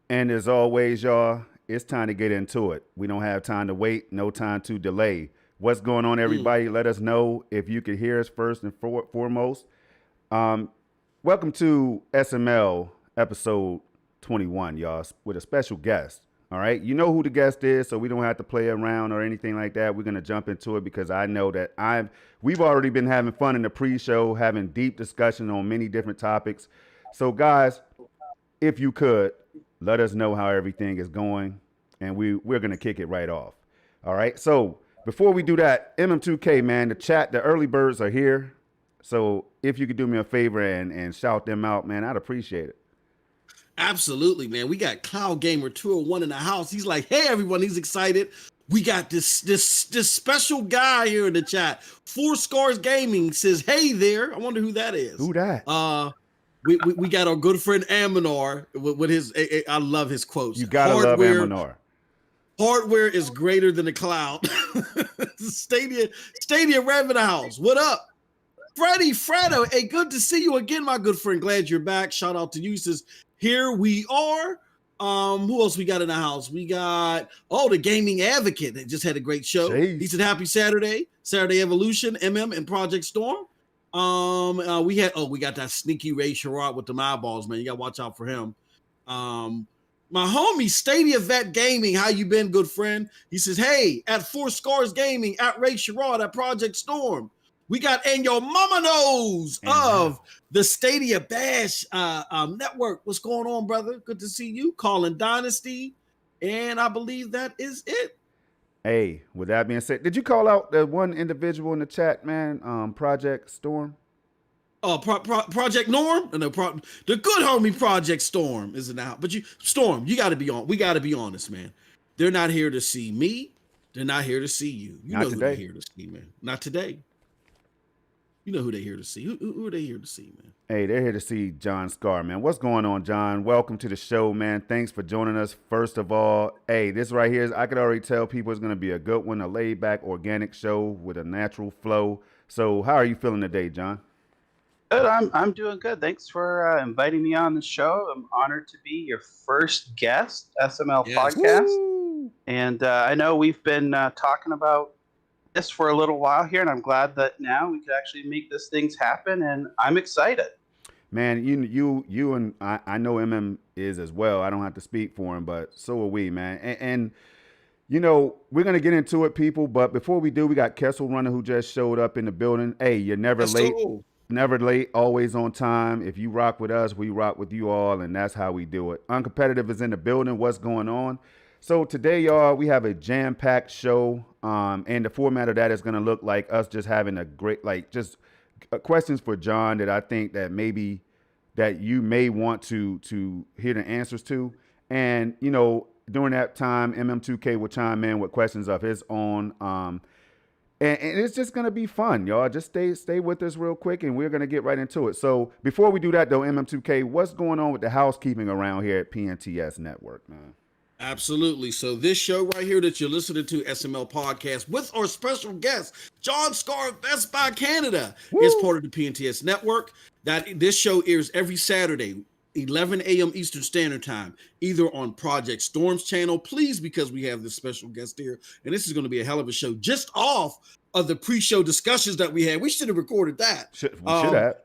And as always, y'all, it's time to get into it. We don't have time to wait, no time to delay. What's going on, Mm. everybody? Let us know if you could hear us first and foremost. Um, Welcome to SML episode 21, y'all, with a special guest. All right. You know who the guest is, so we don't have to play around or anything like that. We're going to jump into it because I know that we've already been having fun in the pre-show, having deep discussion on many different topics. So, guys, if you could, let us know how everything is going, and we're going to kick it right off. All right. So, before we do that, MM2K, man, the early birds are here. So if you could do me a favor and shout them out, man, I'd appreciate it. Absolutely, man. We got Cloud Gamer 201 in the house. He's like, hey, everyone. He's excited. We got this special guy here in the chat. 4Scarrs Gaming says, hey there. I wonder who that is. Who that? We got our good friend Aminar with his. I love his quotes. You gotta love Aminar. Hardware is greater than the cloud. Stadia Rev in the house. What up? Fredo, hey, good to see you again, my good friend. Glad you're back. Shout out to you. He says, here we are. Who else we got in the house? We got the Gaming Advocate. They just had a great show. Jeez. He said, happy Saturday Evolution, MM and Project Storm. We got that sneaky Ray Sherrod with them eyeballs, man. You gotta watch out for him. My homie Stadia Vet Gaming, how you been, good friend? He says, hey, at 4Scarrs Gaming, at Ray Sherrod, at Project Storm. We got And Your Mama Knows of the Stadia Bash network. What's going on, brother? Good to see you. Calling Dynasty. And I believe that is it. Hey, with that being said, did you call out the one individual in the chat, man? Project Storm? Project Norm? No, the good homie Project Storm isn't out. But Storm, you got to be on. We got to be honest, man. They're not here to see me. They're not here to see you. You Not know today. who they're here to see, man. Not today. You know who they're here to see. Who are they here to see, man? Hey, they're here to see Jon Scarr, man. What's going on, John? Welcome to the show, man. Thanks for joining us. First of all, hey, this right here, I could already tell people it's going to be a good one, a laid-back, organic show with a natural flow. So how are you feeling today, John? Good. I'm doing good. Thanks for inviting me on the show. I'm honored to be your first guest, SML Podcast. Woo! And I know we've been talking about this for a little while here, and I'm glad that now we could actually make this things happen, and I'm excited. Man, you and I know MM is as well. I don't have to speak for him, but so are we, man. And you know, we're going to get into it, people, but before we do, we got Kessel Runner who just showed up in the building. Hey, you're never late. Never late, always on time. If you rock with us, we rock with you all, and that's how we do it. Uncompetitive is in the building. What's going on? So today, y'all, we have a jam-packed show, and the format of that is going to look like us just having a great, just questions for John that I think that maybe that you may want to hear the answers to. And, you know, during that time, MM2K will chime in with questions of his own. And it's just going to be fun, y'all. Just stay with us real quick, and we're going to get right into it. So before we do that, though, MM2K, what's going on with the housekeeping around here at PNTS Network, man? Absolutely. So this show right here that you're listening to, SML Podcast, with our special guest, Jon Scarr of Best Buy Canada, is part of the PNTS Network. This show airs every Saturday, 11 a.m. Eastern Standard Time, either on Project Storm's channel, please, because we have this special guest here, and this is going to be a hell of a show, just off of the pre-show discussions that we had. We should have recorded that. Should have.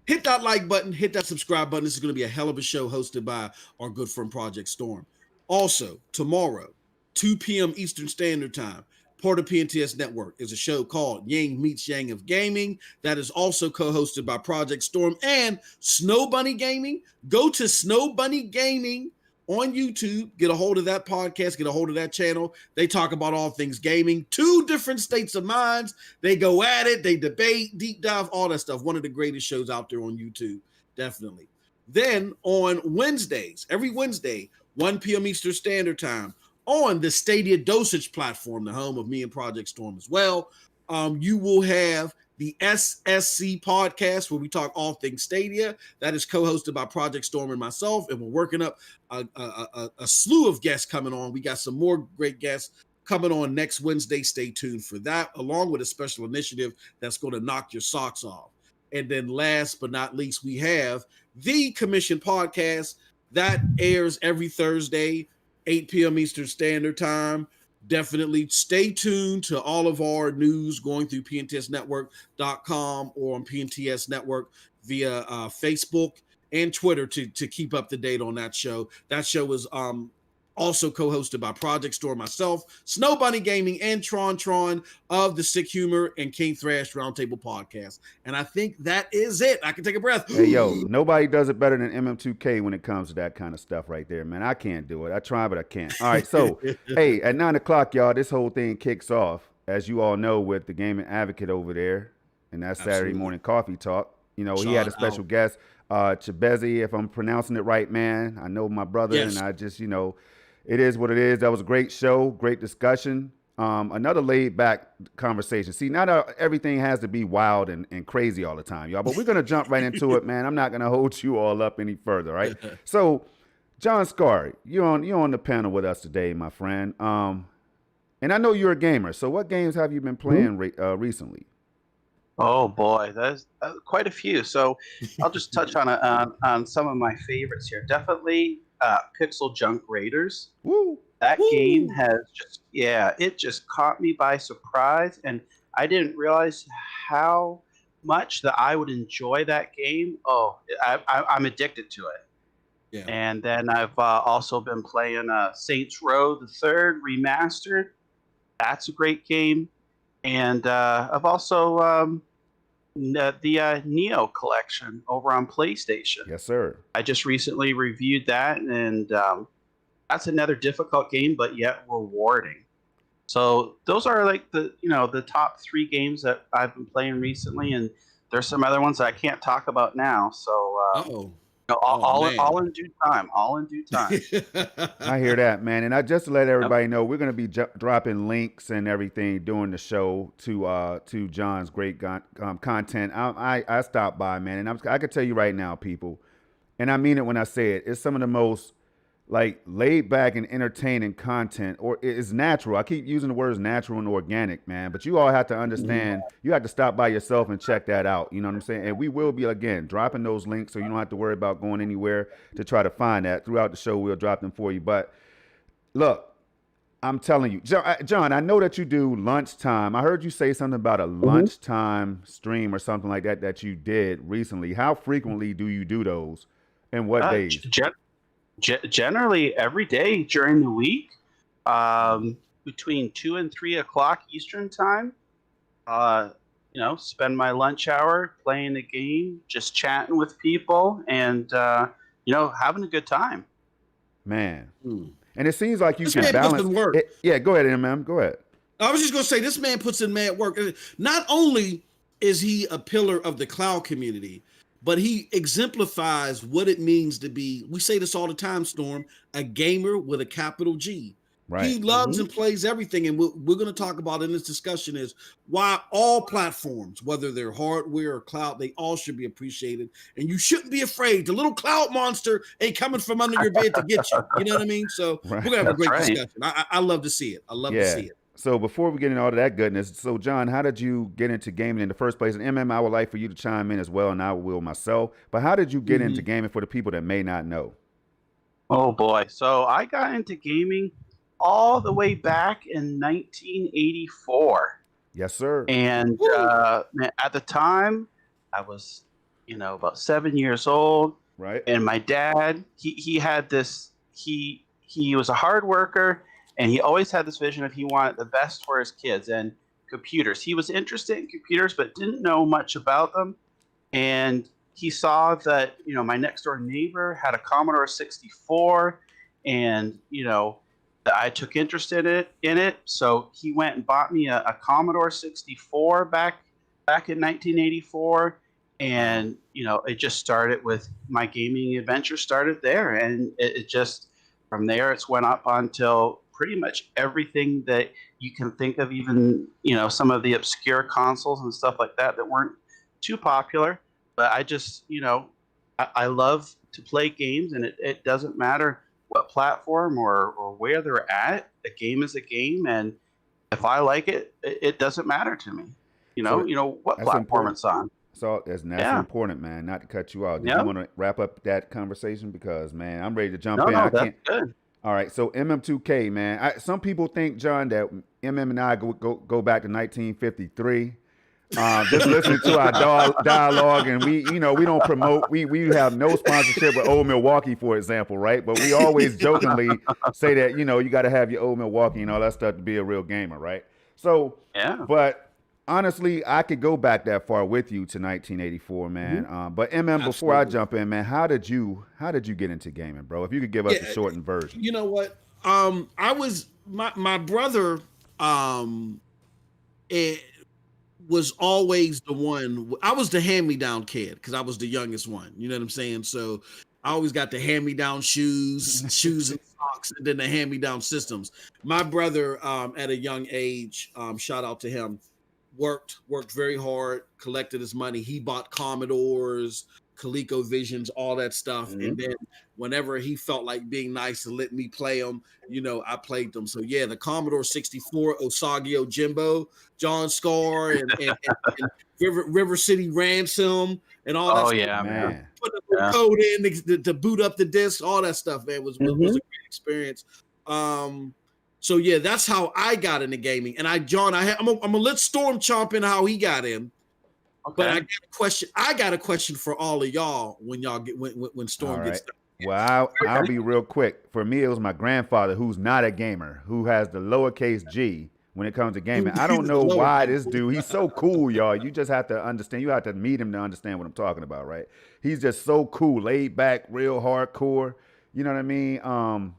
Hit that like button, hit that subscribe button. This is going to be a hell of a show hosted by our good friend Project Storm. Also, tomorrow, 2 p.m. Eastern Standard Time, part of PNTS Network is a show called Yang Meets Yang of Gaming that is also co-hosted by Project Storm and Snow Bunny Gaming. Go to Snow Bunny Gaming on YouTube, get a hold of that podcast, get a hold of that channel. They talk about all things gaming, 2 different states of minds. They go at it, they debate, deep dive, all that stuff. One of the greatest shows out there on YouTube, definitely. Then on Wednesdays, every Wednesday, 1 p.m. Eastern Standard Time, on the Stadia Dosage platform, the home of me and Project Storm as well, you will have the SSC podcast where we talk all things Stadia. That is co-hosted by Project Storm and myself, and we're working up a slew of guests coming on. We got some more great guests coming on next Wednesday. Stay tuned for that, along with a special initiative that's going to knock your socks off. And then last but not least, we have the Commission Podcast That airs every Thursday, 8 p.m. Eastern Standard Time. Definitely stay tuned to all of our news going through pntsnetwork.com or on PNTS Network via Facebook and Twitter to keep up to date on that show. That show is also co-hosted by Project Store, myself, Snow Bunny Gaming, and Tron of the Sick Humor and King Thrash Roundtable Podcast. And I think that is it. I can take a breath. Hey, yo, nobody does it better than MM2K when it comes to that kind of stuff right there, man. I can't do it. I try, but I can't. All right, so, hey, at 9 o'clock, y'all, this whole thing kicks off, as you all know, with the Gaming Advocate over there and that Saturday morning coffee talk. You know, he had a special guest, Chibezi, if I'm pronouncing it right, man. I know my brother, and I just, you know, it is what it is. That was a great show, great discussion. Another laid-back conversation. See, not everything has to be wild and crazy all the time, y'all. But we're going to jump right into it, man. I'm not going to hold you all up any further, right? So, Jon Scarr, you're on the panel with us today, my friend. And I know you're a gamer. So what games have you been playing recently? Oh, boy. There's quite a few. So I'll just touch on some of my favorites here. Definitely Pixel Junk Raiders. Woo! That game has it just caught me by surprise, and I didn't realize how much that I would enjoy that game. Oh, I'm addicted to it. Yeah. And then I've also been playing Saints Row the Third Remastered. That's a great game, and I've also the Neo collection over on PlayStation. Yes, sir. I just recently reviewed that, and that's another difficult game, but yet rewarding. So those are like the top 3 games that I've been playing recently, and there's some other ones that I can't talk about now. So all in due time. All in due time. I hear that, man. And just to let everybody know, we're going to be dropping links and everything during the show to Jon's great content. I stopped by, man, and I can tell you right now, people, and I mean it when I say it. It's some of the most like laid back and entertaining content, or it's natural. I keep using the words natural and organic, man, but you all have to understand, you have to stop by yourself and check that out. You know what I'm saying? And we will be, again, dropping those links so you don't have to worry about going anywhere to try to find that. Throughout the show, we'll drop them for you. But look, I'm telling you, Jon, I know that you do lunchtime. I heard you say something about a lunchtime stream or something like that you did recently. How frequently do you do those, and what days? Generally every day during the week, between 2 and 3 o'clock Eastern time. Spend my lunch hour playing the game, just chatting with people, and having a good time. Man, and it seems like you can balance. Work. Yeah, go ahead, MM. Go ahead. I was just gonna say, this man puts in mad work. Not only is he a pillar of the cloud community, but he exemplifies what it means to be, we say this all the time, Storm, a gamer with a capital G. Right. He loves and plays everything. And what we're going to talk about in this discussion is why all platforms, whether they're hardware or cloud, they all should be appreciated. And you shouldn't be afraid. The little cloud monster ain't coming from under your bed to get you. You know what I mean? So we're going to have a great discussion. I love to see it. I love to see it. So before we get into all of that goodness, so Jon, how did you get into gaming in the first place? And MM, I would like for you to chime in as well, and I will myself. But how did you get into gaming for the people that may not know? Oh, boy. So I got into gaming all the way back in 1984. Yes, sir. And at the time, I was, about 7 years old. Right. And my dad, he had this, he was a hard worker. And he always had this vision of he wanted the best for his kids and computers. He was interested in computers, but didn't know much about them. And he saw that, my next door neighbor had a Commodore 64, and, I took interest in it. So he went and bought me a Commodore 64 back in 1984. And, it just started with my gaming adventure started there. And it just, from there, it's went up until pretty much everything that you can think of, even, some of the obscure consoles and stuff like that weren't too popular. But I just, I love to play games, and it doesn't matter what platform or where they're at. A game is a game, and if I like it, it doesn't matter to me. What platform it's on. So that's Yeah. important, man. Not to cut you off. Did Yeah. you want to wrap up that conversation? Because man, I'm ready to jump No, in. no, I that's can't. good. All right, so MM2K, man. Some people think, John, that MM and I go back to 1953. Just listening to our dialogue, and we don't promote. We have no sponsorship with Old Milwaukee, for example, right? But we always jokingly say that you got to have your Old Milwaukee and all that stuff to be a real gamer, right? So, Yeah. but honestly, I could go back that far with you to 1984, man. Mm-hmm. But MM, before I Absolutely. jump in, man, how did you get into gaming, bro? If you could give us a shortened version. You know what? I was my brother. It was always the one. I was the hand-me-down kid because I was the youngest one. You know what I'm saying? So I always got the hand-me-down shoes and socks, and then the hand-me-down systems. My brother, at a young age, shout out to him, worked very hard, collected his money. He bought Commodores, ColecoVisions, all that stuff. Mm-hmm. And then whenever he felt like being nice and let me play them, I played them. So yeah, the Commodore 64, Osagio Jimbo, Jon Scarr, and River City Ransom, and all that Oh stuff. yeah, man. Put a code in to boot up the disc, all that stuff, man, was a great experience. So yeah, that's how I got into gaming. And I'm gonna let Storm chomp in how he got in. Okay. But I got a question. I got a question for all of y'all when y'all get when Storm gets done. Well, I'll be real quick. For me, it was my grandfather, who's not a gamer, who has the lowercase G when it comes to gaming. I don't know why this dude, he's so cool, y'all. You just have to understand. You have to meet him to understand what I'm talking about, right? He's just so cool, laid back, real hardcore. You know what I mean?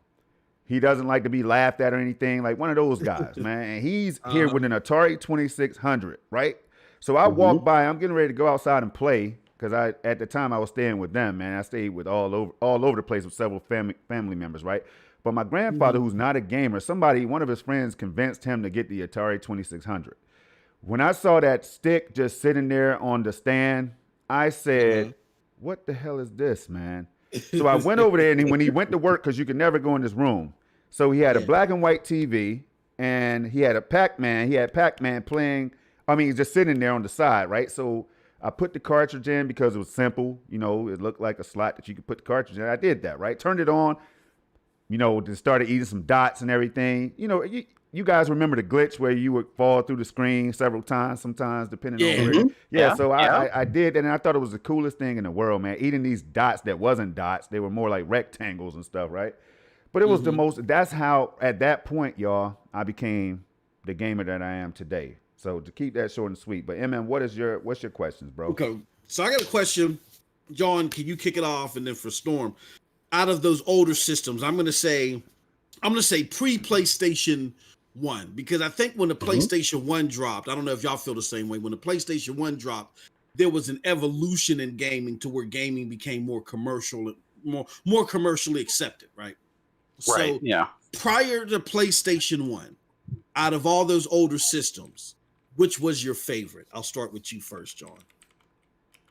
He doesn't like to be laughed at or anything. Like one of those guys, man. And he's here with an Atari 2600, right? So I walk by. I'm getting ready to go outside and play because at the time I was staying with them, man. I stayed with all over the place with several family members, right? But my grandfather, who's not a gamer, one of his friends convinced him to get the Atari 2600. When I saw that stick just sitting there on the stand, I said, "What the hell is this, man?" So I went over there, and when he went to work, because you could never go in this room, so he had a black and white TV, and he had a Pac-Man. He had Pac-Man playing. I mean, just sitting there on the side, right? So I put the cartridge in because it was simple. It looked like a slot that you could put the cartridge in. I did that, right? Turned it on. Just started eating some dots and everything. You guys remember the glitch where you would fall through the screen several times, sometimes depending on where. Yeah. So I did, and I thought it was the coolest thing in the world, man. Eating these dots that wasn't dots; they were more like rectangles and stuff, right? But it was the most. That's how, at that point, y'all, I became the gamer that I am today. So to keep that short and sweet. But what's your questions, bro? Okay. So I got a question. John, can you kick it off? And then for Storm, out of those older systems, I'm gonna say pre-PlayStation 1, because I think when the PlayStation 1 dropped, I don't know if y'all feel the same way. When the PlayStation 1 dropped, there was an evolution in gaming to where gaming became more commercial, more commercially accepted, right? Right. So prior to PlayStation 1, out of all those older systems, which was your favorite? I'll start with you first, John.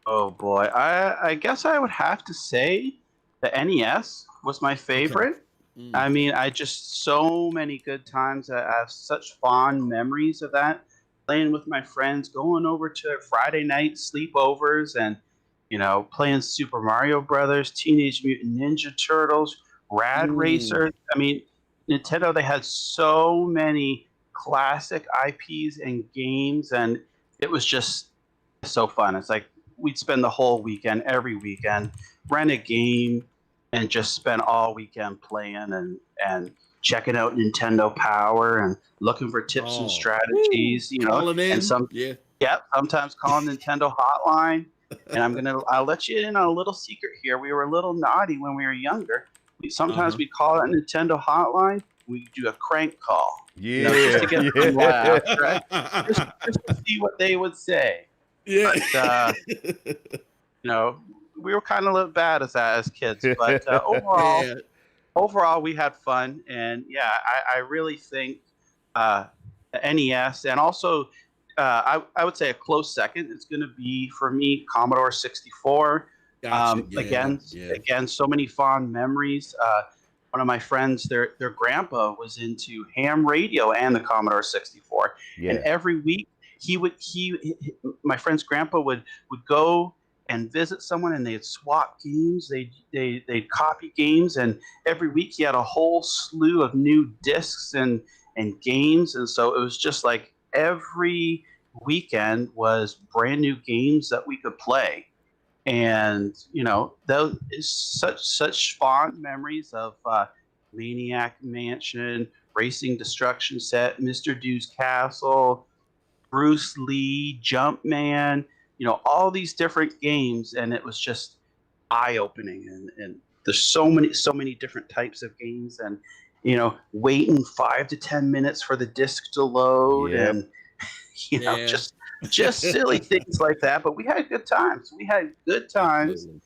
Oh boy, I guess I would have to say the NES was my favorite. Okay. I mean, so many good times. I have such fond memories of that. Playing with my friends, going over to Friday night sleepovers, and playing Super Mario Brothers, Teenage Mutant Ninja Turtles, Rad Racer. I mean, Nintendo, they had so many classic IPs and games, and it was just so fun. It's like we'd spend the whole weekend, every weekend, rent a game, and just spend all weekend playing and checking out Nintendo Power and looking for tips and strategies, and sometimes calling Nintendo hotline. And I'll let you in on a little secret here. We were a little naughty when we were younger. Sometimes we call it Nintendo hotline. We do a crank call. Just to get them laughs, right? Just to see what they would say. Yeah. But, we were kind of a little bad at that as kids, but overall, we had fun. And I really think the NES, and also I would say a close second is going to be for me Commodore 64. Gotcha. Again, so many fond memories. One of my friends, their grandpa was into ham radio and the Commodore 64, and every week my friend's grandpa would go and visit someone, and they'd swap games. They'd copy games, and every week he had a whole slew of new discs and games, and so it was just like every weekend was brand new games that we could play. And those is such fond memories of Maniac Mansion, Racing Destruction Set, Mr. Dew's Castle, Bruce Lee, Jumpman, all these different games, and it was just eye-opening. And there's so many different types of games, and waiting 5 to 10 minutes for the disc to load, and just silly things like that. But we had good times. Absolutely.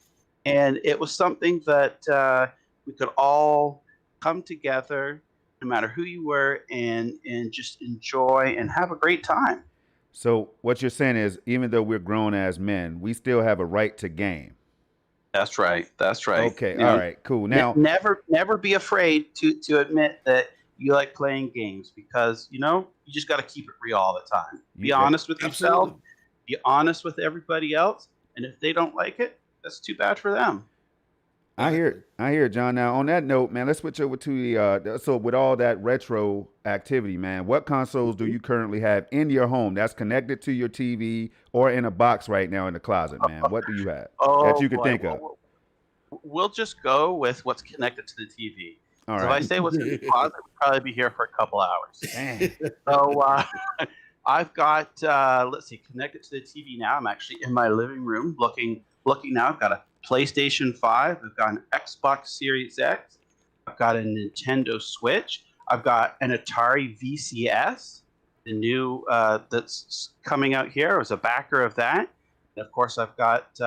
And it was something that we could all come together, no matter who you were, and just enjoy and have a great time. So what you're saying is, even though we're grown as men, we still have a right to game. That's right. Okay. All right. Cool. Now, never be afraid to admit that you like playing games, because you just got to keep it real all the time. Be honest with yourself. Be honest with everybody else, and if they don't like it, that's too bad for them. I hear it, John. Now, on that note, man, let's switch over to the so with all that retro activity, man, what consoles do you currently have in your home that's connected to your TV or in a box right now in the closet, man? What do you have that you could think of? We'll just go with what's connected to the TV. All so right. if I say what's in the closet, we'll probably be here for a couple hours. So I've got, let's see, connected to the TV now. I'm actually in my living room looking now. I've got a PlayStation 5. I've got an Xbox Series X. I've got a Nintendo Switch. I've got an Atari VCS, the new that's coming out here. I was a backer of that. And of course, I've got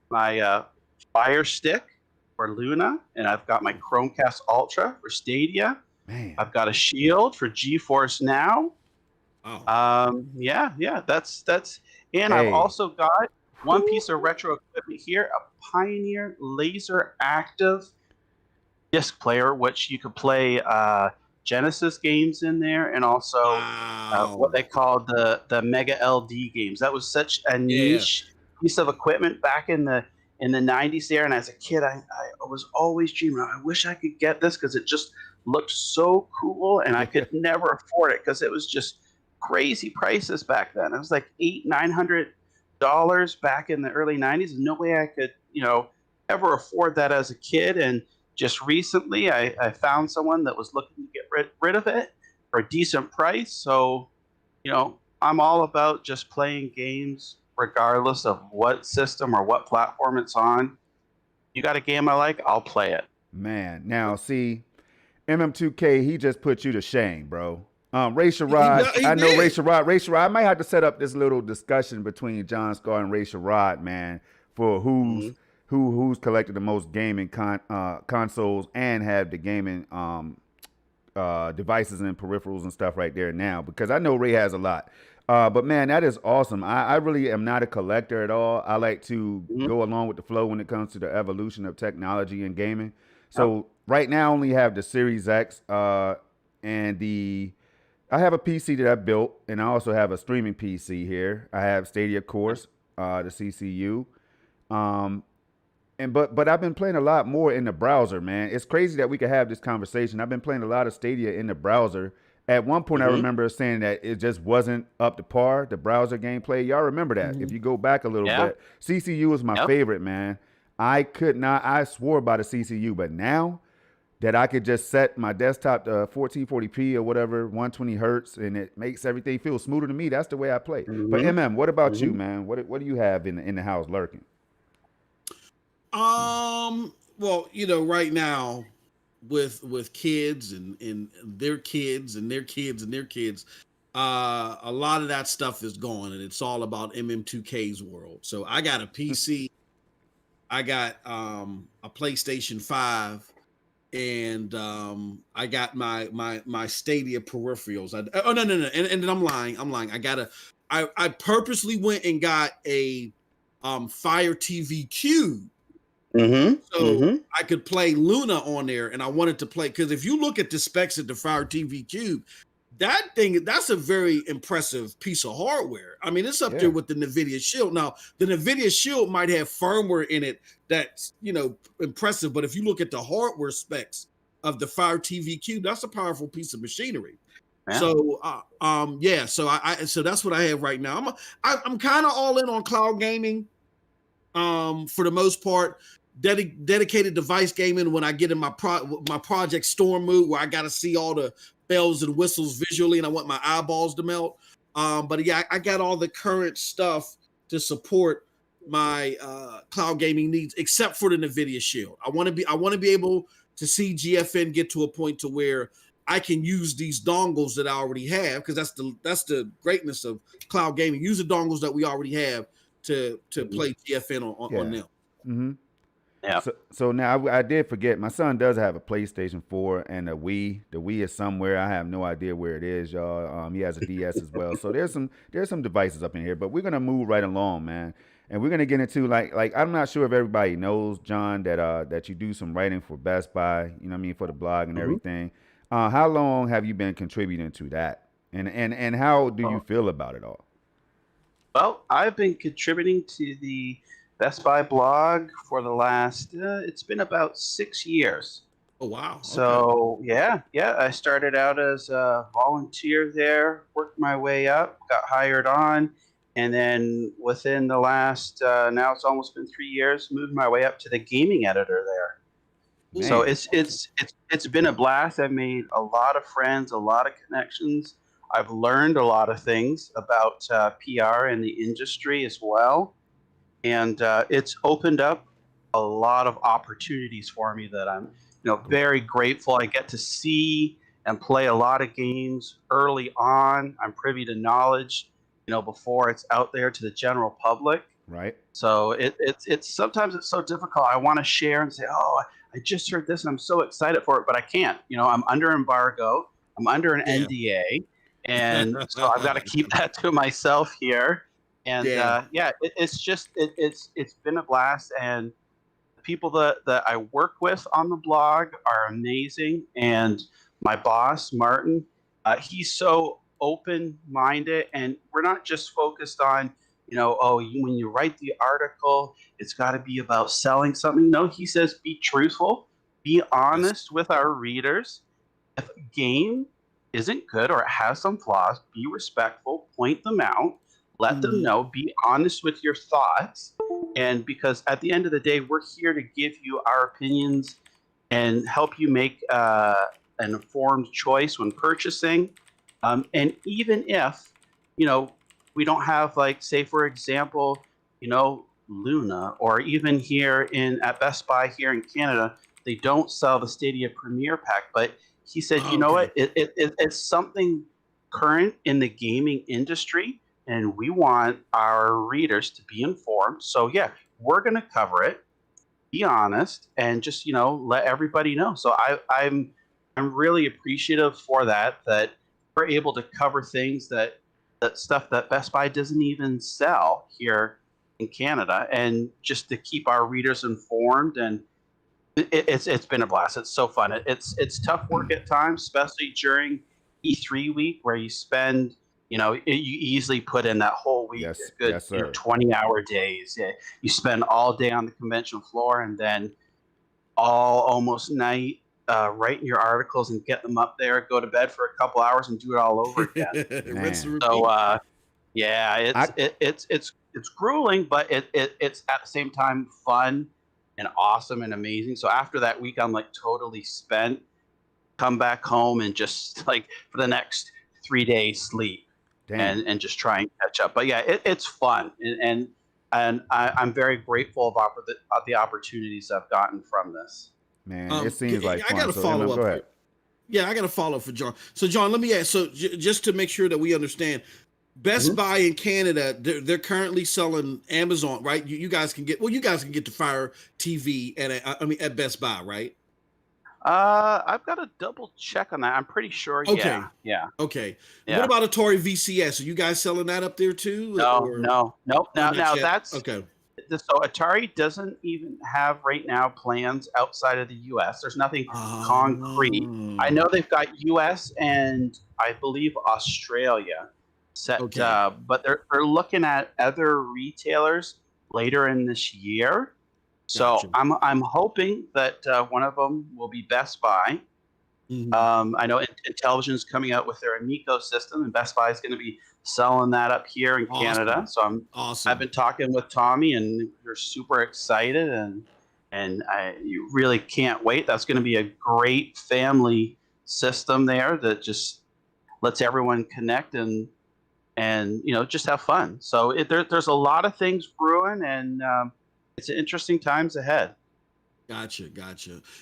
my Fire Stick for Luna, and I've got my Chromecast Ultra for Stadia. Man. I've got a Shield for GeForce Now. Oh. Yeah, that's and I've also got one piece of retro equipment here, a Pioneer Laser Active disc player, which you could play Genesis games in there, and also what they called the Mega LD games. That was such a niche piece of equipment back in the 90s there, and as a kid, I was always dreaming, I wish I could get this, because it just looked so cool, and I could never afford it because it was just crazy prices back then. It was like $800-900 back in the early 90s, and no way I could ever afford that as a kid. And just recently I found someone that was looking to get rid of it for a decent price. So I'm all about just playing games regardless of what system or what platform it's on. You got a game I like, I'll play it. Man, now see, MM2K, he just put you to shame, bro. Ray Sherrod, I know Ray Sherrod. I might have to set up this little discussion between Jon Scarr and Ray Sherrod, man, for who's collected the most gaming consoles and have the gaming devices and peripherals and stuff right there now, because I know Ray has a lot. But man, that is awesome. I really am not a collector at all. I like to go along with the flow when it comes to the evolution of technology and gaming. So right now I only have the Series X and I have a PC that I built, and I also have a streaming PC here. I have Stadia, of course, the CCU. But I've been playing a lot more in the browser, man. It's crazy that we could have this conversation. I've been playing a lot of Stadia in the browser. At one point, I remember saying that it just wasn't up to par, the browser gameplay. Y'all remember that? If you go back a little bit, CCU was my favorite, man. I swore by the CCU, but now that I could just set my desktop to 1440p or whatever, 120 hertz, and it makes everything feel smoother to me. That's the way I play. But MM, what about you, man? What do you have in the house lurking? Well, right now with kids and their kids and their kids and their kids, a lot of that stuff is gone, and it's all about MM2K's world. So I got a PC, I got a PlayStation 5, and I got my Stadia peripherals. No, and I'm lying. I purposely went and got a Fire TV Cube. I could play Luna on there, and I wanted to play, because if you look at the specs of the Fire TV Cube, that's a very impressive piece of hardware. I mean, it's up there with the NVIDIA Shield. Now, the NVIDIA Shield might have firmware in it that's, impressive, but if you look at the hardware specs of the Fire TV Cube, that's a powerful piece of machinery. Yeah. So, so that's what I have right now. I'm kind of all in on cloud gaming, for the most part. Dedicated device gaming when I get in my Project Storm mood, where I got to see all the bells and whistles visually, and I want my eyeballs to melt. But yeah, I got all the current stuff to support my cloud gaming needs, except for the NVIDIA Shield. I want to be able to see GFN get to a point to where I can use these dongles that I already have, because that's the greatness of cloud gaming. Use the dongles that we already have to play GFN on them. Mm-hmm. Yeah. So now I did forget. My son does have a PlayStation 4 and a Wii. The Wii is somewhere. I have no idea where it is, y'all. He has a DS as well. So there's some devices up in here, but we're gonna move right along, man. And we're gonna get into like I'm not sure if everybody knows, John, that you do some writing for Best Buy. You know what I mean, for the blog and everything. How long have you been contributing to that? And how do you feel about it all? Well, I've been contributing to the Best Buy blog for the last, it's been about 6 years. Oh, wow. So, okay. Yeah. I started out as a volunteer there, worked my way up, got hired on, and then within the last, now it's almost been 3 years, moved my way up to the gaming editor there. Man. So it's been a blast. I've made a lot of friends, a lot of connections. I've learned a lot of things about PR and the industry as well. And it's opened up a lot of opportunities for me that I'm, very grateful. I get to see and play a lot of games early on. I'm privy to knowledge, before it's out there to the general public. Right. So it's sometimes it's so difficult. I want to share and say, oh, I just heard this and I'm so excited for it, but I can't. I'm under embargo. I'm under an NDA, and so I've got to keep that to myself here. And it's been a blast, and the people that I work with on the blog are amazing. And my boss, Martin, he's so open-minded, and we're not just focused on, when you write the article, it's got to be about selling something. No, he says be truthful, be honest with our readers. If a game isn't good or it has some flaws, be respectful, point them out. Let them know, be honest with your thoughts. And because at the end of the day, we're here to give you our opinions and help you make an informed choice when purchasing. And even if, we don't have, say, for example, Luna, or even here at Best Buy here in Canada, they don't sell the Stadia Premier Pack. But he said, what, it's something current in the gaming industry. And we want our readers to be informed. So, yeah, we're going to cover it, be honest, and just, let everybody know. So I'm really appreciative for that we're able to cover things that stuff that Best Buy doesn't even sell here in Canada, and just to keep our readers informed. And it's been a blast. It's so fun. It's tough work at times, especially during E3 week, where you spend you easily put in that whole week, yes, good yes, 20-hour days. You spend all day on the convention floor, and then almost night writing your articles and get them up there, go to bed for a couple hours and do it all over again. So it's grueling, but it's at the same time fun and awesome and amazing. So after that week, I'm totally spent. Come back home and just for the next 3 days sleep. And just try and catch up. But yeah, it's fun, and I'm very grateful of the opportunities I've gotten from this. Man, it seems like fun. I got to follow up. Go ahead. Yeah, I got to follow up for John. So John, let me ask. So just to make sure that we understand, Best Buy in Canada, they're currently selling Amazon, right? You guys can get the Fire TV at Best Buy, right? I've got to double check on that. I'm pretty sure. Okay. Yeah. Okay. Yeah. What about Atari VCS? Are you guys selling that up there too? No. Now that's okay. So Atari doesn't even have right now plans outside of the U.S. There's nothing concrete. I know they've got U.S. and I believe Australia. Set, Okay. but they're looking at other retailers later in this year. Gotcha. So I'm hoping that one of them will be Best Buy. Mhm. I know Intellivision's coming out with their Amico system, and Best Buy is going to be selling that up here in Canada. Awesome. So I've Awesome. been talking with Tommy, and they're super excited, and you really can't wait. That's going to be a great family system there that just lets everyone connect and just have fun. So there's a lot of things brewing, and it's interesting times ahead. Gotcha.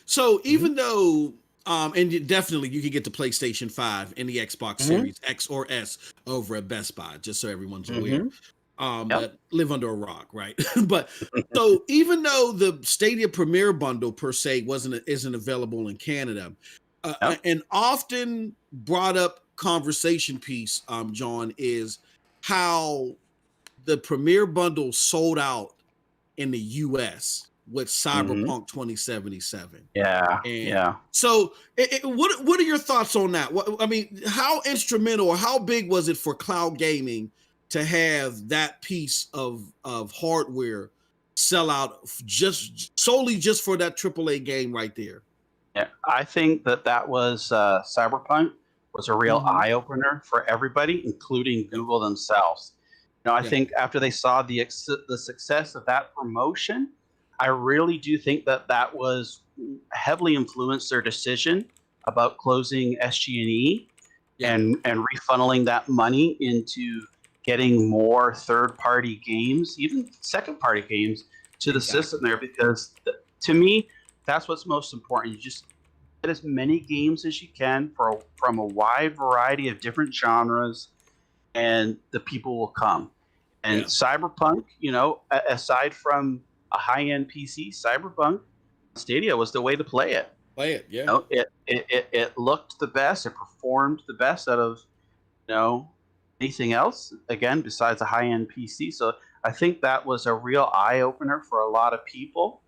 So even though, and definitely you can get the PlayStation 5 and the Xbox Series X or S over at Best Buy, just so everyone's aware. Yep. But live under a rock, right? But so even though the Stadia Premier bundle per se isn't available in Canada, Yep. an often brought up conversation piece, John, is how the Premier bundle sold out in the US with Cyberpunk 2077. Yeah. And Yeah. so what are your thoughts on that? I mean, how instrumental or how big was it for cloud gaming to have that piece of hardware sell out just solely for that AAA game right there? Yeah, I think that was Cyberpunk was a real eye opener for everybody, including Google themselves. I think after they saw the success of that promotion, I really do think that was heavily influenced their decision about closing SG&E and refunneling that money into getting more third-party games, even second-party games, to the system there. Because to me, that's what's most important. You just get as many games as you can from a wide variety of different genres, and the people will come. And Cyberpunk, aside from a high-end PC, Cyberpunk Stadia was the way to play it. It looked the best. It performed the best out of anything else. Again, besides a high-end PC. So I think that was a real eye-opener for a lot of people.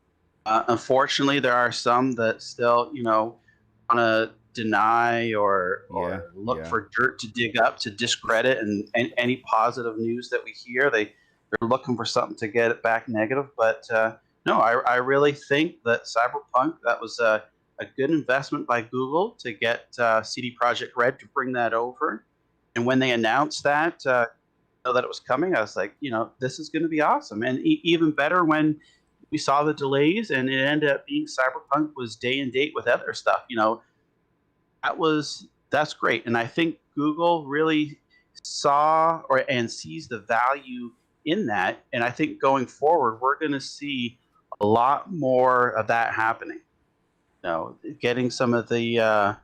Unfortunately, there are some that still want to deny or look for dirt to dig up to discredit and any positive news that we hear. They're looking for something to get it back negative. But no, I really think that Cyberpunk, that was a good investment by Google to get CD Projekt Red to bring that over. And when they announced that that it was coming, I was like, this is going to be awesome. And even better when we saw the delays and it ended up being Cyberpunk was day and date with other stuff. That's great. And I think Google really saw and sees the value in that. And I think going forward, we're going to see a lot more of that happening. Getting some of the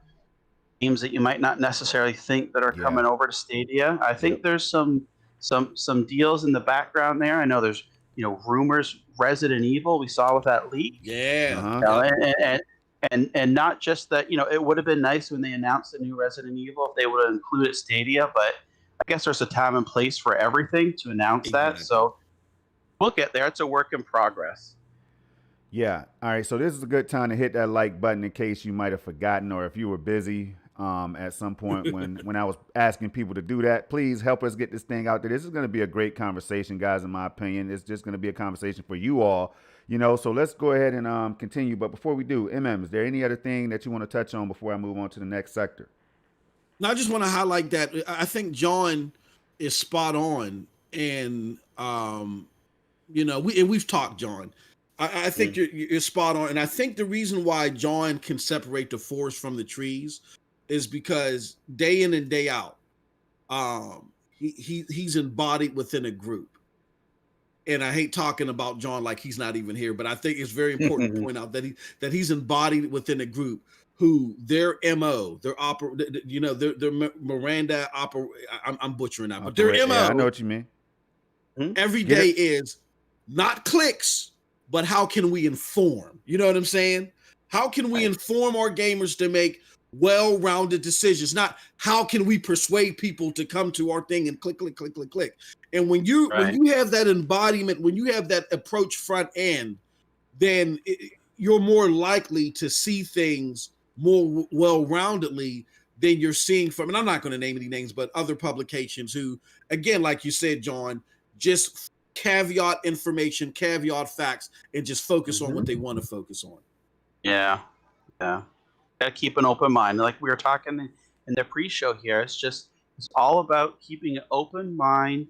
games that you might not necessarily think that are coming over to Stadia. I think there's some deals in the background there. I know there's rumors. Resident Evil we saw with that leak. And not just that, it would have been nice when they announced the new Resident Evil if they would have included Stadia, but I guess there's a time and place for everything to announce that. So we'll get there. It's a work in progress. Yeah. All right. So this is a good time to hit that like button in case you might have forgotten or if you were busy at some point when I was asking people to do that. Please help us get this thing out there. This is going to be a great conversation, guys, in my opinion. It's just going to be a conversation for you all. So let's go ahead and continue. But before we do, is there any other thing that you want to touch on before I move on to the next sector? No, I just want to highlight that. I think John is spot on. And, we've talked, John. I think you're spot on. And I think the reason why John can separate the forest from the trees is because day in and day out, he's embodied within a group. And I hate talking about John like he's not even here, but I think it's very important to point out that he's embodied within a group who their MO, their Miranda I'm butchering that, but their MO. Yeah, I know what you mean. Every day is not clicks, but how can we inform? You know what I'm saying? How can we inform our gamers to make well-rounded decisions? Not how can we persuade people to come to our thing and click. And when you have that embodiment, when you have that approach front end, then you're more likely to see things more well-roundedly then you're seeing from, and I'm not going to name any names, but other publications who, again, like you said, John, just caveat information, caveat facts, and just focus on what they want to focus on. Yeah. Gotta keep an open mind. Like we were talking in the pre-show here, it's all about keeping an open mind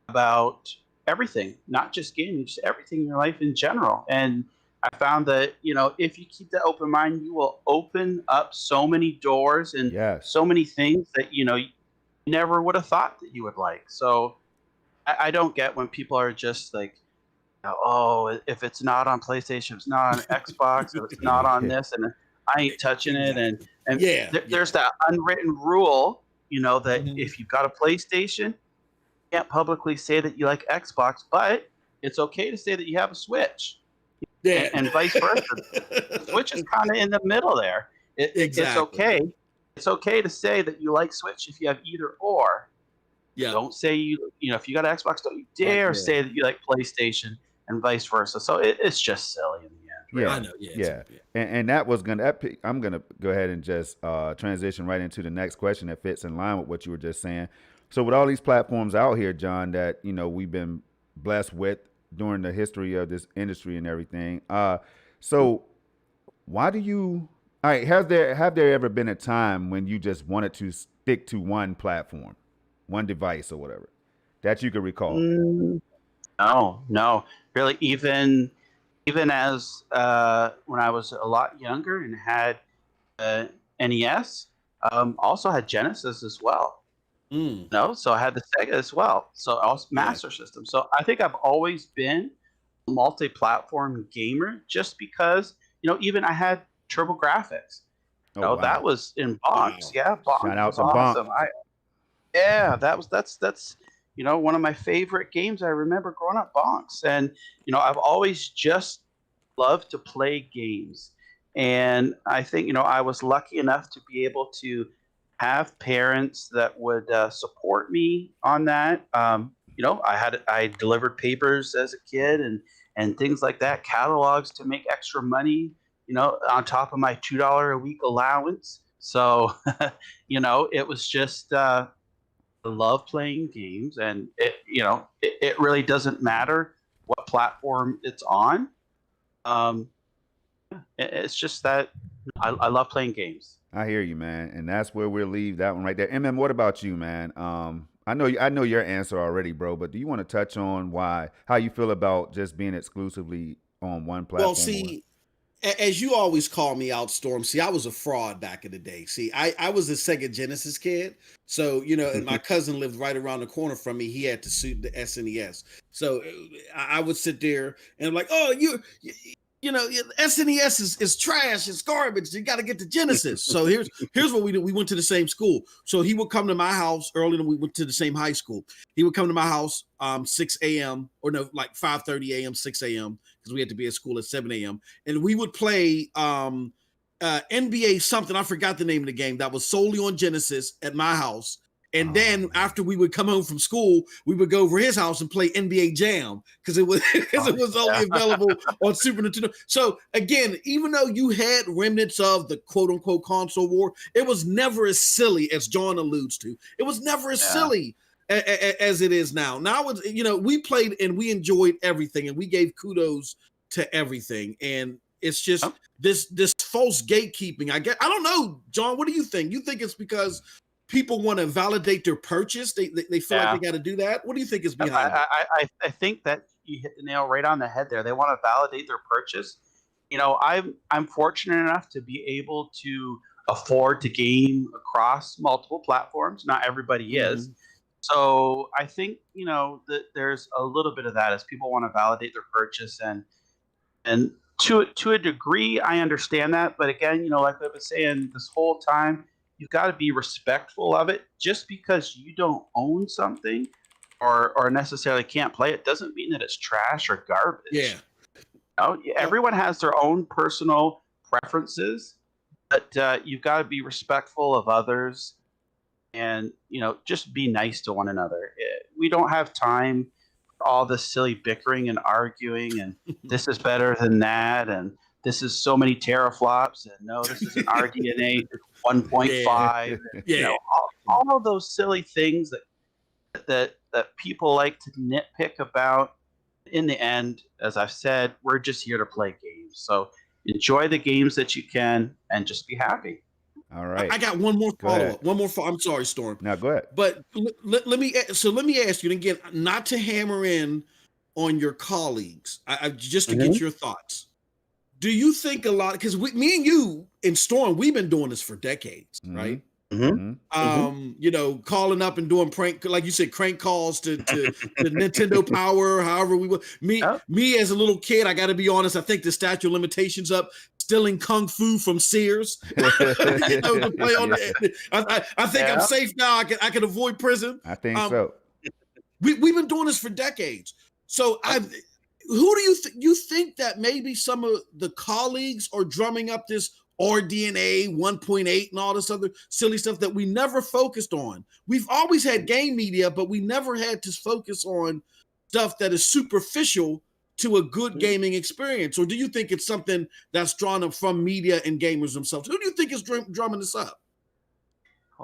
about everything, not just gaming, just everything in your life in general. And I found that, if you keep that open mind, you will open up so many doors and so many things that, you never would have thought that you would like. So I don't get when people are just like, oh, if it's not on PlayStation, it's not on Xbox, if it's not on this, and I ain't touching it. And there's that unwritten rule, that if you've got a PlayStation, you can't publicly say that you like Xbox, but it's okay to say that you have a Switch. Yeah. And vice versa. The Switch is kind of in the middle there. It's okay. It's okay to say that you like Switch if you have either or. Yeah. Don't say if you got an Xbox, don't you dare say that you like PlayStation and vice versa. So it's just silly in the end. Yeah, I know. Yeah. And that was I'm gonna go ahead and just transition right into the next question that fits in line with what you were just saying. So with all these platforms out here, John, that we've been blessed with during the history of this industry and everything. So why do you? All right, have there ever been a time when you just wanted to stick to one platform, one device or whatever that you could recall? No, really. Even as when I was a lot younger and had NES, also had Genesis as well. So I had the Sega as well. So also Master System. So I think I've always been a multi-platform gamer, just because even I had TurboGrafx. That was in Bonks. Wow. Yeah, Bonks. Shout out was to awesome. Bonks. That's one of my favorite games I remember growing up, Bonks. And I've always just loved to play games. And I think I was lucky enough to be able to have parents that would support me on that. I delivered papers as a kid and things like that, catalogs to make extra money, on top of my $2 a week allowance. So, it was just I love playing games, and it really doesn't matter what platform it's on. It's just that I love playing games. I hear you, man, and that's where we'll leave that one right there. MM, what about you, man? I know your answer already, bro, but do you want to touch on how you feel about just being exclusively on one platform? Well, see, as you always call me out, Storm, see, I was a fraud back in the day. See, I was a Sega Genesis kid. So, and my cousin lived right around the corner from me. He had to suit the SNES. So I would sit there and I'm like, oh, SNES is trash. It's garbage. You got to get the Genesis. So here's what we did. We went to the same school. So he would come to my house early, and we went to the same high school. He would come to my house 6 a.m. or no, like 5:30 a.m., 6 a.m. because we had to be at school at 7 a.m. And we would play NBA something. I forgot the name of the game that was solely on Genesis at my house. And then after we would come home from school, we would go over his house and play NBA Jam because it was only available on Super Nintendo. So again, even though you had remnants of the quote unquote console war, it was never as silly as John alludes to. It was never as silly as it is now. Now it's, we played and we enjoyed everything, and we gave kudos to everything. And it's just this false gatekeeping. I don't know, John. What do you think? You think it's because people want to validate their purchase? They feel like they got to do that. What do you think is behind it? I think that you hit the nail right on the head there. They want to validate their purchase. I'm fortunate enough to be able to afford to game across multiple platforms. Not everybody is. So I think, that there's a little bit of that as people want to validate their purchase, and to a degree, I understand that. But again, like I've been saying this whole time, you've got to be respectful of it. Just because you don't own something or necessarily can't play it doesn't mean that it's trash or garbage. Yeah. Everyone has their own personal preferences, but you've got to be respectful of others, and just be nice to one another. We don't have time for all this silly bickering and arguing, and this is better than that, and this is so many teraflops, and no, this is an RDNA 1.5. Yeah. All of those silly things that people like to nitpick about. In the end, as I've said, we're just here to play games. So enjoy the games that you can and just be happy. All right. I got one more ahead. follow-up. I'm sorry, Storm. Now go ahead. But let me ask you, and again, not to hammer in on your colleagues, I just to get your thoughts. Do you think a lot, because me and you and Storm, we've been doing this for decades, right? Calling up and doing prank, like you said, crank calls to Nintendo Power, however we will. Me as a little kid, I got to be honest, I think the statute of limitations up, stealing kung fu from Sears. To play on I think I'm safe now. I can avoid prison. I think so. We've been doing this for decades. So who do you think that maybe some of the colleagues are drumming up this RDNA 1.8 and all this other silly stuff that we never focused on? We've always had game media, but we never had to focus on stuff that is superficial to a good gaming experience. Or do you think it's something that's drawn up from media and gamers themselves? Who do you think is drumming this up?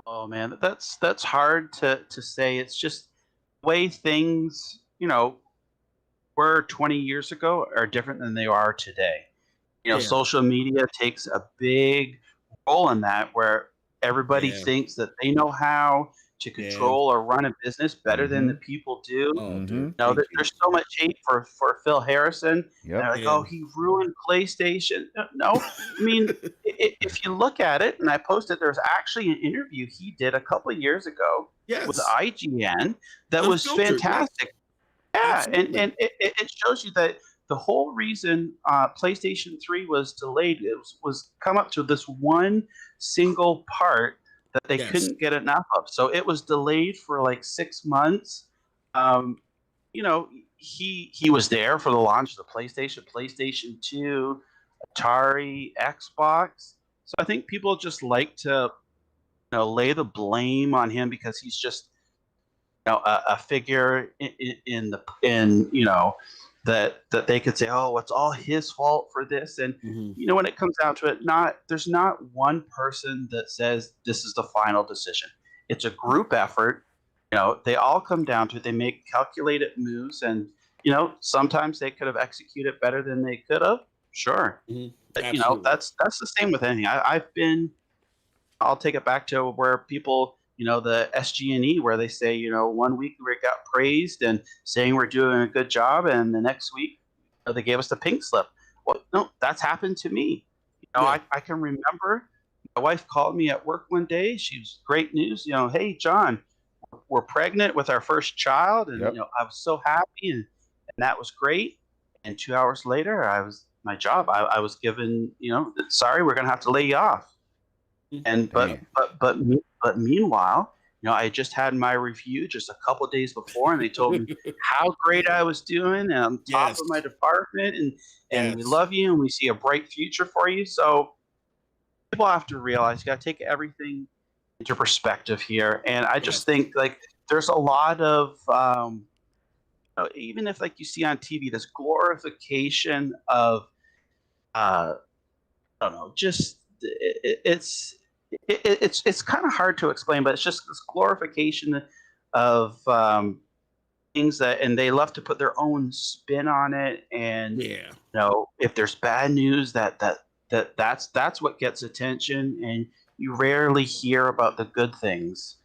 Oh man, that's hard to say. It's just the way things, were 20 years ago are different than they are today. Social media takes a big role in that, where everybody thinks that they know how to control or run a business better than the people do. There's so much hate for Phil Harrison. They're like, oh, he ruined PlayStation. No, I mean, if you look at it, and I posted, there's actually an interview he did a couple of years ago with IGN that was fantastic. Yeah, and it shows you that the whole reason PlayStation 3 was delayed was come up to this one single part that they couldn't get enough of. So it was delayed for like 6 months. He was there for the launch of the PlayStation 2, Atari, Xbox. So I think people just like to lay the blame on him because he's just a figure that they could say, oh, it's all his fault for this. And, when it comes down to it, there's not one person that says this is the final decision. It's a group effort. They all come down to it. They make calculated moves, and, sometimes they could have executed better than they could have. Sure. But, that's the same with anything. I'll take it back to where people, the SG&E, where they say, 1 week we got praised and saying we're doing a good job, and the next week they gave us the pink slip. Well, no, that's happened to me. I can remember my wife called me at work one day. She was great news. Hey, John, we're pregnant with our first child, and I was so happy, and that was great. And 2 hours later, I was given, sorry, we're gonna have to lay you off. And but meanwhile, I just had my review just a couple of days before, and they told me how great I was doing, and I'm top of my department, and we love you, and we see a bright future for you. So people have to realize you got to take everything into perspective here. And I just think there's a lot of even if you see on TV this glorification of I don't know, just it's kind of hard to explain, but it's just this glorification of things and they love to put their own spin on it. And if there's bad news, that's what gets attention, and you rarely hear about the good things.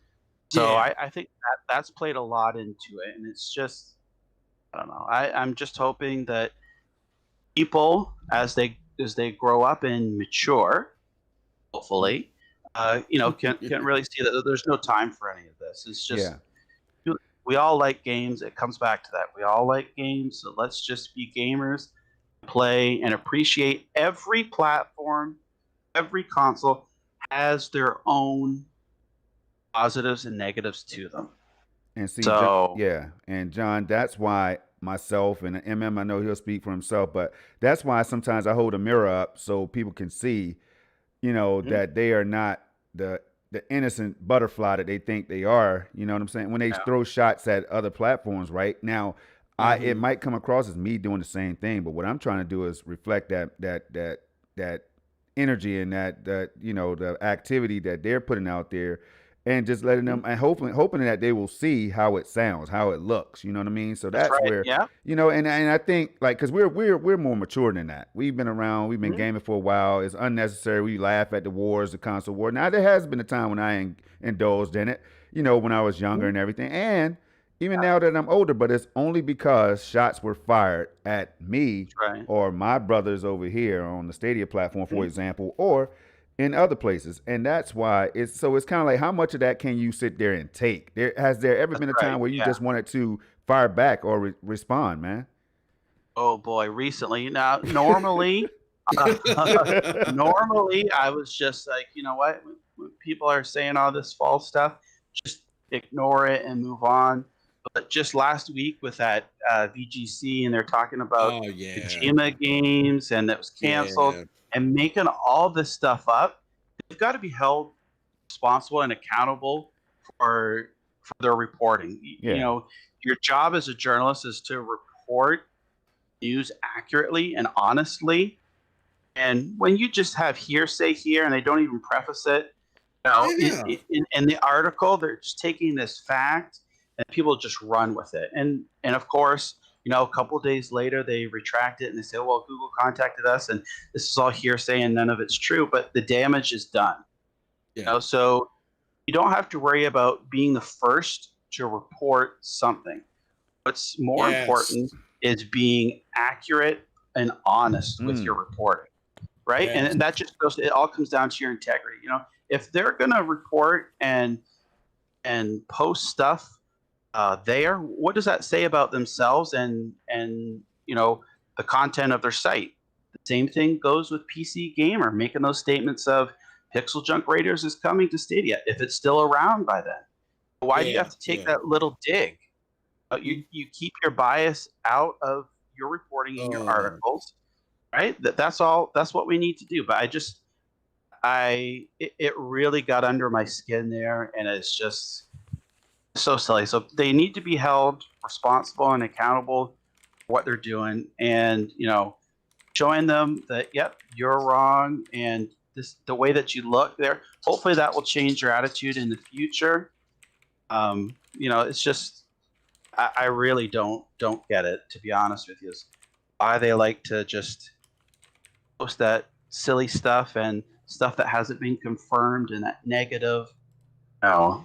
So I think that's played a lot into it, and it's just, I don't know. I'm just hoping that people, as they grow up and mature, hopefully, can really see that there's no time for any of this. It's just we all like games. It comes back to that. We all like games, so let's just be gamers, play, and appreciate every platform, every console has their own positives and negatives to them. And see, so, and John, that's why myself and MM, I know he'll speak for himself, but that's why sometimes I hold a mirror up so people can see, that they are not the innocent butterfly that they think they are. You know what I'm saying? When they throw shots at other platforms right now, it might come across as me doing the same thing, but what I'm trying to do is reflect that that energy and that the activity that they're putting out there, and just letting them, and hoping that they will see how it sounds, how it looks. You know what I mean? So That's that's right. where, Yeah. and I think, like, because we're more mature than that. We've been around, we've been Mhm. gaming for a while. It's unnecessary. We laugh at the wars, the console war. Now there has been a time when I indulged in it, when I was younger and everything, and even now that I'm older, but it's only because shots were fired at me That's right. or my brothers over here on the Stadia platform, for Mhm. example, or in other places. And that's why it's kind of like, how much of that can you sit there and take? Has there ever That's been a right. time where you Yeah. just wanted to fire back or respond, man? Oh boy, recently. Now, normally, normally I was just like, you know what? When people are saying all this false stuff, just ignore it and move on. But just last week with that VGC, and they're talking about Oh yeah, Kojima games, and that was canceled, yeah, and making all this stuff up. They've got to be held responsible and accountable for their reporting. Yeah. Your job as a journalist is to report news accurately and honestly. And when you just have hearsay here and they don't even preface it, yeah. in the article, they're just taking this fact and people just run with it. And of course, a couple of days later, they retract it and they say, well, Google contacted us and this is all hearsay and none of it's true, but the damage is done. Yeah. So you don't have to worry about being the first to report something. What's more Yes. important is being accurate and honest with your reporting, right? Yes. And that just goes. It all comes down to your integrity. If they're gonna report and post stuff there, what does that say about themselves and the content of their site? The same thing goes with PC Gamer making those statements of Pixel Junk Raiders is coming to Stadia if it's still around by then. Why do you have to take that little dig? You keep your bias out of your reporting in your Oh, articles, right? That's all. That's what we need to do. But it really got under my skin there, and it's just so silly. So they need to be held responsible and accountable for what they're doing, and showing them that yep, you're wrong, and the way that you look there. Hopefully, that will change your attitude in the future. It's just. I really don't get it, to be honest with you. Why they like to just post that silly stuff and stuff that hasn't been confirmed and that negative. No,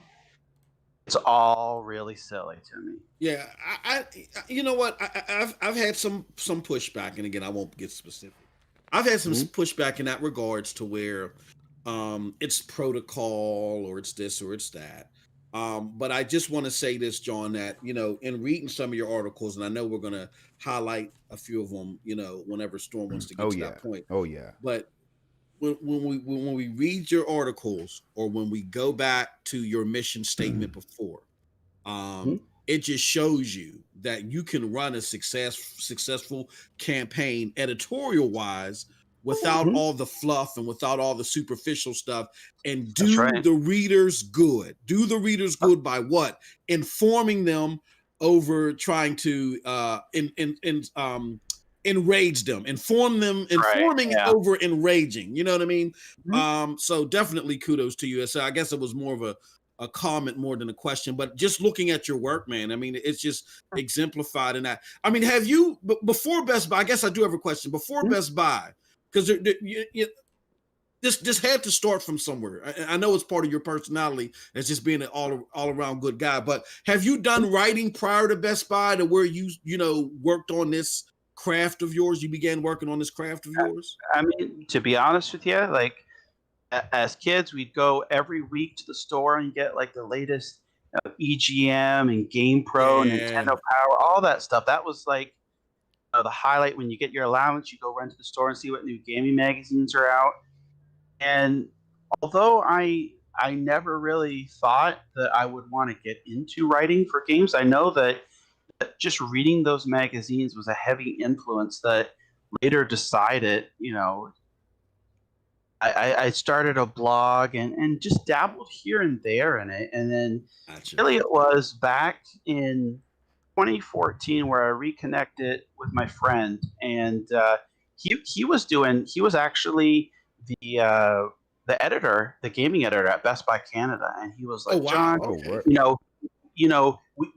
it's all really silly to me. yeah. I you know what? I've had some pushback, and again, I won't get specific. I've had some pushback in that regards to where it's protocol or it's this or it's that. But I just want to say this, John, that in reading some of your articles, and I know we're going to highlight a few of them, whenever Storm wants to get Oh to yeah. that point. Oh yeah. But when we read your articles, or when we go back to your mission statement before, it just shows you that you can run a successful campaign editorial wise without all the fluff and without all the superficial stuff, and That's right. the readers good. Do the readers good by what? Informing them over trying to enrage them, informing Yeah. over enraging. You know what I mean? Mhm. So definitely kudos to you. So I guess it was more of a comment more than a question, but just looking at your work, man, I mean, it's just exemplified in that. I mean, have you before Best Buy? I guess I do have a question before Best Buy, because this had to start from somewhere. I know it's part of your personality as just being an all around good guy, but have you done writing prior to Best Buy, to where you worked on this craft of yours? You began working on this craft of yours? I mean, to be honest with you, like as kids, we'd go every week to the store and get like the latest EGM and Game Pro, Yeah. Nintendo Power, all that stuff. That was like the highlight. When you get your allowance, you go run to the store and see what new gaming magazines are out. And although I never really thought that I would want to get into writing for games, I know that just reading those magazines was a heavy influence that later decided, I started a blog and just dabbled here and there in it. And then Gotcha. really it was back in 2014 where I reconnected with my friend, and he was actually the editor, the gaming editor at Best Buy Canada, and he was like, Oh, wow. John, Okay.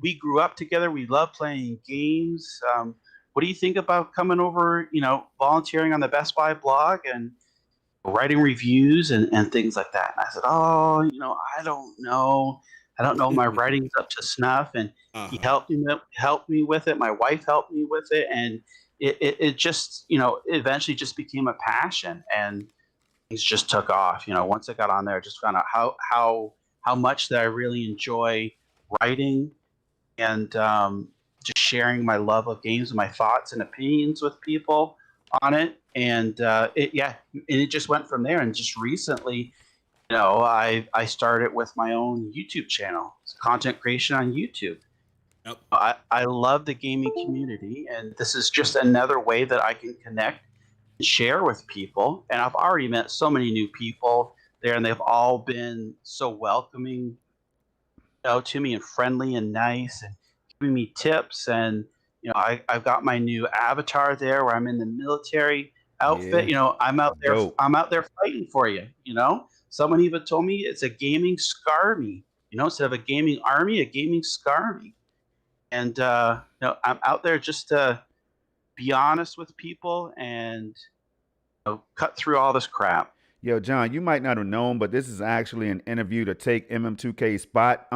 we grew up together. We love playing games. What do you think about coming over, volunteering on the Best Buy blog and writing reviews and things like that? And I said, oh, I don't know. I don't know if my writing's up to snuff. And he helped me with it. My wife helped me with it. And it just, eventually just became a passion, and things just took off. Once I got on there, I just found out how much that I really enjoy writing and just sharing my love of games and my thoughts and opinions with people on it. And it just went from there. And just recently, I started with my own YouTube channel. It's content creation on YouTube. Yep. I love the gaming community, and this is just another way that I can connect and share with people. And I've already met so many new people there, and they've all been so welcoming, to me, and friendly and nice, and giving me tips. And I've got my new avatar there where I'm in the military outfit. Yeah. I'm out there. Dope. I'm out there fighting for you. Someone even told me it's a gaming Scarr me. Instead of a gaming army, a gaming Scarr me. And I'm out there just to be honest with people and cut through all this crap. Yo, John, you might not have known, but this is actually an interview to take MM2K's spot.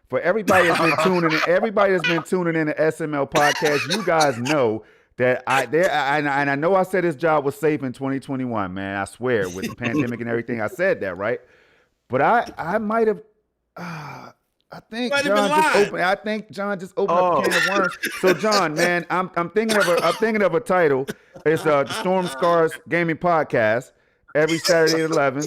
For everybody that's been tuning in to SML Podcast, you guys know that I know I said his job was safe in 2021, man. I swear, with the pandemic and everything, I said that, right? But I might have. I think John just opened up a can of worms. So John, man, I'm thinking of a title. It's the Jon Scarr's Gaming Podcast every Saturday at 11.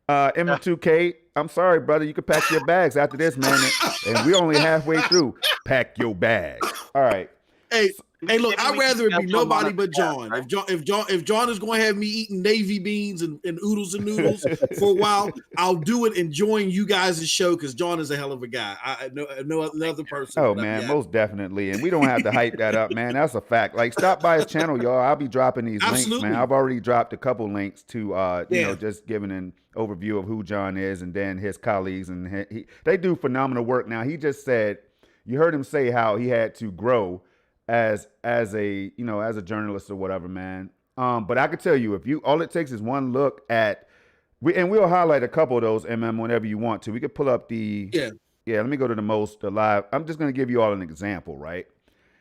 MM2K, I'm sorry, brother. You can pack your bags after this, man. And we're only halfway through. Pack your bags. All right. Hey, look, I'd rather it be nobody but John. If John is going to have me eating Navy beans and oodles and noodles for a while, I'll do it enjoying you guys' show, because John is a hell of a guy. I know another person. Oh, man, most definitely. And we don't have to hype that up, man. That's a fact. Like, stop by his channel, y'all. I'll be dropping these links, man. I've already dropped a couple links to, just giving an overview of who John is and then his colleagues. And they do phenomenal work. Now, he just said, you heard him say how he had to grow as a journalist or whatever, man. But I could tell you, all it takes is one look at, we'll highlight a couple of those, whenever you want to. We could pull up let me go to the live. I'm just going to give you all an example, right?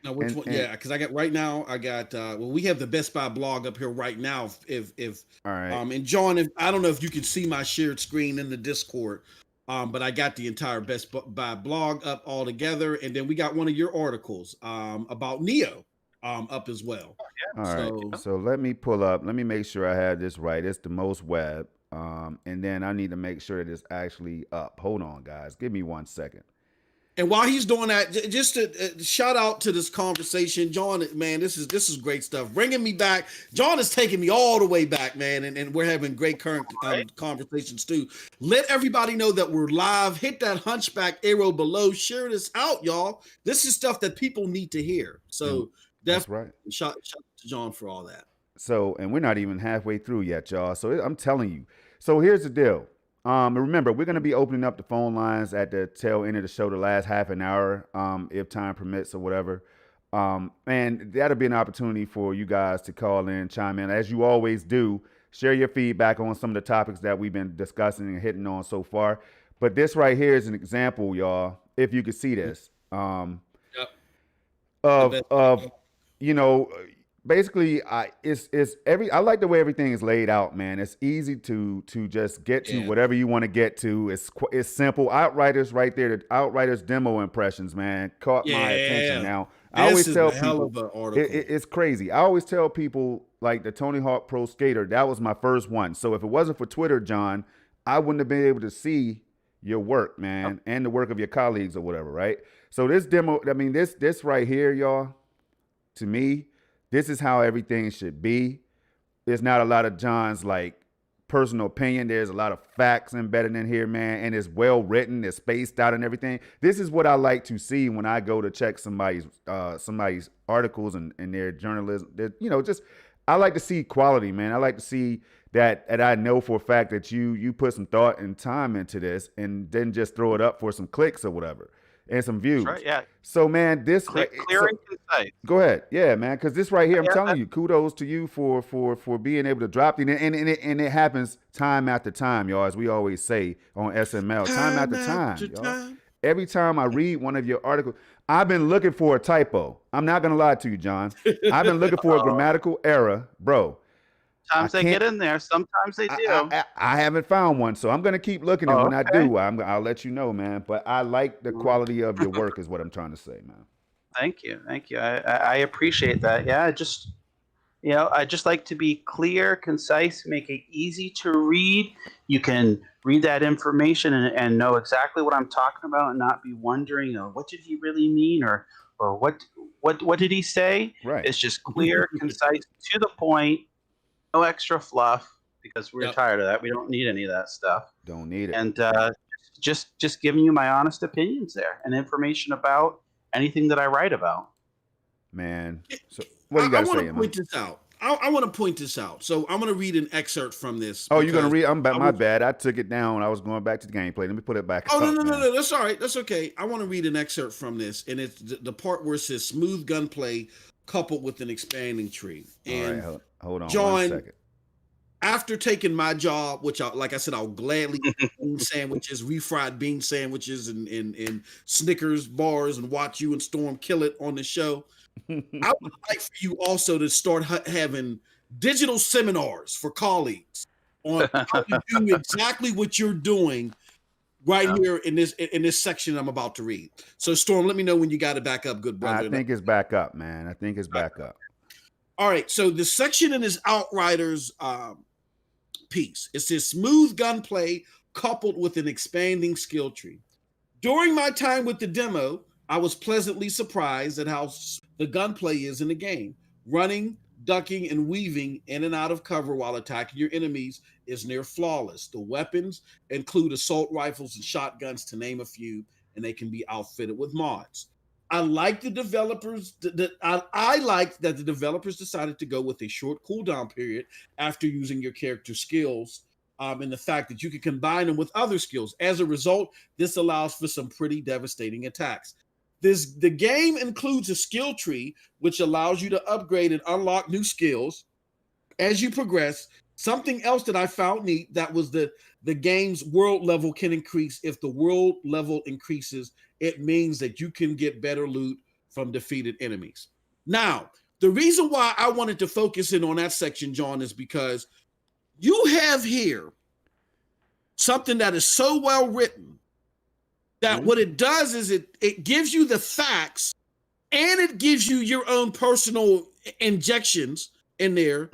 Now, which one? Yeah, because I got we have the Best Buy blog up here right now. If all right. And John, I don't know if you can see my shared screen in the Discord. But I got the entire Best Buy blog up all together, and then we got one of your articles about Neo up as well. All right. So let me make sure I have this right. It's the most web, and then I need to make sure that it's actually up. Hold on, guys. Give me 1 second. And while he's doing that, just to shout out to this conversation, John, man, this is great stuff. Bringing me back. John is taking me all the way back, man, and we're having great current conversations too. Let everybody know that we're live. Hit that hunchback arrow below. Share this out, y'all. This is stuff that people need to hear. So that's right. Shout to John for all that. So, and we're not even halfway through yet, y'all. So I'm telling you. So here's the deal. And remember, we're going to be opening up the phone lines at the tail end of the show, the last half an hour, if time permits or whatever. And that'll be an opportunity for you guys to call in, chime in, as you always do. Share your feedback on some of the topics that we've been discussing and hitting on so far. But this right here is an example, y'all, if you could see this, basically, I like the way everything is laid out, man. It's easy to just get to whatever you want to get to. It's simple. Outriders right there. The Outriders demo impressions, man, caught my attention. Now, I always tell people it's crazy. I always tell people, like, the Tony Hawk Pro Skater, that was my first one. So if it wasn't for Twitter, John, I wouldn't have been able to see your work, man, and the work of your colleagues or whatever, right? So this demo, I mean, this right here, y'all, to me, this is how everything should be. There's not a lot of John's like personal opinion. There's a lot of facts embedded in here, man, and it's well written. It's spaced out and everything. This is what I like to see when I go to check somebody's articles and their journalism. I like to see quality, man. I like to see that, and I know for a fact that you put some thought and time into this, and didn't just throw it up for some clicks or whatever and some views. That's right. Yeah. So, man, this Clear so, and concise. go ahead, yeah, man, because this right here, I'm Yeah, telling you, kudos to you for being able to drop it, and it happens time after time, y'all. As we always say on SML, time after time, y'all. Every time I read one of your articles, I've been looking for a typo. I'm not gonna lie to you, John. I've been looking for a grammatical error, bro. Sometimes they get in there. Sometimes they do. I haven't found one, so I'm gonna keep looking. And when I do, I'll let you know, man. But I like the quality of your work, is what I'm trying to say, man. Thank you. I appreciate that. Yeah, I just like to be clear, concise, make it easy to read. You can read that information and know exactly what I'm talking about, and not be wondering, what did he really mean, or what did he say? Right. It's just clear, concise, to the point. No extra fluff, because we're tired of that. We don't need any of that stuff. Don't need it. And just giving you my honest opinions there, and information about anything that I write about. Man, so what do you got to say? I want to point this out. I want to point this out. So I'm going to read an excerpt from this. Oh, you're going to read? My bad. I took it down. I was going back to the gameplay. Let me put it back. Oh, no. That's all right. That's okay. I want to read an excerpt from this. And it's the part where it says smooth gunplay coupled with an expanding tree. And all right, hold on John, 1 second. After taking my job, which like I said, I'll gladly eat bean sandwiches, refried bean sandwiches, and Snickers bars, and watch you and Storm kill it on the show. I would like for you also to start having digital seminars for colleagues on how to do exactly what you're doing here in this section I'm about to read. So, Storm, let me know when you got it back up, good brother. I think it's back up, man. I think it's back up. All right. So the section in his Outriders piece, it says smooth gunplay coupled with an expanding skill tree. During my time with the demo, I was pleasantly surprised at how the gunplay is in the game. Running, ducking, and weaving in and out of cover while attacking your enemies is near flawless. The weapons include assault rifles and shotguns, to name a few, and they can be outfitted with mods. I like the developers. I like that the developers decided to go with a short cooldown period after using your character skills, and the fact that you can combine them with other skills. As a result, this allows for some pretty devastating attacks. The game includes a skill tree, which allows you to upgrade and unlock new skills as you progress. Something else that I found neat, that was the game's world level can increase. If the world level increases, it means that you can get better loot from defeated enemies. Now, the reason why I wanted to focus in on that section, John, is because you have here something that is so well written that what it does is it gives you the facts, and it gives you your own personal injections in there.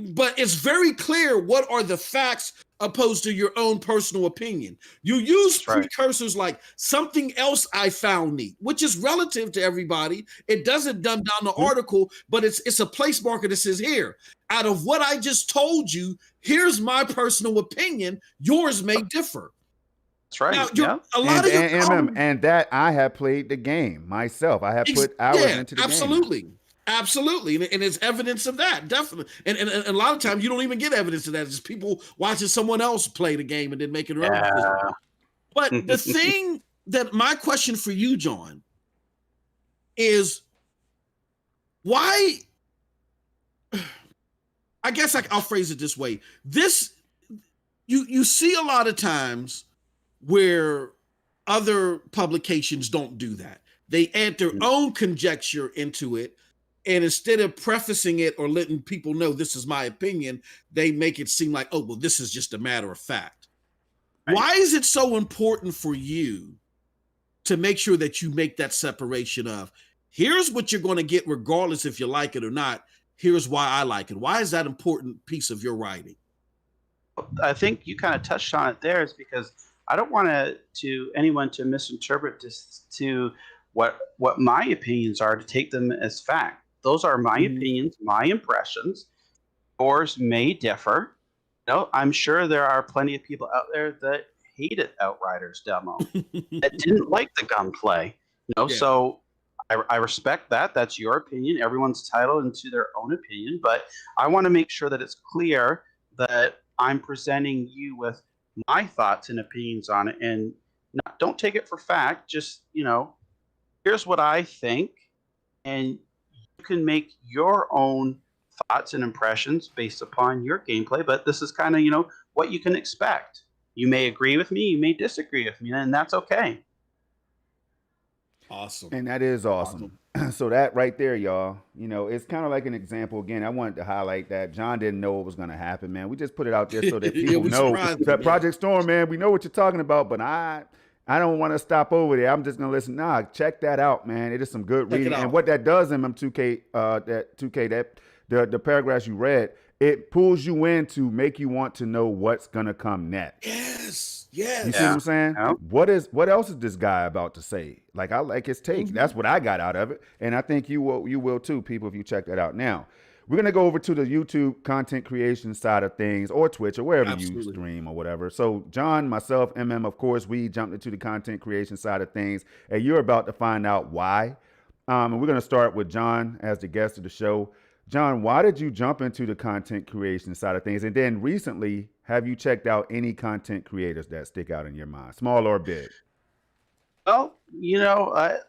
But it's very clear what are the facts opposed to your own personal opinion. You use precursors like something else I found neat, which is relative to everybody. It doesn't dumb down the article, but it's a place marker that says, here, out of what I just told you, here's my personal opinion. Yours may differ. That's right. Now, and that I have played the game myself. I have put hours into the game. Absolutely. And it's evidence of that, definitely. And a lot of times you don't even get evidence of that. It's just people watching someone else play the game and then making their own. But the thing that my question for you, John, is why, I guess I'll phrase it this way. You see a lot of times where other publications don't do that. They add their own conjecture into it. And instead of prefacing it or letting people know this is my opinion, they make it seem like, oh, well, this is just a matter of fact. Right. Why is it so important for you to make sure that you make that separation of, here's what you're going to get regardless if you like it or not, here's why I like it? Why is that important piece of your writing? I think you kind of touched on it there, is because I don't want anyone to misinterpret this to what my opinions are, to take them as fact. Those are my opinions, my impressions. Yours may differ. I'm sure there are plenty of people out there that hated Outriders demo, that didn't like the gunplay. So I respect that. That's your opinion. Everyone's entitled into their own opinion, but I want to make sure that it's clear that I'm presenting you with my thoughts and opinions on it, and don't take it for fact. Just, here's what I think, and you can make your own thoughts and impressions based upon your gameplay. But this is kind of, what you can expect. You may agree with me, you may disagree with me, and that's okay. Awesome. And that is awesome. So that right there, y'all, it's kind of like an example. Again, I wanted to highlight that Jon didn't know what was going to happen, man. We just put it out there so that people know that Project Storm, man, we know what you're talking about, but I don't want to stop over there. I'm just going to listen. Nah, check that out, man. It is some good reading. And what that does in MM2K, the paragraphs you read, it pulls you in to make you want to know what's going to come next. Yes. You see what I'm saying? Yeah. What else is this guy about to say? Like, I like his take. That's what I got out of it. And I think you will too, people, if you check that out. Now, we're going to go over to the YouTube content creation side of things, or Twitch, or wherever you stream or whatever. So Jon, myself, MM, of course, we jumped into the content creation side of things, and you're about to find out why. And we're going to start with Jon as the guest of the show. Jon, why did you jump into the content creation side of things? And then recently, have you checked out any content creators that stick out in your mind, small or big? Well, the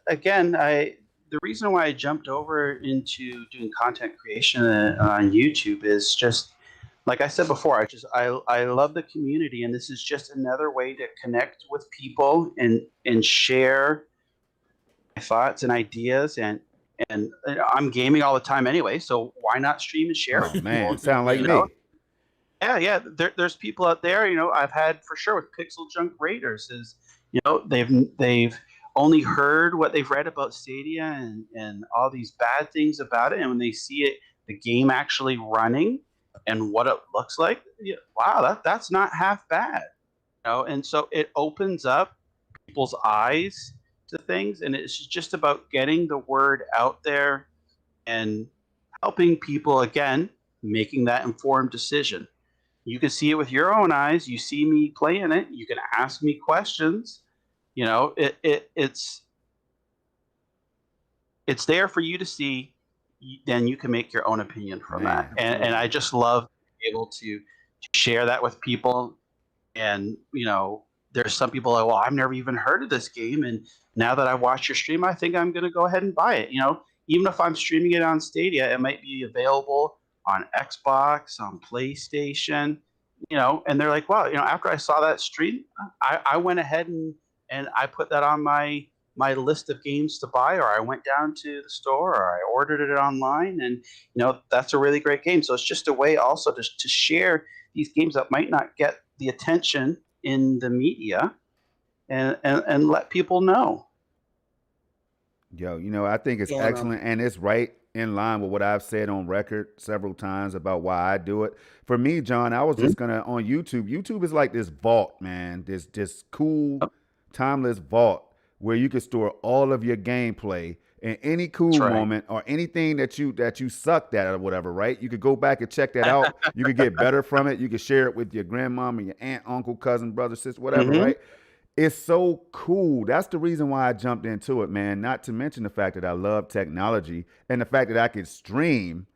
reason why I jumped over into doing content creation on YouTube is just, like I said before, I love the community, and this is just another way to connect with people and share my thoughts and ideas, and I'm gaming all the time anyway, so why not stream and share? Oh man, sound like me. Yeah. There's people out there. I've had for sure with Pixel Junk Raiders is, they've only heard what they've read about Stadia and all these bad things about it, and when they see it, the game actually running and what it looks like, wow, that's not half bad. And so it opens up people's eyes to things, and it's just about getting the word out there and helping people, again, making that informed decision. You can see it with your own eyes. You see me playing it. You can ask me questions. It's there for you to see. Then you can make your own opinion from that. And I just love being able to share that with people. And there's some people like, well, I've never even heard of this game, and now that I watch your stream, I think I'm going to go ahead and buy it. Even if I'm streaming it on Stadia, it might be available on Xbox, on PlayStation, and they're like, wow, after I saw that stream, I went ahead and I put that on my list of games to buy, or I went down to the store, or I ordered it online, and that's a really great game. So it's just a way also to share these games that might not get the attention in the media, and let people know. Yo, I think it's excellent, and it's right in line with what I've said on record several times about why I do it. For me, Jon, I was just gonna on YouTube. YouTube is like this vault, man. This cool, timeless vault where you can store all of your gameplay and any cool moment or anything that you sucked at or whatever, right? You could go back and check that out. You could get better from it. You could share it with your grandmom and your aunt, uncle, cousin, brother, sister, whatever, right? It's so cool. That's the reason why I jumped into it, man. Not to mention the fact that I love technology and the fact that I could stream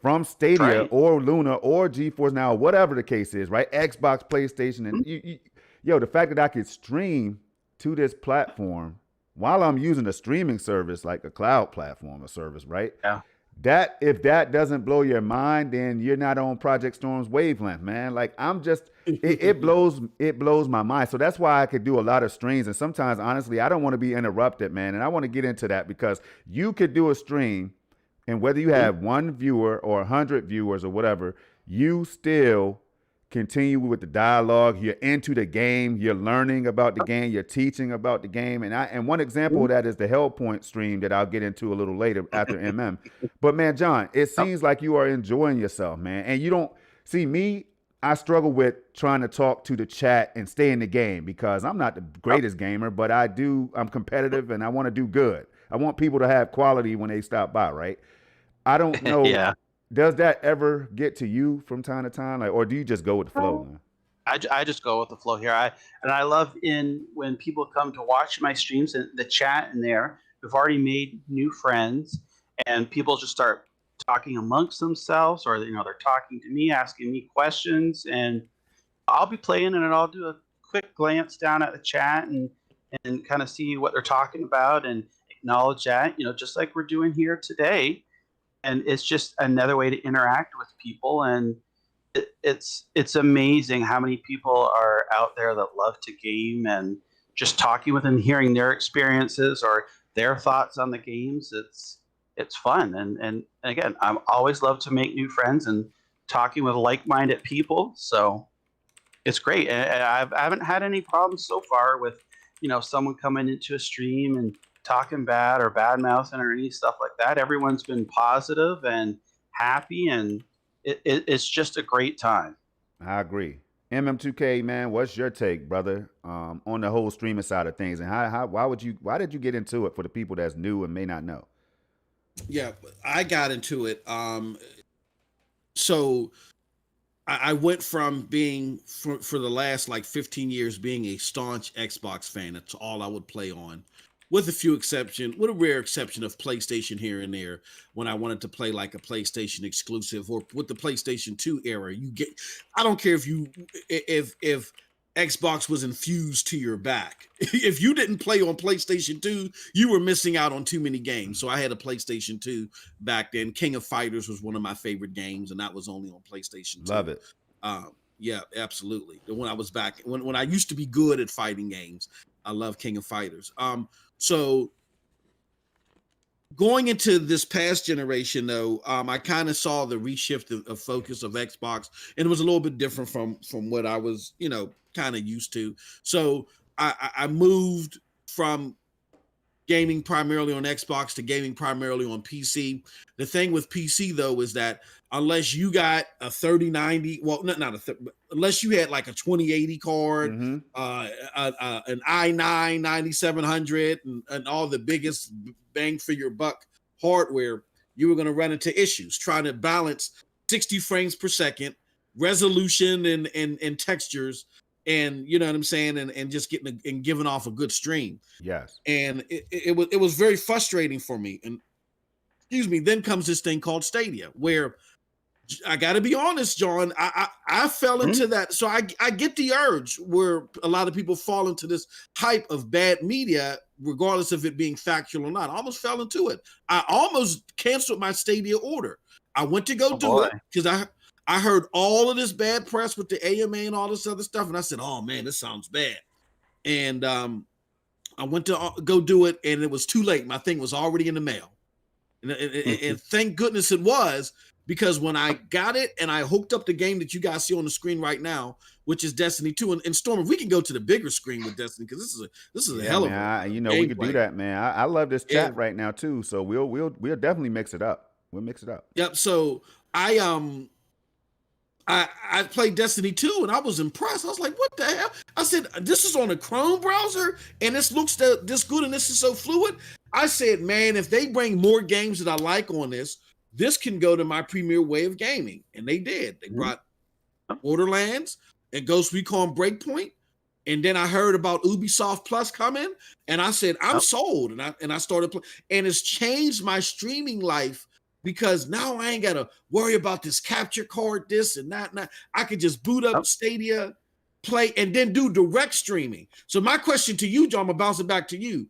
from Stadia or Luna or GeForce Now, whatever the case is, right? Xbox, PlayStation, and the fact that I could stream to this platform while I'm using a streaming service like a cloud platform or service, right? Yeah. That if that doesn't blow your mind, then you're not on Project Storm's wavelength, man. Like I'm just, it blows my mind. So that's why I could do a lot of streams. And sometimes, honestly, I don't want to be interrupted, man. And I want to get into that because you could do a stream, and whether you have one viewer or 100 viewers or whatever, you still continue with the dialogue. You're into the game. You're learning about the game. You're teaching about the game. And one example of that is the Hellpoint stream that I'll get into a little later after MM. But man, Jon, it seems like you are enjoying yourself, man. And you don't see me. I struggle with trying to talk to the chat and stay in the game because I'm not the greatest gamer, but I'm competitive and I want to do good. I want people to have quality when they stop by, right? I don't know. Yeah. Does that ever get to you from time to time, or do you just go with the flow, man? I just go with the flow here. I love when people come to watch my streams and the chat in there. we've already made new friends, and people just start talking amongst themselves, or they're talking to me, asking me questions, and I'll be playing, and I'll do a quick glance down at the chat and kind of see what they're talking about and acknowledge that, just like we're doing here today. And it's just another way to interact with people, and it's amazing how many people are out there that love to game, and just talking with them, hearing their experiences or their thoughts on the games. It's fun, and again, I'm always love to make new friends and talking with like-minded people. So it's great, and I haven't had any problems so far with someone coming into a stream and talking bad or bad mouthing or any stuff like that. Everyone's been positive and happy, and it's just a great time. I agree. MM2K, man, what's your take, brother, on the whole streaming side of things, and why did you get into it for the people that's new and may not know? Yeah, I got into it. So I went from being for the last like 15 years being a staunch Xbox fan. That's all I would play on, with a rare exception of PlayStation here and there when I wanted to play like a PlayStation exclusive, or with the PlayStation 2 era. I don't care if Xbox was infused to your back. If you didn't play on PlayStation 2, you were missing out on too many games. So I had a PlayStation 2 back then. King of Fighters was one of my favorite games, and that was only on PlayStation 2. Love it. Yeah, absolutely. When I was back, when I used to be good at fighting games, I love King of Fighters. So going into this past generation, though, I kind of saw the reshift of focus of Xbox, and it was a little bit different from what I was, kind of used to. So I moved from gaming primarily on Xbox to gaming primarily on PC. The thing with PC, though, is that unless you got a 3090, well, unless you had like a 2080 card, an i9 9700, and all the biggest bang for your buck hardware, you were going to run into issues trying to balance 60 frames per second, resolution and textures, and you know what I'm saying, and just giving off a good stream. Yes. And it was very frustrating for me. And excuse me, then comes this thing called Stadia, where I got to be honest, John, I fell into that. So I get the urge where a lot of people fall into this hype of bad media, regardless of it being factual or not. I almost fell into it. I almost canceled my Stadia order. I went to go do it because I heard all of this bad press with the AMA and all this other stuff. And I said, oh man, this sounds bad. And I went to go do it, and it was too late. My thing was already in the mail. And thank goodness it was, because when I got it and I hooked up the game that you guys see on the screen right now, which is Destiny 2, and Storm, if we can go to the bigger screen with Destiny, because this is a hell of a we could do that, man. I love this chat right now too, so we'll definitely mix it up. We'll mix it up. Yep. So I played Destiny 2 and I was impressed. I was like, what the hell? I said, this is on a Chrome browser and this looks this good and this is so fluid. I said, man, if they bring more games that I like on this can go to my premier way of gaming. And they did. They brought Borderlands and Ghost Recon Breakpoint. And then I heard about Ubisoft Plus coming, and I said, I'm sold. And I started playing, and it's changed my streaming life, because now I ain't got to worry about this capture card, this and that. I could just boot up Stadia, play, and then do direct streaming. So my question to you, John, I'm bouncing back to you.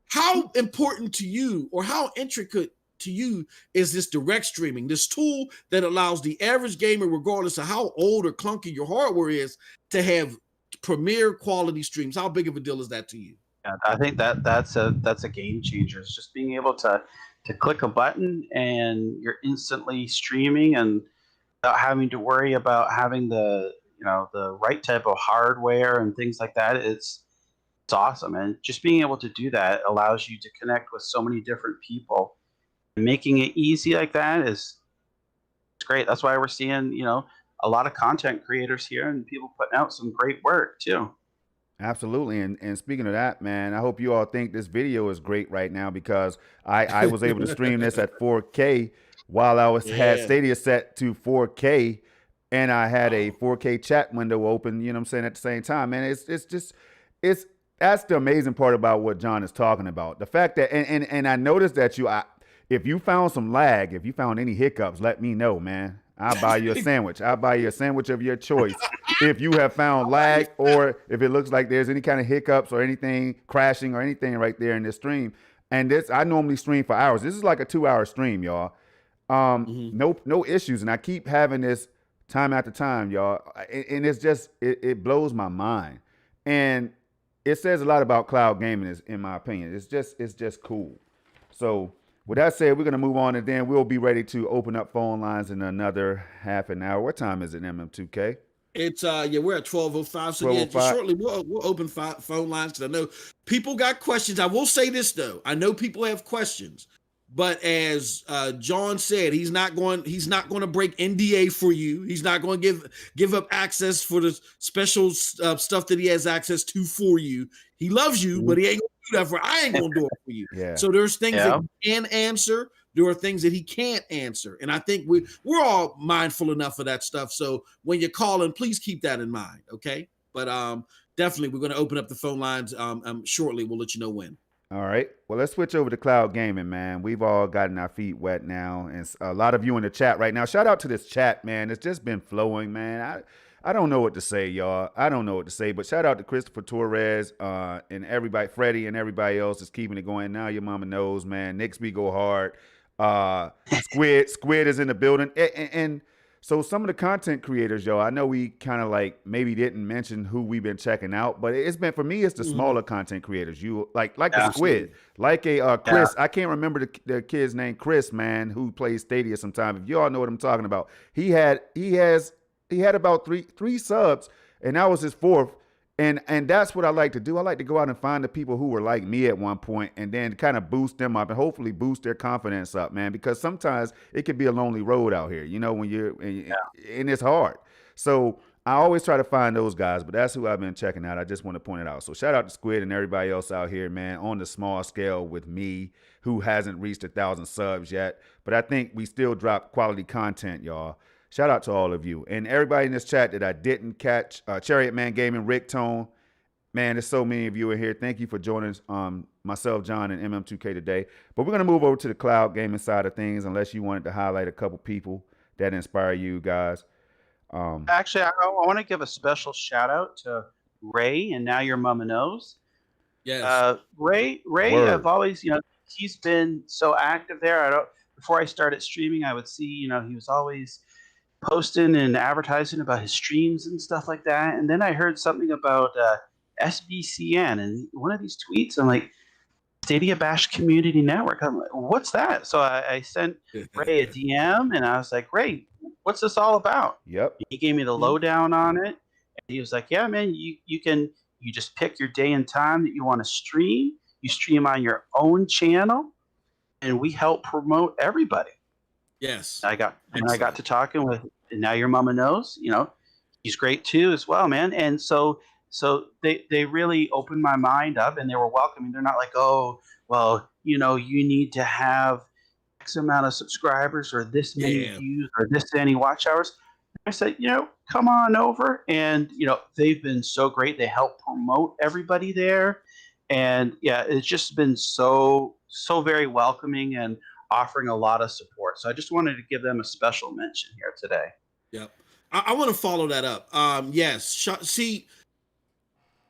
How important to you, or how intricate to you, is this direct streaming, this tool that allows the average gamer, regardless of how old or clunky your hardware is, to have premier quality streams? How big of a deal is that to you? Yeah, I think that's a game changer. It's just being able to click a button and you're instantly streaming, and without having to worry about having the right type of hardware and things like that. It's awesome, and just being able to do that allows you to connect with so many different people, and making it easy like that it's great. That's why we're seeing a lot of content creators here and people putting out some great work too. Absolutely. And speaking of that, man, I hope you all think this video is great right now, because I was able to stream this at 4K while I had Stadia set to 4K, and I had a 4K chat window open, you know what I'm saying, at the same time. Man, it's that's the amazing part about what Jon is talking about. The fact that, and I noticed that if you found some lag, if you found any hiccups, let me know, man. I'll buy you a sandwich. I'll buy you a sandwich of your choice. If you have found lag, or if it looks like there's any kind of hiccups or anything crashing or anything right there in this stream. And I normally stream for hours. This is like a 2-hour stream, y'all. No issues. And I keep having this time after time, y'all. And it's just, it blows my mind. And it says a lot about cloud gaming, in my opinion. It's just cool. So with that said, we're going to move on, and then we'll be ready to open up phone lines in another half an hour. What time is it, MM2K? It's we're at 12:05. So yeah, shortly we'll open phone lines, because I know people got questions. I will say this though, I know people have questions, but as Jon said, he's not going to break NDA for you. He's not going to give up access for the special stuff that he has access to for you. He loves you, but he ain't gonna do that for. I ain't gonna do it for you. Yeah. So there's things that he can answer. There are things that he can't answer. And I think we're all mindful enough of that stuff. So when you're calling, please keep that in mind. Okay. But definitely we're going to open up the phone lines shortly. We'll let you know when. All right. Well, let's switch over to cloud gaming, man. We've all gotten our feet wet now. And a lot of you in the chat right now. Shout out to this chat, man. It's just been flowing, man. I don't know what to say, y'all. I don't know what to say, but shout out to Christopher Torres and everybody, Freddie and everybody else is keeping it going. Now your mama knows, man. Nixby go hard. Squid is in the building. And so some of the content creators, yo, I know we kind of like maybe didn't mention who we've been checking out, but it's been, for me, it's the smaller content creators. You like the Squid, like a Chris. I can't remember the kid's name, Chris, man, who plays Stadia sometime. If you all know what I'm talking about, he had about three subs, and that was his fourth. And that's what I like to do. I like to go out and find the people who were like me at one point, and then kind of boost them up and hopefully boost their confidence up, man, because sometimes it can be a lonely road out here, you know, when and it's hard. So I always try to find those guys, but that's who I've been checking out. I just want to point it out. So shout out to Squid and everybody else out here, man, on the small scale with me, who hasn't reached 1,000 subs yet. But I think we still drop quality content, y'all. Shout out to all of you and everybody in this chat that I didn't catch. Chariot Man Gaming, Rick Tone. Man, there's so many of you in here. Thank you for joining myself, Jon, and MM2K today. But we're going to move over to the cloud gaming side of things, unless you wanted to highlight a couple people that inspire you guys. Actually, I want to give a special shout out to Ray and Now Your Mama Knows. Yes. Ray, Word. I've always, he's been so active there. Before I started streaming, I would see, he was always posting and advertising about his streams and stuff like that. And then I heard something about SBCN and one of these tweets. I'm like, Stadia Bash Community Network. I'm like, what's that? So I sent Ray a DM and I was like, Ray, what's this all about? Yep. He gave me the lowdown on it. And he was like, yeah, man, you just pick your day and time that you want to stream. You stream on your own channel and we help promote everybody. Yes. I got to talking with Now Your Mama Knows, he's great too as well, man. And so they really opened my mind up and they were welcoming. They're not like, oh, well, you need to have X amount of subscribers or this many views or this many watch hours. I said, come on over. And, they've been so great. They help promote everybody there. And yeah, it's just been so very welcoming and offering a lot of support. So I just wanted to give them a special mention here today. Yep. I want to follow that up. Yes. See,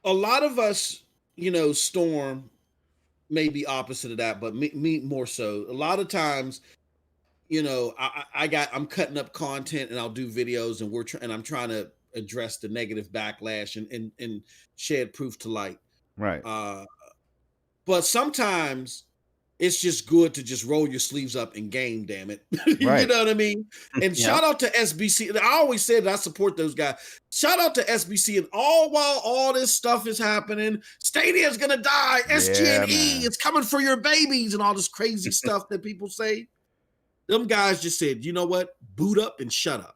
a lot of us, Storm may be opposite of that, but me more so. A lot of times, I'm cutting up content and I'll do videos and I'm trying to address the negative backlash and shed proof to light. Right. But sometimes it's just good to just roll your sleeves up and game, damn it. Right. You know what I mean? And shout out to SBC. I always said that I support those guys. Shout out to SBC. And while all this stuff is happening, Stadia's going to die. SG&E is coming for your babies and all this crazy stuff that people say. Them guys just said, you know what? Boot up and shut up.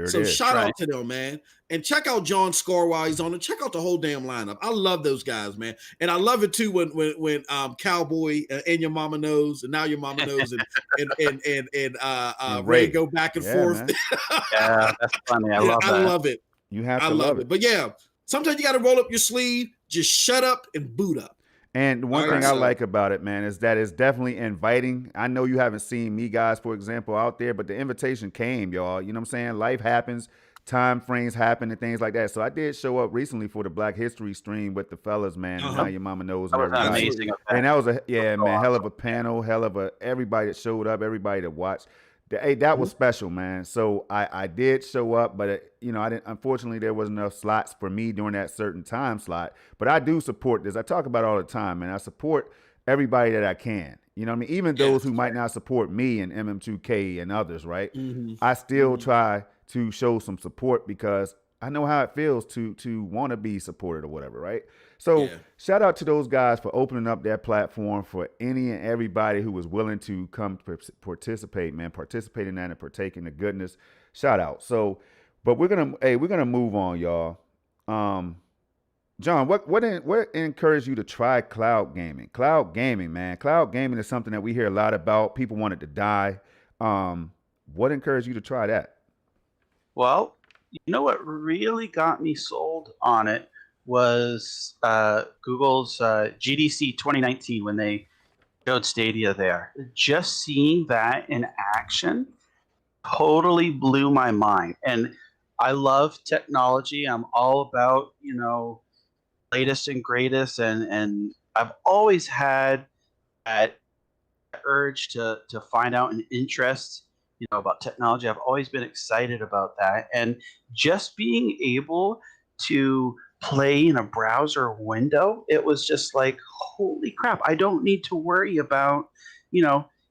So shout out to them, man. And check out Jon Scarr while he's on it. Check out the whole damn lineup. I love those guys, man. And I love it too when Cowboy and Your Mama Knows and Now Your Mama Knows and Ray go back and forth. Yeah, that's funny. I love that. I love it. You have to love it. But yeah, sometimes you got to roll up your sleeve. Just shut up and boot up. And one All thing right, I so- like about it, man, is that it's definitely inviting. I know you haven't seen me guys, for example, out there, but the invitation came, y'all. You know what I'm saying? Life happens, time frames happen, and things like that. So I did show up recently for the Black History stream with the fellas, man, and Now Your Mama Knows That and was an everybody. amazing event. And that was man, hell of awesome. a panel, hell of a everybody that showed up, everybody that watched. Hey, that was special, man. So I did show up, but I didn't. Unfortunately, there wasn't enough slots for me during that certain time slot. But I do support this. I talk about it all the time, man. I support everybody that I can. You know what I mean? Even those who might not support me and MM2K and others, right? I still try to show some support because I know how it feels to want to be supported or whatever, right? So shout out to those guys for opening up their platform for any and everybody who was willing to come participate, man. Participate in that and partake in the goodness. Shout out. So, but we're gonna move on, y'all. John, what encouraged you to try cloud gaming? Cloud gaming, man. Cloud gaming is something that we hear a lot about. People want it to die. What encouraged you to try that? Well, you know what really got me sold on it was Google's GDC 2019 when they showed Stadia there. Just seeing that in action totally blew my mind. And I love technology. I'm all about, latest and greatest. And I've always had that urge to find out an interest about technology. I've always been excited about that. And just being able to play in a browser window, it was just like, holy crap, I don't need to worry about,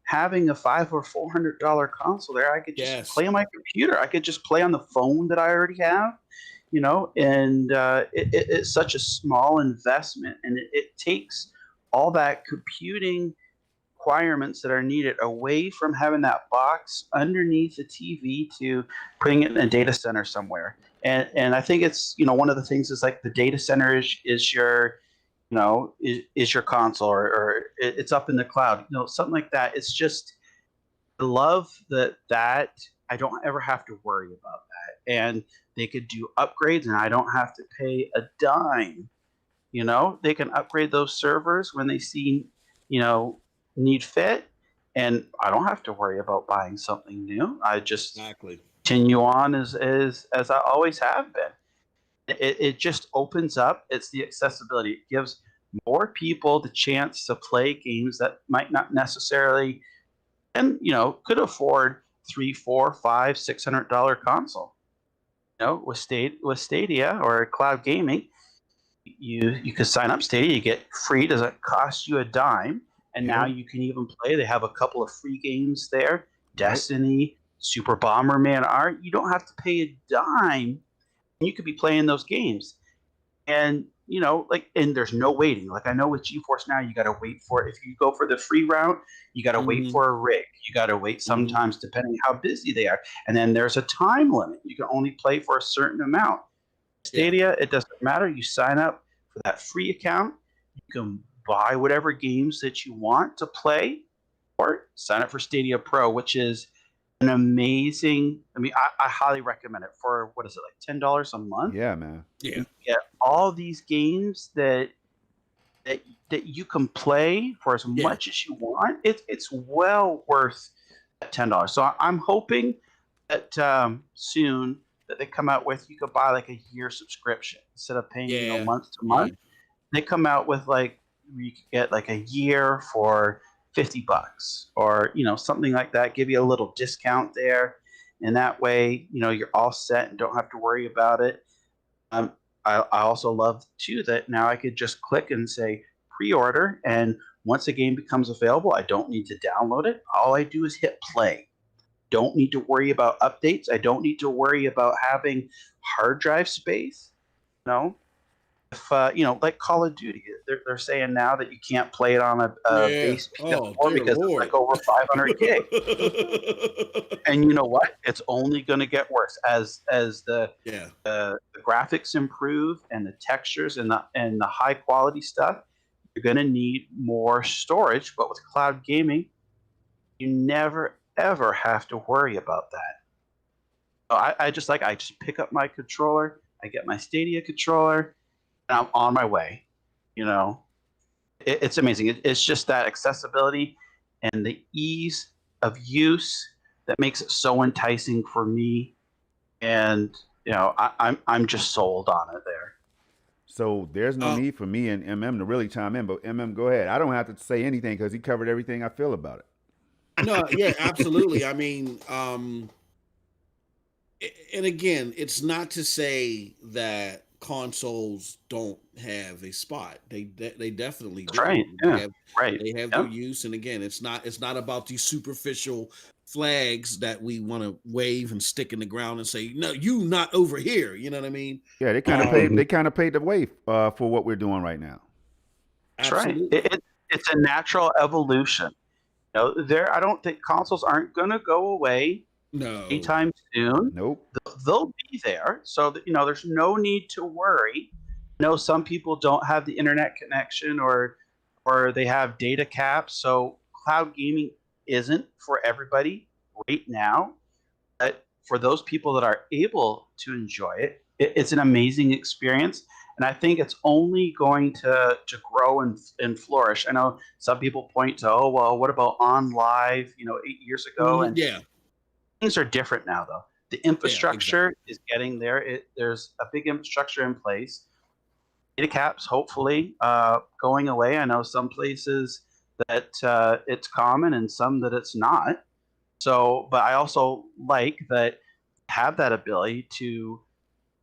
having a $500 or $400 console there. I could just play on my computer. I could just play on the phone that I already have, and it's such a small investment, and it takes all that computing requirements that are needed away from having that box underneath the TV to putting it in a data center somewhere. And I think it's, one of the things is like the data center is your, is your console or it's up in the cloud, something like that. It's just, I love that I don't ever have to worry about that. And they could do upgrades and I don't have to pay a dime. They can upgrade those servers when they see, need fit, and I don't have to worry about buying something new. I just continue on as I always have been. It just opens up. It's the accessibility. It gives more people the chance to play games that might not necessarily and could afford $300, $400, $500, $600 console. With Stadia or cloud gaming, you could sign up Stadia, you get free, doesn't cost you a dime. And now you can even play. They have a couple of free games there. Destiny, Super Bomberman Art. You don't have to pay a dime. You could be playing those games. And, and there's no waiting. Like I know with GeForce Now, you got to wait for it. If you go for the free route, you got to wait for a rig. You got to wait sometimes depending how busy they are. And then there's a time limit. You can only play for a certain amount. Stadia, it doesn't matter. You sign up for that free account. You can buy whatever games that you want to play, or sign up for Stadia Pro, which is an amazing. I highly recommend it for what is it, like $10 a month? Yeah, man. Yeah. You get all these games that you can play for as much as you want. It's well worth that $10. So I'm hoping that soon that they come out with, you could buy like a year subscription instead of paying month to month. They come out with like, you could get like a year for $50 or something like that, give you a little discount there, and that way you're all set and don't have to worry about it. I also love too that now I could just click and say pre-order, and once a game becomes available, I don't need to download it. All I do is hit play. Don't need to worry about updates. I don't need to worry about having hard drive space. If like Call of Duty, they're saying now that you can't play it on a base PS4 because it's like over 500 gig. And you know what? It's only going to get worse as the graphics improve and the textures and the high quality stuff. You're going to need more storage, but with cloud gaming, you never ever have to worry about that. So I just pick up my controller, I get my Stadia controller. I'm on my way. You know, it's amazing. It's just that accessibility and the ease of use that makes it so enticing for me. And I'm just sold on it there. So there's no Uh, need for me and MM to really chime in, but MM, go ahead. I don't have to say anything because he covered everything I feel about it. no, yeah, absolutely. I mean, and again, it's not to say that consoles don't have a spot. They definitely That's do. right. Yeah. Right. They have their Yep. use, and again, it's not about these superficial flags that we want to wave and stick in the ground and say, no, you not over here. You know what I mean? Yeah, they kind of Um, paved. They kind of paved the way for what we're doing right now. That's right. Absolutely. It's a natural evolution. I don't think consoles aren't going to go away No. anytime soon. Nope. They'll be there, so that, there's no need to worry. I know some people don't have the internet connection, or they have data caps, so cloud gaming isn't for everybody right now. But for those people that are able to enjoy it, it's an amazing experience. And I think it's only going to grow and flourish. I know some people point to, oh, well, what about on live, 8 years ago? And Yeah. things are different now, though. The Yeah. infrastructure Exactly. is getting there. There's a big infrastructure in place. Data caps, hopefully, going away. I know some places that it's common and some that it's not. So, but I also like that have that ability to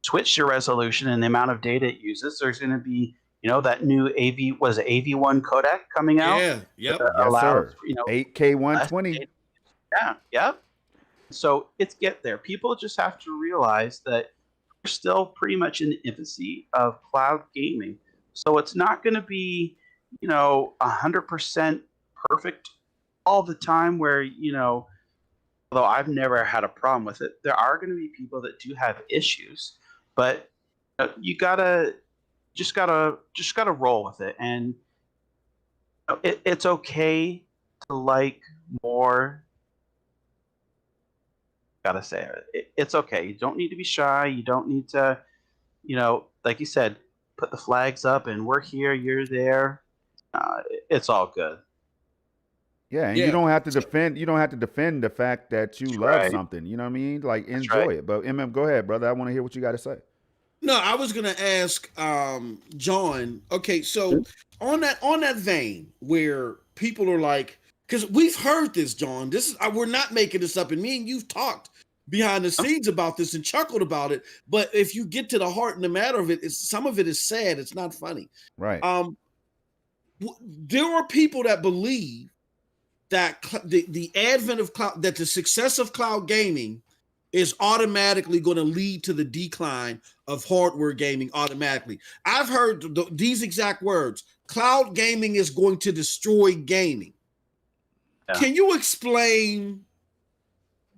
switch your resolution and the amount of data it uses. There's going to be, that new AV1 codec coming out Yeah. Yep. that Yes, allows, sir. 8K less 120. data. Yeah. So it's get there. People just have to realize that we're still pretty much in the infancy of cloud gaming. So it's not going to be, 100% perfect all the time where, although I've never had a problem with it, there are going to be people that do have issues, but you just gotta roll with it. And it's okay to like more. Gotta say it's okay. You don't need to be shy. You don't need to, like you said, put the flags up and we're here, you're there. It's all good. Yeah, and you Yeah. don't have to defend. You don't have to defend the fact that you That's love right. something. You know what I mean? Like That's enjoy right. it. But MM, go ahead, brother. I want to hear what you got to say. No, I was gonna ask John. Okay, so on that vein where people are like, because we've heard this, John. This is we're not making this up, and me and you've talked behind the scenes about this and chuckled about it. But if you get to the heart and the matter of it, some of it is sad. It's not funny. Right. There are people that believe that the advent of cloud, that the success of cloud gaming is automatically going to lead to the decline of hardware gaming automatically. I've heard these exact words: cloud gaming is going to destroy gaming. Yeah. Can you explain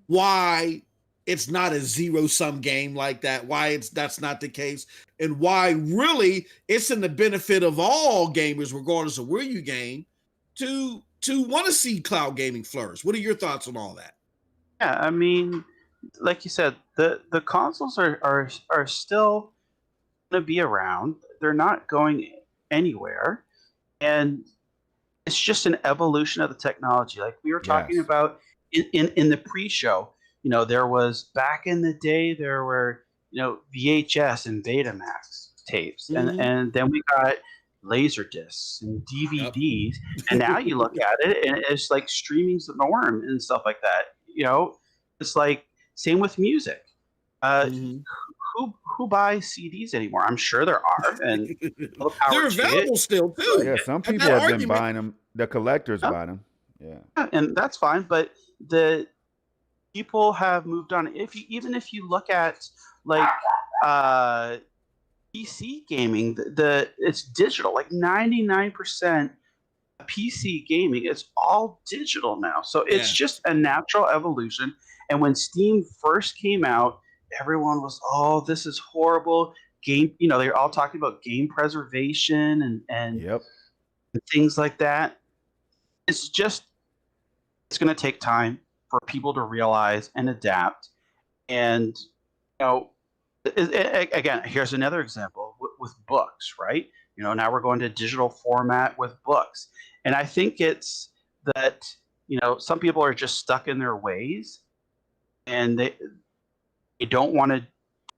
why it's not a zero-sum game like that? Why that's not the case, and why really it's in the benefit of all gamers, regardless of where you game, to want to see cloud gaming flourish? What are your thoughts on all that? Yeah, I mean, like you said, the consoles are still going to be around. They're not going anywhere, and it's just an evolution of the technology. Like we were talking Yes. about in the pre-show. There was back in the day there were VHS and Betamax tapes, and then we got laser discs and DVDs, and now you look at it and it's like streaming's the norm and stuff like that. It's like same with music. Who buys CDs anymore? I'm sure there are, and all the power They're to it. available still too. Yeah, some And people that have been argument- buying them. The collectors Yeah. buy them. Yeah. Yeah, and that's fine. But the people have moved on. Even if you look at like PC gaming, it's digital. Like 99% PC gaming is all digital now. So it's just a natural evolution. And when Steam first came out, everyone was, oh, this is horrible. Game, they're all talking about game preservation and Yep. things like that. It's going to take time for people to realize and adapt. And, again, here's another example with books, right? Now we're going to digital format with books. And I think it's that, some people are just stuck in their ways, and they don't want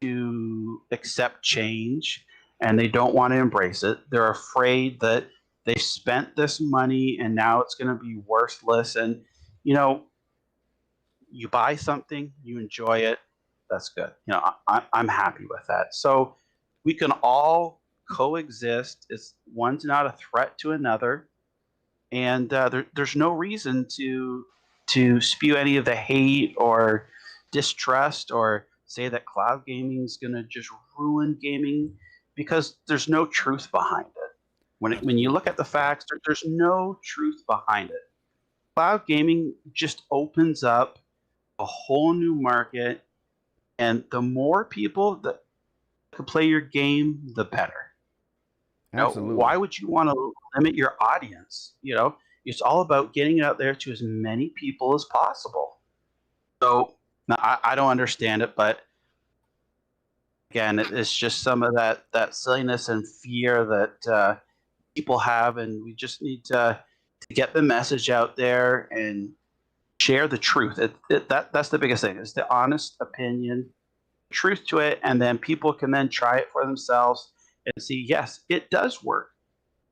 to accept change, and they don't want to embrace it. They're afraid that they spent this money and now it's going to be worthless. And, you buy something, you enjoy it, that's good. I'm happy with that. So we can all coexist. One's not a threat to another. And there's no reason to spew any of the hate or distrust or say that cloud gaming is going to just ruin gaming, because there's no truth behind it. When you look at the facts, there's no truth behind it. Cloud gaming just opens up a whole new market, and the more people that can play your game, the better. Absolutely. Why would you want to limit your audience? It's all about getting it out there to as many people as possible. So now, I don't understand it, but again, it's just some of that silliness and fear that people have, and we just need to get the message out there and share the truth. That's the biggest thing, is the honest opinion, truth to it, and then people can then try it for themselves and see, yes, it does work.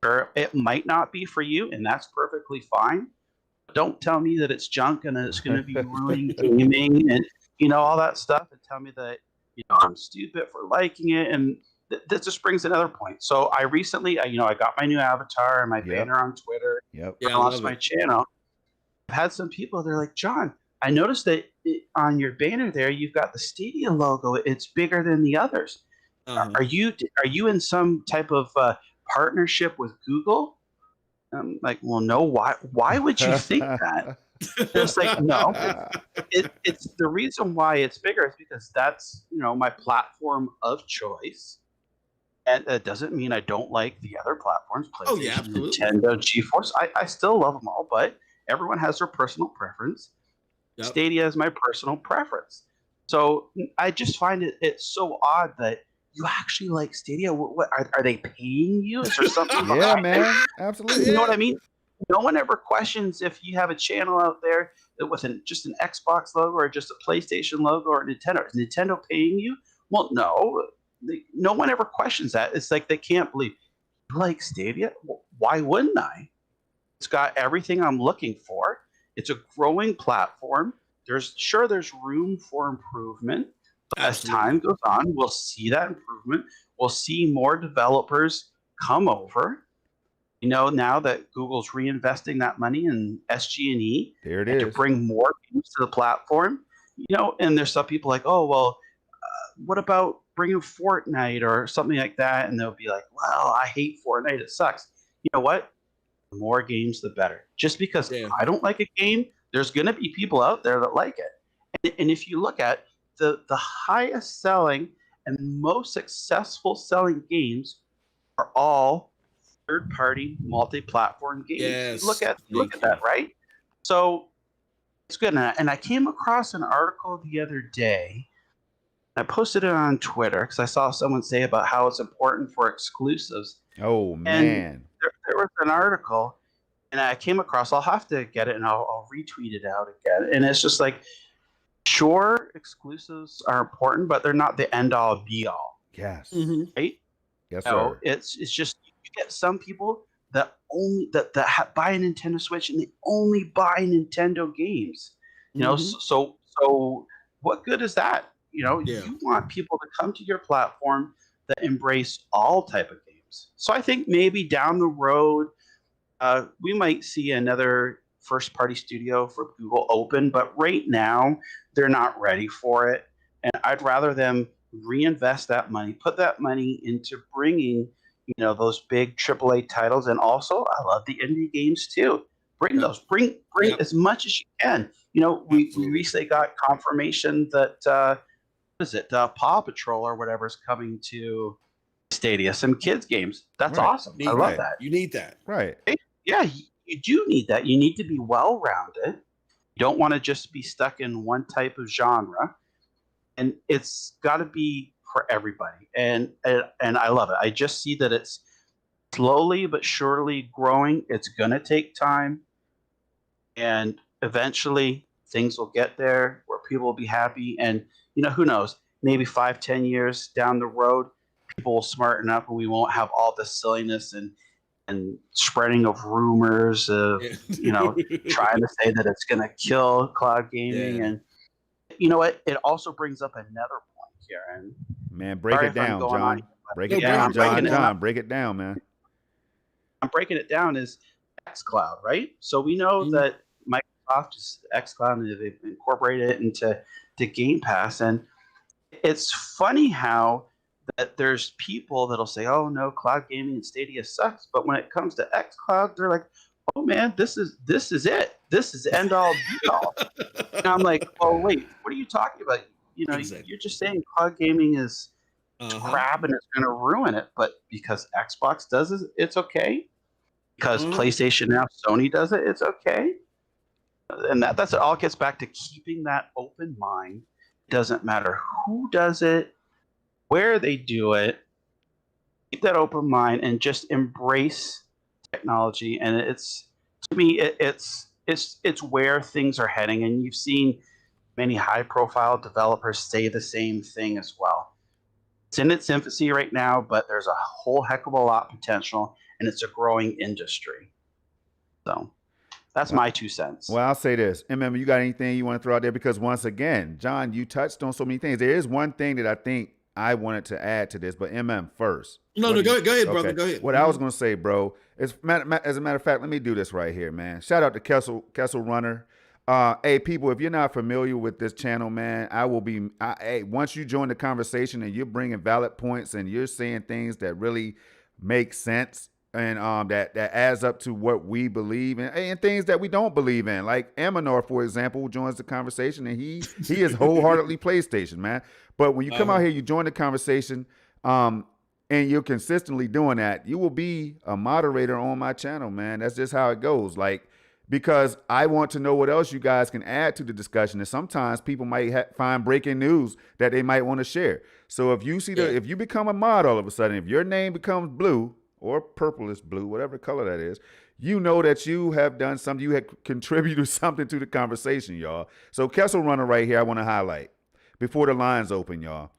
Or it might not be for you, and that's perfectly fine. But don't tell me that it's junk and that it's going to be ruining gaming and all that stuff, and tell me that I'm stupid for liking it. And that just brings another point. So I recently, I got my new avatar and my banner on Twitter. Yep. I launched my channel. I've had some people, they're like, Jon, I noticed that on your banner there, you've got the Stadia logo. It's bigger than the others. Uh-huh. Are you in some type of partnership with Google? I'm like, well, no. Why would you think that? It's like, no. It's the reason why it's bigger is because that's my platform of choice, and it doesn't mean I don't like the other platforms. PlayStation, Nintendo, GeForce. I still love them all, but everyone has their personal preference. Yep. Stadia is my personal preference. So I just find it's so odd that you actually like Stadia. What are they paying you? Is there something? Yeah, man, absolutely. You know what I mean? No one ever questions if you have a channel out there that with just an Xbox logo or just a PlayStation logo or Nintendo. Is Nintendo paying you? Well, no. No one ever questions that. It's like they can't believe. You like Stadia? Well, why wouldn't I? It's got everything I'm looking for. It's a growing platform. There's room for improvement. As time goes on, we'll see that improvement. We'll see more developers come over. Now that Google's reinvesting that money in SG&E, there it is, to bring more games to the platform. And there's some people like, oh, well, what about bringing Fortnite or something like that? And they'll be like, well, I hate Fortnite. It sucks. You know what? The more games, the better. Just because I don't like a game, there's going to be people out there that like it. And if you look at the highest selling and most successful selling games are all third-party multi-platform games. Yes. Look at that, right? So it's good. And I came across an article the other day. I posted it on Twitter because I saw someone say about how it's important for exclusives. Oh, man. And there was an article, and I came across, I'll have to get it and I'll retweet it out again. And it's just like, sure, exclusives are important, but they're not the end-all, be-all. Yes. Mm-hmm. Right? Yes, sir. It's just, you get some people that only buy a Nintendo Switch and they only buy Nintendo games. So what good is that? You want people to come to your platform that embrace all type of games. So I think maybe down the road, we might see another first-party studio for Google open, but right now they're not ready for it. And I'd rather them reinvest that money, put that money into bringing, those big AAA titles. And also, I love the indie games too. Bring those, bring as much as you can. We recently got confirmation that Paw Patrol or whatever is coming to Stadia, some kids games. That's awesome. I love that. You need that. Right. Yeah, you do need that. You need to be well-rounded. You don't want to just be stuck in one type of genre. And it's got to be for everybody. And I love it. I just see that it's slowly but surely growing. It's going to take time. And eventually things will get there where people will be happy. And, who knows? Maybe 5-10 years down the road, people will smarten up and we won't have all this silliness and spreading of rumors of, trying to say that it's going to kill cloud gaming. Yeah. And you know what? It also brings up another point here. And Man, break it down, John. Break it down, John. Break it down, man. I'm breaking it down is xCloud, right? So we know that Microsoft is xCloud and they've incorporated it into Game Pass. And it's funny how that there's people that'll say, oh no, cloud gaming and Stadia sucks. But when it comes to xCloud, they're like, oh man, this is it. This is end all be all. And I'm like, oh wait, what are you talking about? Exactly. You're just saying cloud gaming is crap and it's going to ruin it. But because Xbox does it, it's okay. Because PlayStation now, Sony does it, it's okay. And that's it all gets back to keeping that open mind. It doesn't matter who does it, where they do it. Keep that open mind and just embrace technology. And it's, to me, it's where things are heading. And you've seen many high-profile developers say the same thing as well. It's in its infancy right now, but there's a whole heck of a lot of potential, and it's a growing industry. So that's my 2 cents. Well, I'll say this. MM, you got anything you want to throw out there? Because once again, John, you touched on so many things. There is one thing that I think I wanted to add to this, but MM first. No, go ahead, brother. Go ahead. What I was going to say, bro, is as a matter of fact, let me do this right here, man. Shout out to Kessel Runner. Hey, people, if you're not familiar with this channel, man, once you join the conversation and you're bringing valid points and you're saying things that really make sense and that adds up to what we believe in and things that we don't believe in. Like Amanor, for example, joins the conversation and he is wholeheartedly PlayStation, man. But when you come out here, you join the conversation, and you're consistently doing that, you will be a moderator on my channel, man. That's just how it goes. Like, because I want to know what else you guys can add to the discussion. And sometimes people might find breaking news that they might want to share. So if you see if you become a mod all of a sudden, if your name becomes blue or purplish blue, whatever color that is, you know that you have done something, you have contributed something to the conversation, y'all. So Kessel Runner right here, I want to highlight before the lines open, y'all.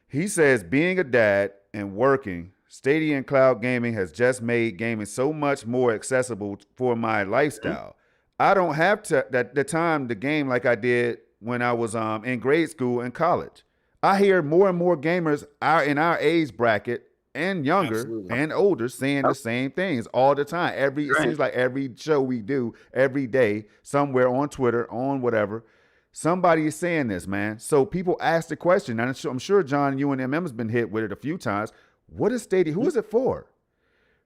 He says, being a dad and working, Stadia and cloud gaming has just made gaming so much more accessible for my lifestyle. I don't have the time to game like I did when I was in grade school and college. I hear more and more gamers in our age bracket and younger and older saying the same things all the time. It seems like every show we do every day, somewhere on Twitter, on whatever, somebody is saying this, man. So people ask the question, and I'm sure, John, you and MM has been hit with it a few times. What is Stadia? Who is it for?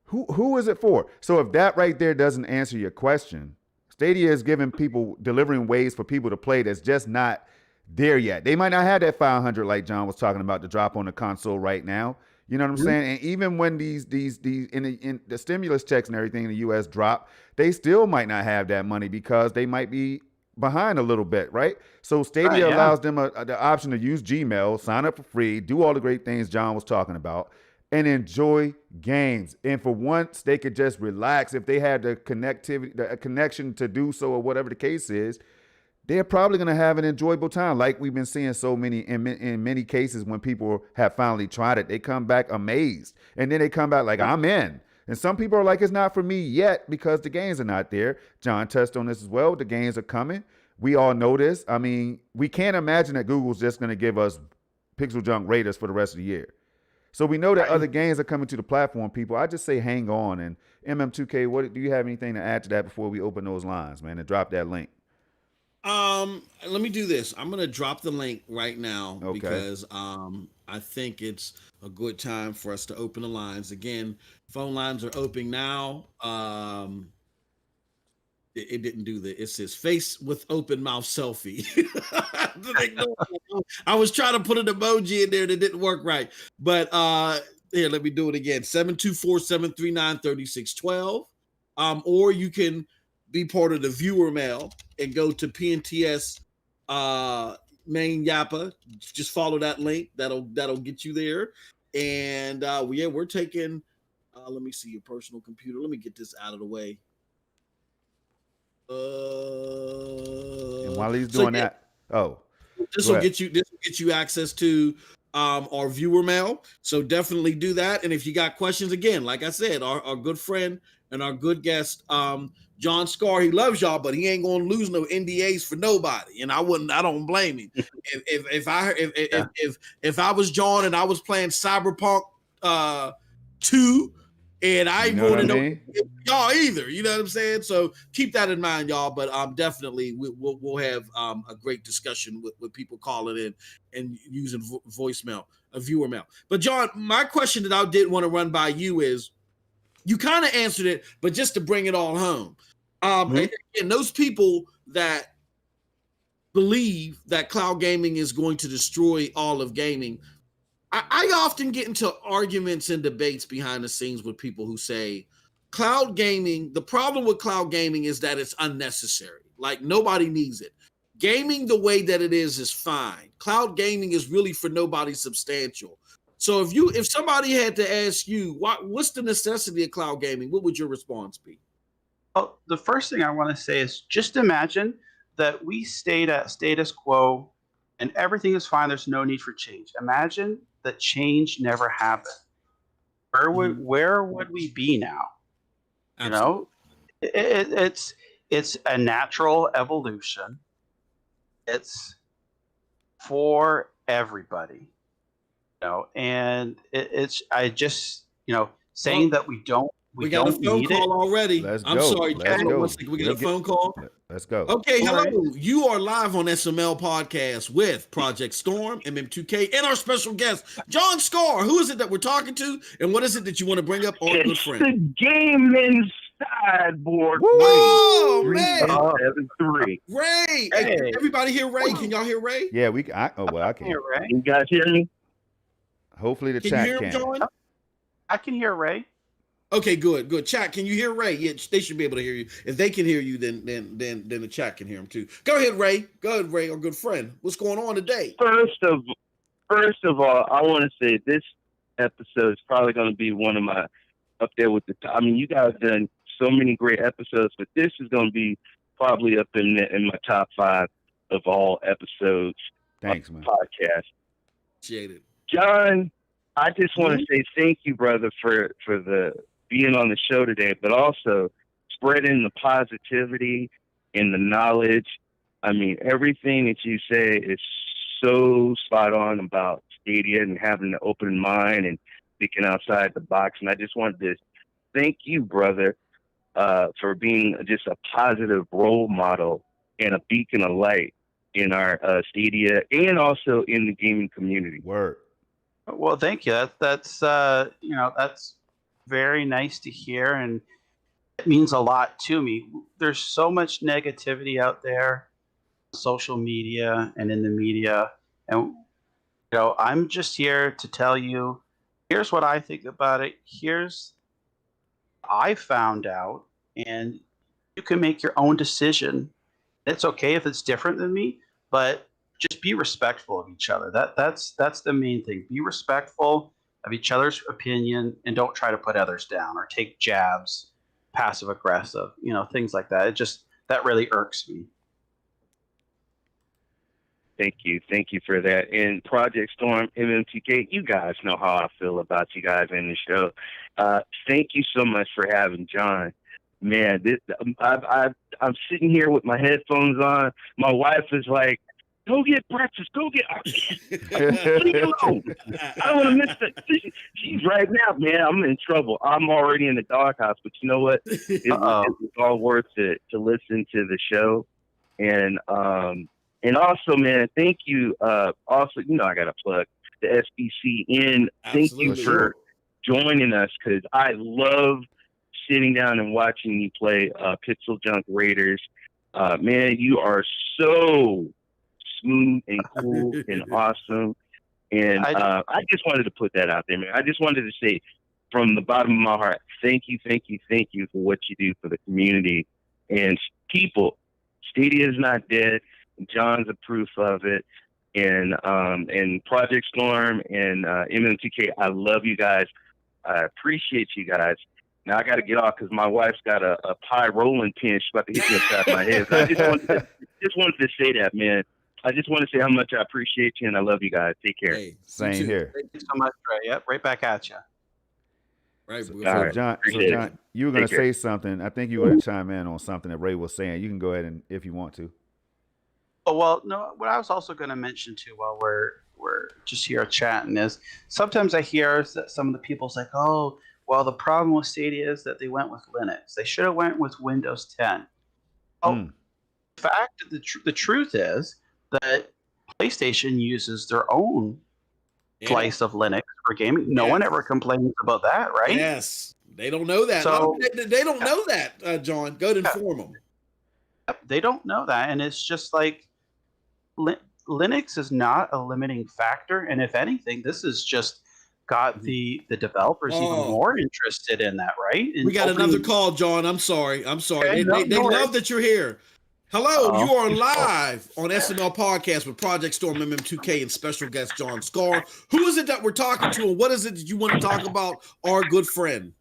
Who is it for? So if that right there doesn't answer your question, Stadia is delivering ways for people to play that's just not there yet. They might not have that 500 like John was talking about to drop on the console right now. You know what I'm saying? And even when these in the stimulus checks and everything in the U.S. drop, they still might not have that money because they might be behind a little bit, right? So Stadia allows them the option to use Gmail, sign up for free, do all the great things John was talking about, and enjoy games. And for once, they could just relax. If they had the connection to do so, or whatever the case is, they're probably going to have an enjoyable time. Like we've been seeing so many in many cases when people have finally tried it, they come back amazed, and then they come back like, I'm in. And some people are like, it's not for me yet because the games are not there. John touched on this as well. The games are coming. We all know this. I mean, we can't imagine that Google's just going to give us Pixel Junk Raiders for the rest of the year. So we know that other games are coming to the platform, people. I just say hang on. And MM2K, do you have anything to add to that before we open those lines, man, and drop that link? Let me do this. I'm gonna drop the link right now because I think it's a good time for us to open the lines. Again, phone lines are open now. It didn't do that. It says face with open mouth selfie. I was trying to put an emoji in there that didn't work right. But here, let me do it again. 724-739-3612. Or you can be part of the viewer mail and go to PNTS main Yappa. Just follow that link. That'll get you there. And we're taking Let me see your personal computer. Let me get this out of the way. And while he's doing that, this will get you access to our viewer mail. So definitely do that. And if you got questions, again, like I said, our good friend and our good guest, Jon Scarr, he loves y'all, but he ain't gonna lose no NDAs for nobody. And I don't blame him. If I was Jon and I was playing Cyberpunk 2, and I ain't going to know y'all either. You know what I'm saying? So keep that in mind, y'all. But definitely we'll have a great discussion with people calling in and using voicemail, viewer mail. But Jon, my question that I did want to run by you is, you kind of answered it, but just to bring it all home, and those people that believe that cloud gaming is going to destroy all of gaming, I often get into arguments and debates behind the scenes with people who say cloud gaming, the problem with cloud gaming is that it's unnecessary. Like, nobody needs it. Gaming the way that it is fine. Cloud gaming is really for nobody substantial. So if somebody had to ask you, what's the necessity of cloud gaming, what would your response be? Well, the first thing I want to say is just imagine that we stayed at status quo and everything is fine. There's no need for change. Imagine that change never happened. Where would we be now? Absolutely. You know, it's a natural evolution. It's for everybody. You know, and I just, saying that we got a phone call already. I'm sorry, Jack. We get a phone call. Let's go. Okay, hello. Right. You are live on SML Podcast with Project Storm, MM2K, and our special guest, Jon Scarr. Who is it that we're talking to, and what is it that you want to bring up on Good Friend? It's the gaming sideboard. Oh, man. 3. Ray. Hey. Can everybody hear Ray? Can y'all hear Ray? Yeah, I can. Hear Ray. You guys hear me? Hopefully the chat can. You hear him, Jon? I can hear Ray. Okay, good. Chat, can you hear Ray? Yeah, they should be able to hear you. If they can hear you, then the chat can hear him too. Go ahead, Ray. Our good friend. What's going on today? First of all, I want to say this episode is probably going to be one of my up there with the. I mean, you guys done so many great episodes, but this is going to be probably up in my top 5 of all episodes. Thanks, man. Podcast. Appreciate it, Jon. I just want to say thank you, brother, for the being on the show today, but also spreading the positivity and the knowledge. I mean, everything that you say is so spot on about Stadia and having an open mind and thinking outside the box. And I just wanted to thank you, brother, for being just a positive role model and a beacon of light in our Stadia and also in the gaming community. Word. Well, thank you. That's very nice to hear, and it means a lot to me. There's so much negativity out there, social media and in the media, and I'm just here to tell you, here's what I think about it. Here's what I found out, and you can make your own decision. It's okay if it's different than me, but just be respectful of each other. That's the main thing. Be respectful of each other's opinion and don't try to put others down or take jabs, passive aggressive, things like that. That really irks me. Thank you for that. And Project Storm, MMTK, you guys know how I feel about you guys in the show. Thank you so much for having Jon. Man, I'm sitting here with my headphones on. My wife is like, go get breakfast. Go get. Leave me alone. I don't want to miss it. She's right now, man. I'm in trouble. I'm already in the doghouse, but you know what? It was all worth it to listen to the show, and also, man, thank you. Also, I got to plug the SBC in. Thank you for joining us because I love sitting down and watching you play Pixel Junk Raiders. Man, you are so smooth and cool and awesome. And I just wanted to put that out there, man. I just wanted to say from the bottom of my heart, thank you for what you do for the community and people. Stadia is not dead. Jon's a proof of it. And Project Storm and MMTK, I love you guys. I appreciate you guys. Now I got to get off because my wife's got a pie rolling pin. She's about to hit me upside my head. So I just wanted to say that, man. I just want to say how much I appreciate you and I love you guys. Take care. Hey, Same here. Thank you so much, Ray. Yep, right back at you. Right. So, Bro. John, you were going to say something. I think you were going to chime in on something that Ray was saying. You can go ahead and if you want to. Oh, well, no, what I was also going to mention too while we're just here chatting is sometimes I hear that some of the people's like, oh, well, the problem with Stadia is that they went with Linux. They should have went with Windows 10. Oh, in fact, the truth is that PlayStation uses their own slice of Linux for gaming. No one ever complains about that, right? Yes. They don't know that. So, they don't know that, John. Go to inform them. They don't know that. And it's just like Linux is not a limiting factor. And if anything, this has just got the developers even more interested in that, right? We got another call, John. I'm sorry. Okay, They love that you're here. Hello, you are live on SML Podcast with Project Storm MM2K and special guest Jon Scarr. Who is it that we're talking to, and what is it that you want to talk about, our good friend?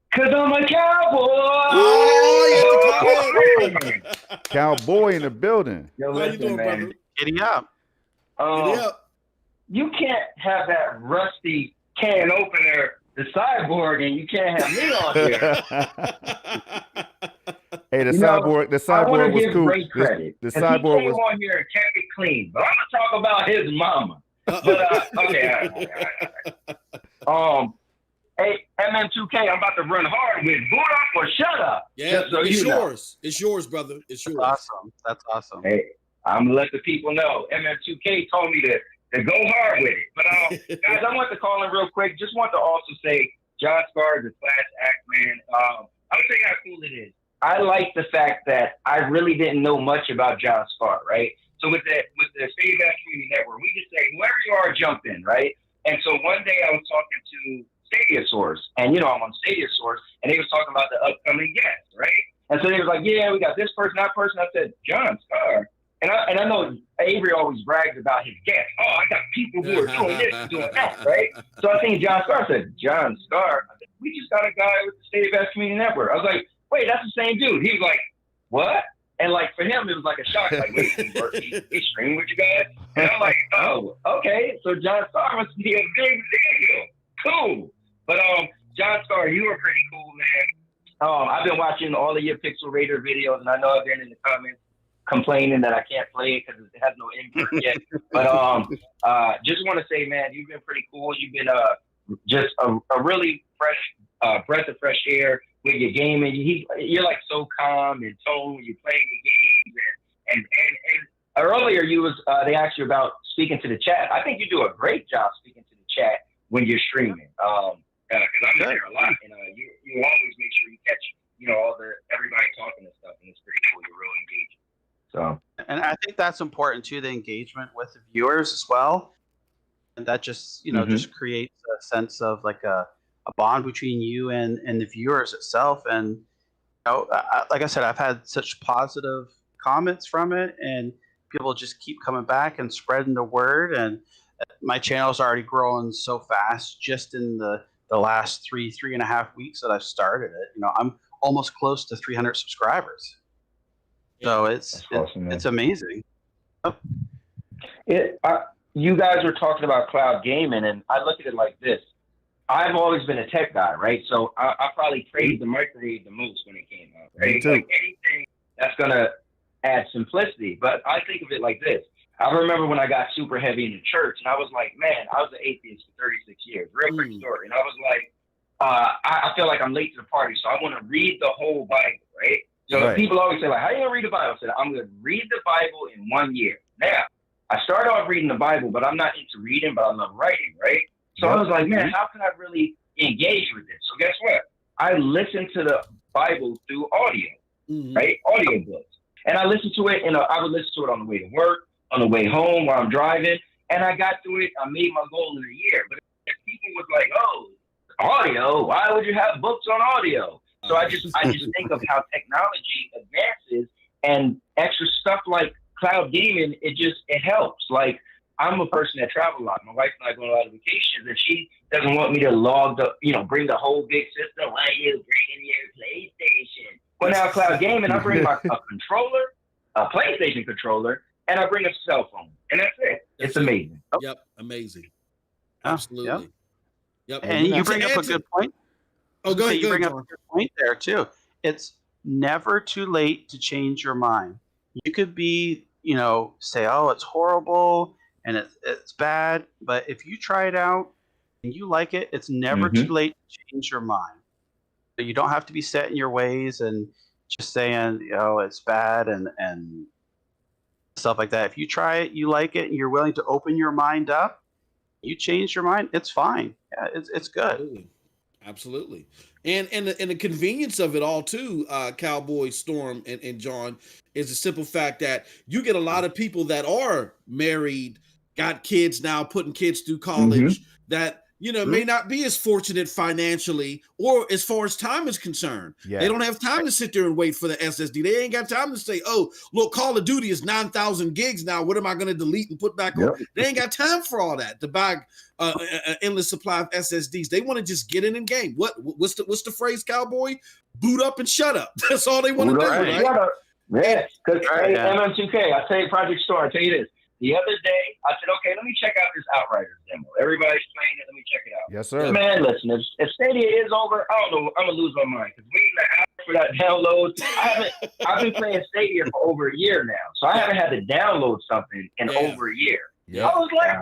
Because I'm a cowboy. Oh, Cowboy in the building. Yo, how you doing, brother? Giddy up. Giddy up. You can't have that rusty can opener, the cyborg, and you can't have me on here. Hey, the cyborg was cool. Great credit. The cyborg was on here and kept it clean, but I'm gonna talk about his mama. But okay. Hey, MM2K, I'm about to run hard with boot up or shut up. Yeah, so it's yours. It's yours, brother. It's yours. That's awesome. Hey, I'm gonna let the people know. MM2K told me to go hard with it. But guys, I want to call in real quick. Just want to also say Jon Scarr is a class act, man. I'm gonna tell you how cool it is. I like the fact that I really didn't know much about Jon Scarr, right? So with the Stadia Community Network, we just say whoever you are, jump in, right? And so one day I was talking to Stadia Source, and I'm on Stadia Source, and they was talking about the upcoming guests, right? And so they was like, yeah, we got this person, that person. I said, Jon Scarr. And I know Avery always brags about his guests. Oh, I got people who are doing this and doing that, right? So I think Jon Scarr said, Jon Scarr, we just got a guy with the Stadia Community Network. I was like, wait, that's the same dude. He was like, what? And like for him, it was like a shock. Like, wait, he's streaming with you guys? And I'm like, oh, okay. So Jon Scarr must be a big deal. Cool. But Jon Scarr, you were pretty cool, man. I've been watching all of your Pixel Raider videos, and I know I've been in the comments complaining that I can't play it because it has no invert yet. But just want to say, man, you've been pretty cool. You've been just a really fresh breath of fresh air with your gaming. You're like so calm and tone. You're playing the games, and earlier they asked you about speaking to the chat. I think you do a great job speaking to the chat when you're streaming. Because I'm there a lot, and you always make sure you catch everybody talking and stuff, and it's pretty cool. You're really engaged. So, and I think that's important too, the engagement with the viewers as well, and that just just creates a sense of like a bond between you and the viewers itself. And like I said, I've had such positive comments from it, and people just keep coming back and spreading the word. And my channel's already growing so fast just in the last 3.5 weeks that I've started it. I'm almost close to 300 subscribers. So it's amazing. You guys were talking about cloud gaming, and I look at it like this. I've always been a tech guy, right? So I probably praised the microwave the most when it came out, right? Like anything that's going to add simplicity. But I think of it like this. I remember when I got super heavy in the church, and I was like, man, I was an atheist for 36 years. Real quick story. And I was like, I feel like I'm late to the party, so I want to read the whole Bible, right? So people always say, like, how are you going to read the Bible? I said, I'm going to read the Bible in 1 year. Now, I started off reading the Bible, but I'm not into reading, but I love writing, right? So I was like, man, how can I really engage with this? So guess what? I listened to the Bible through audio, right? Audio books. And I listened to it, I would listen to it on the way to work, on the way home, while I'm driving. And I got through it. I made my goal in a year. But if people was like, oh, audio, why would you have books on audio? So I just think of how technology advances, and extra stuff like cloud gaming, it helps. Like I'm a person that travel a lot. My wife and I go on a lot of vacations, and she doesn't want me to bring the whole big system. Why are you bringing your PlayStation? Well, now cloud gaming, I bring a controller, a PlayStation controller, and I bring a cell phone, and that's it. It's amazing. Yep, amazing. Absolutely. Yep. And you bring up a good point. Oh, go ahead. You bring up a good point there too. It's never too late to change your mind. You could be, say, oh, it's horrible and it's bad, but if you try it out and you like it, it's never too late to change your mind. But you don't have to be set in your ways and just saying, it's bad and stuff like that. If you try it, you like it, and you're willing to open your mind up, you change your mind, it's fine. Yeah, it's good. Absolutely. And the convenience of it all too, Cowboy, Storm, and John, is the simple fact that you get a lot of people that are married, got kids now, putting kids through college, that may not be as fortunate financially or as far as time is concerned. Yeah. They don't have time to sit there and wait for the SSD. They ain't got time to say, oh, look, Call of Duty is 9,000 gigs now. What am I going to delete and put back on? They ain't got time for all that to buy an endless supply of SSDs. They want to just get in and game. What's the phrase, Cowboy? Boot up and shut up. That's all they want to do, right? Shut up. Yeah, because MM2K, I tell you, Project Store, I tell you this. The other day, I said, okay, let me check out this Outriders demo. Everybody's playing it. Let me check it out. Yes, sir. Man, listen, if Stadia is over, I don't know. I'm going to lose my mind. Because waiting an hour for that download, I've been playing Stadia for over a year now. So I haven't had to download something in over a year. Yep. I was like,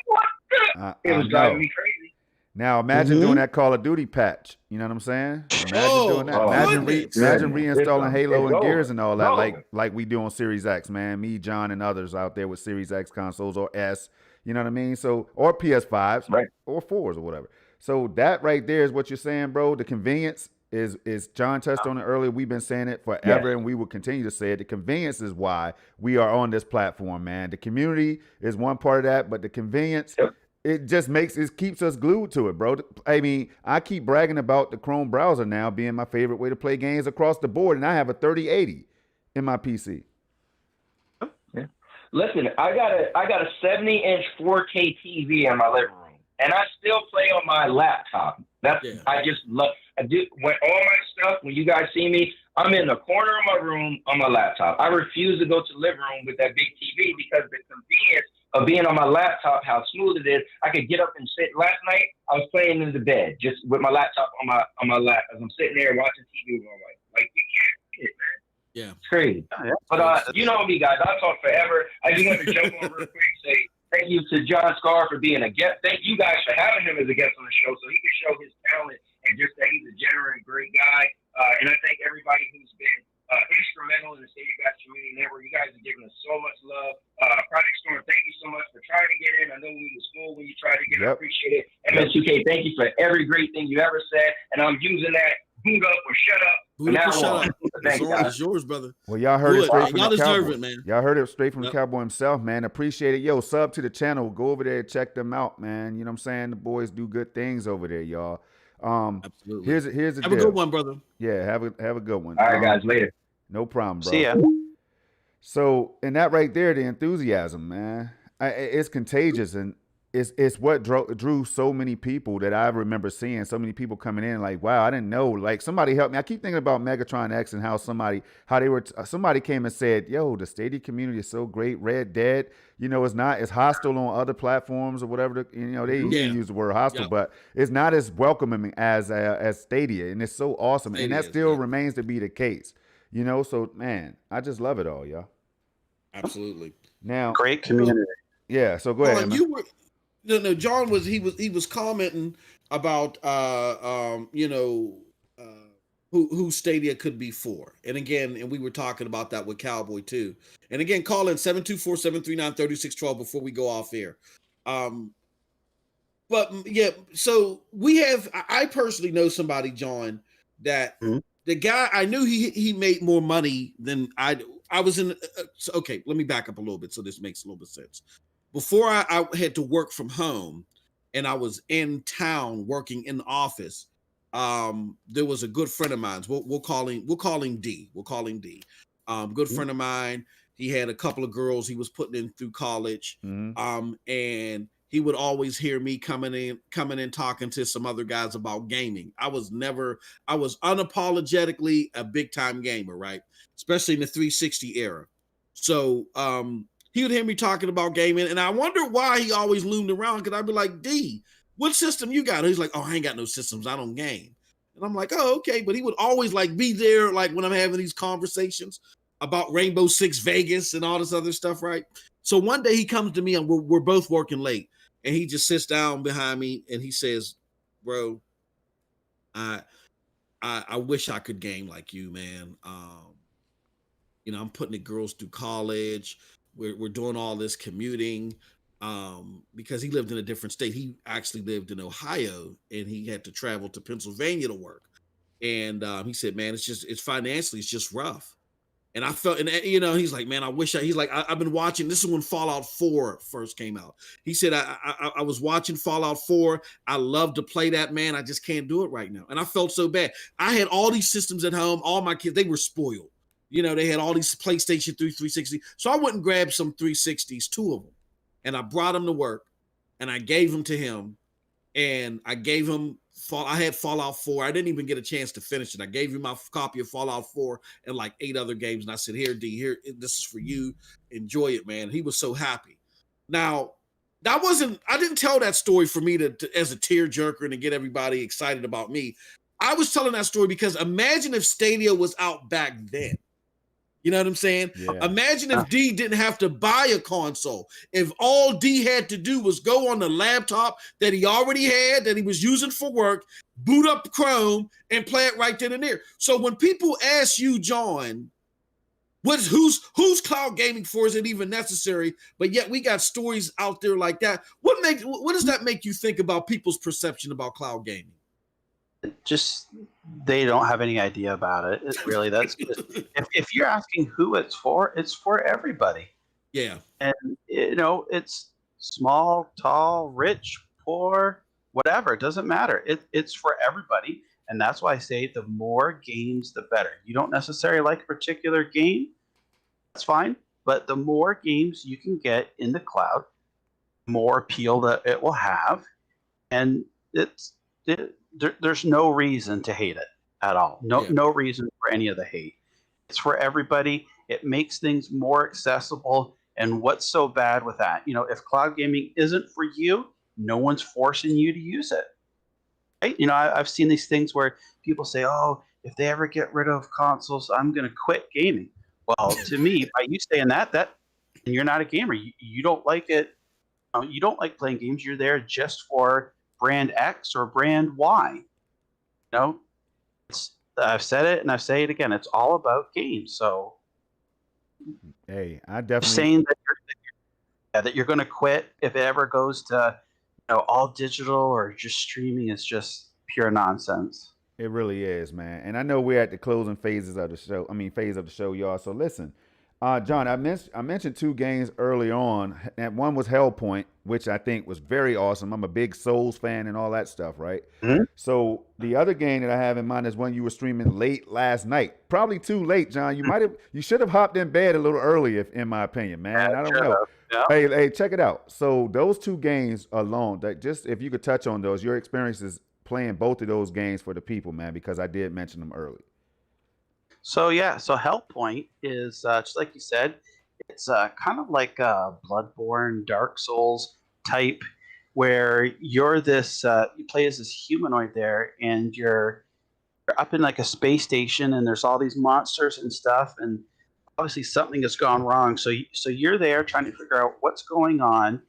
what the? It was driving me crazy. Now imagine doing that Call of Duty patch. You know what I'm saying? Imagine doing that. Imagine reinstalling Halo and Gears and all that, like we do on Series X, man. Me, John, and others out there with Series X consoles or S. You know what I mean? So, or PS5s, right, or 4s or whatever. So that right there is what you're saying, bro. The convenience is John touched on it earlier. We've been saying it forever, and we will continue to say it. The convenience is why we are on this platform, man. The community is one part of that, but the convenience. It just keeps us glued to it, bro. I mean, I keep bragging about the Chrome browser now being my favorite way to play games across the board, and I have a 3080 in my PC. Yeah. Listen, I got a 70-inch 4K TV in my living room, and I still play on my laptop. I just love. I do when all my stuff. When you guys see me, I'm in the corner of my room on my laptop. I refuse to go to the living room with that big TV because the convenience of being on my laptop, how smooth it is. I could get up and sit. Last night, I was playing in the bed just with my laptop on my lap as I'm sitting there watching TV with my wife. Like, you can't see it, man. Yeah. It's crazy. But you know me, guys. I'll talk forever. I just want to jump on real quick and say thank you to Jon Scarr for being a guest. Thank you guys for having him as a guest on the show so he can show his talent and just that he's a genuine, great guy. And I thank everybody who's been instrumental in the Stadia Guys Community Network. You guys are giving us so much love. Project Storm, thank you so much for trying to get in. I know we were in school when you tried to get in. I appreciate it. MS2K, thank you for every great thing you ever said. And I'm using that boot up or shut up. Boot up or shut up. It's yours, brother. Well, y'all heard it straight from the Cowboy. Man. Y'all heard it straight from the Cowboy himself, man. Appreciate it. Yo, sub to the channel. Go over there and check them out, man. You know what I'm saying? The boys do good things over there, y'all. Absolutely. Here's the have deal. Have a good one, brother. Yeah, have a good one. All right, guys, later. No problem, bro. See ya. So, and that right there, the enthusiasm, man, it's contagious, and it's what drew so many people that I remember seeing. So many people coming in, like, wow, I didn't know. Like, somebody helped me. I keep thinking about Megatron X and how somebody came and said, yo, the Stadia community is so great. Red Dead, it's hostile on other platforms or whatever. They use the word hostile, but it's not as welcoming as Stadia, and it's so awesome. Stadia, and that still remains to be the case. So man, I just love it all, y'all. Absolutely. Now, great community. Yeah. So go ahead. No. John was commenting about who Stadia could be for, and we were talking about that with Cowboy too. And again, call in 724-739-3612 before we go off air. But yeah, so I personally know somebody, John, that. Mm-hmm. The guy, I knew he made more money than I do. I was in. Okay, let me back up a little bit so this makes a little bit of sense. Before I had to work from home, and I was in town working in the office. There was a good friend of mine. We'll call him D. Good friend of mine. He had a couple of girls he was putting in through college. Mm-hmm. And he would always hear me coming in talking to some other guys about gaming. I was unapologetically a big time gamer, right? Especially in the 360 era. So he would hear me talking about gaming, and I wonder why he always loomed around, because I'd be like, D, what system you got? And he's like, oh, I ain't got no systems. I don't game. And I'm like, oh, okay. But he would always like be there, like when I'm having these conversations about Rainbow Six Vegas and all this other stuff, right? So one day he comes to me, and we're both working late, and he just sits down behind me and he says, bro, I wish I could game like you, man. You know, I'm putting the girls through college. We're doing all this commuting because he lived in a different state. He actually lived in Ohio, and he had to travel to Pennsylvania to work. And he said, man, it's financially, it's just rough. And I felt, and you know, he's like, man, I've been watching. This is when Fallout 4 first came out. He said, I was watching Fallout 4. I love to play that, man. I just can't do it right now. And I felt so bad. I had all these systems at home. All my kids, they were spoiled. You know, they had all these PlayStation 3, 360. So I went and grabbed some 360s, 2 of them. And I brought them to work, and I gave them to him. And I gave him, I had Fallout 4. I didn't even get a chance to finish it. I gave him my copy of Fallout 4 and like 8 other games. And I said, here, D, here, this is for you. Enjoy it, man. He was so happy. Now, I didn't tell that story for me to as a tearjerker and to get everybody excited about me. I was telling that story because imagine if Stadia was out back then. You know what I'm saying? Yeah. Imagine if D didn't have to buy a console. If all D had to do was go on the laptop that he already had, that he was using for work, boot up Chrome, and play it right then and there. So when people ask you, John, who's cloud gaming for? Is it even necessary? But yet we got stories out there like that. What does that make you think about people's perception about cloud gaming? Just they don't have any idea about it. That's if you're asking who it's for everybody. Yeah. And you know, it's small, tall, rich, poor, whatever. It doesn't matter. It's for everybody. And that's why I say the more games, the better. You don't necessarily like a particular game, that's fine. But the more games you can get in the cloud, more appeal that it will have. And there's no reason to hate it at all. No reason for any of the hate. It's for everybody. It makes things more accessible. And what's so bad with that? You know, if cloud gaming isn't for you, no one's forcing you to use it. Right? You know, I've seen these things where people say, oh, if they ever get rid of consoles, I'm going to quit gaming. Well, to me, by you saying that and you're not a gamer. You don't like it. You don't like playing games. You're there just for brand X or brand Y. You know, I've said it and I say it again. It's all about games. So, hey, I definitely saying that you're going to quit if it ever goes to all digital or just streaming is just pure nonsense. It really is, man. And I know we're at the closing phase of the show, y'all. So listen, John, I mentioned 2 games early on, and one was Hellpoint, which I think was very awesome. I'm a big Souls fan and all that stuff, right? Mm-hmm. So the other game that I have in mind is one you were streaming late last night. Probably too late, John. You should have hopped in bed a little earlier, in my opinion, man. I don't know. Yeah. Hey, check it out. So those 2 games alone, that just if you could touch on those, your experiences playing both of those games for the people, man, because I did mention them early. So Hellpoint is just like you said, it's kind of like a Bloodborne, Dark Souls type, where you're this you play as this humanoid there, and you're up in like a space station, and there's all these monsters and stuff, and obviously something has gone wrong. So you're there trying to figure out what's going on,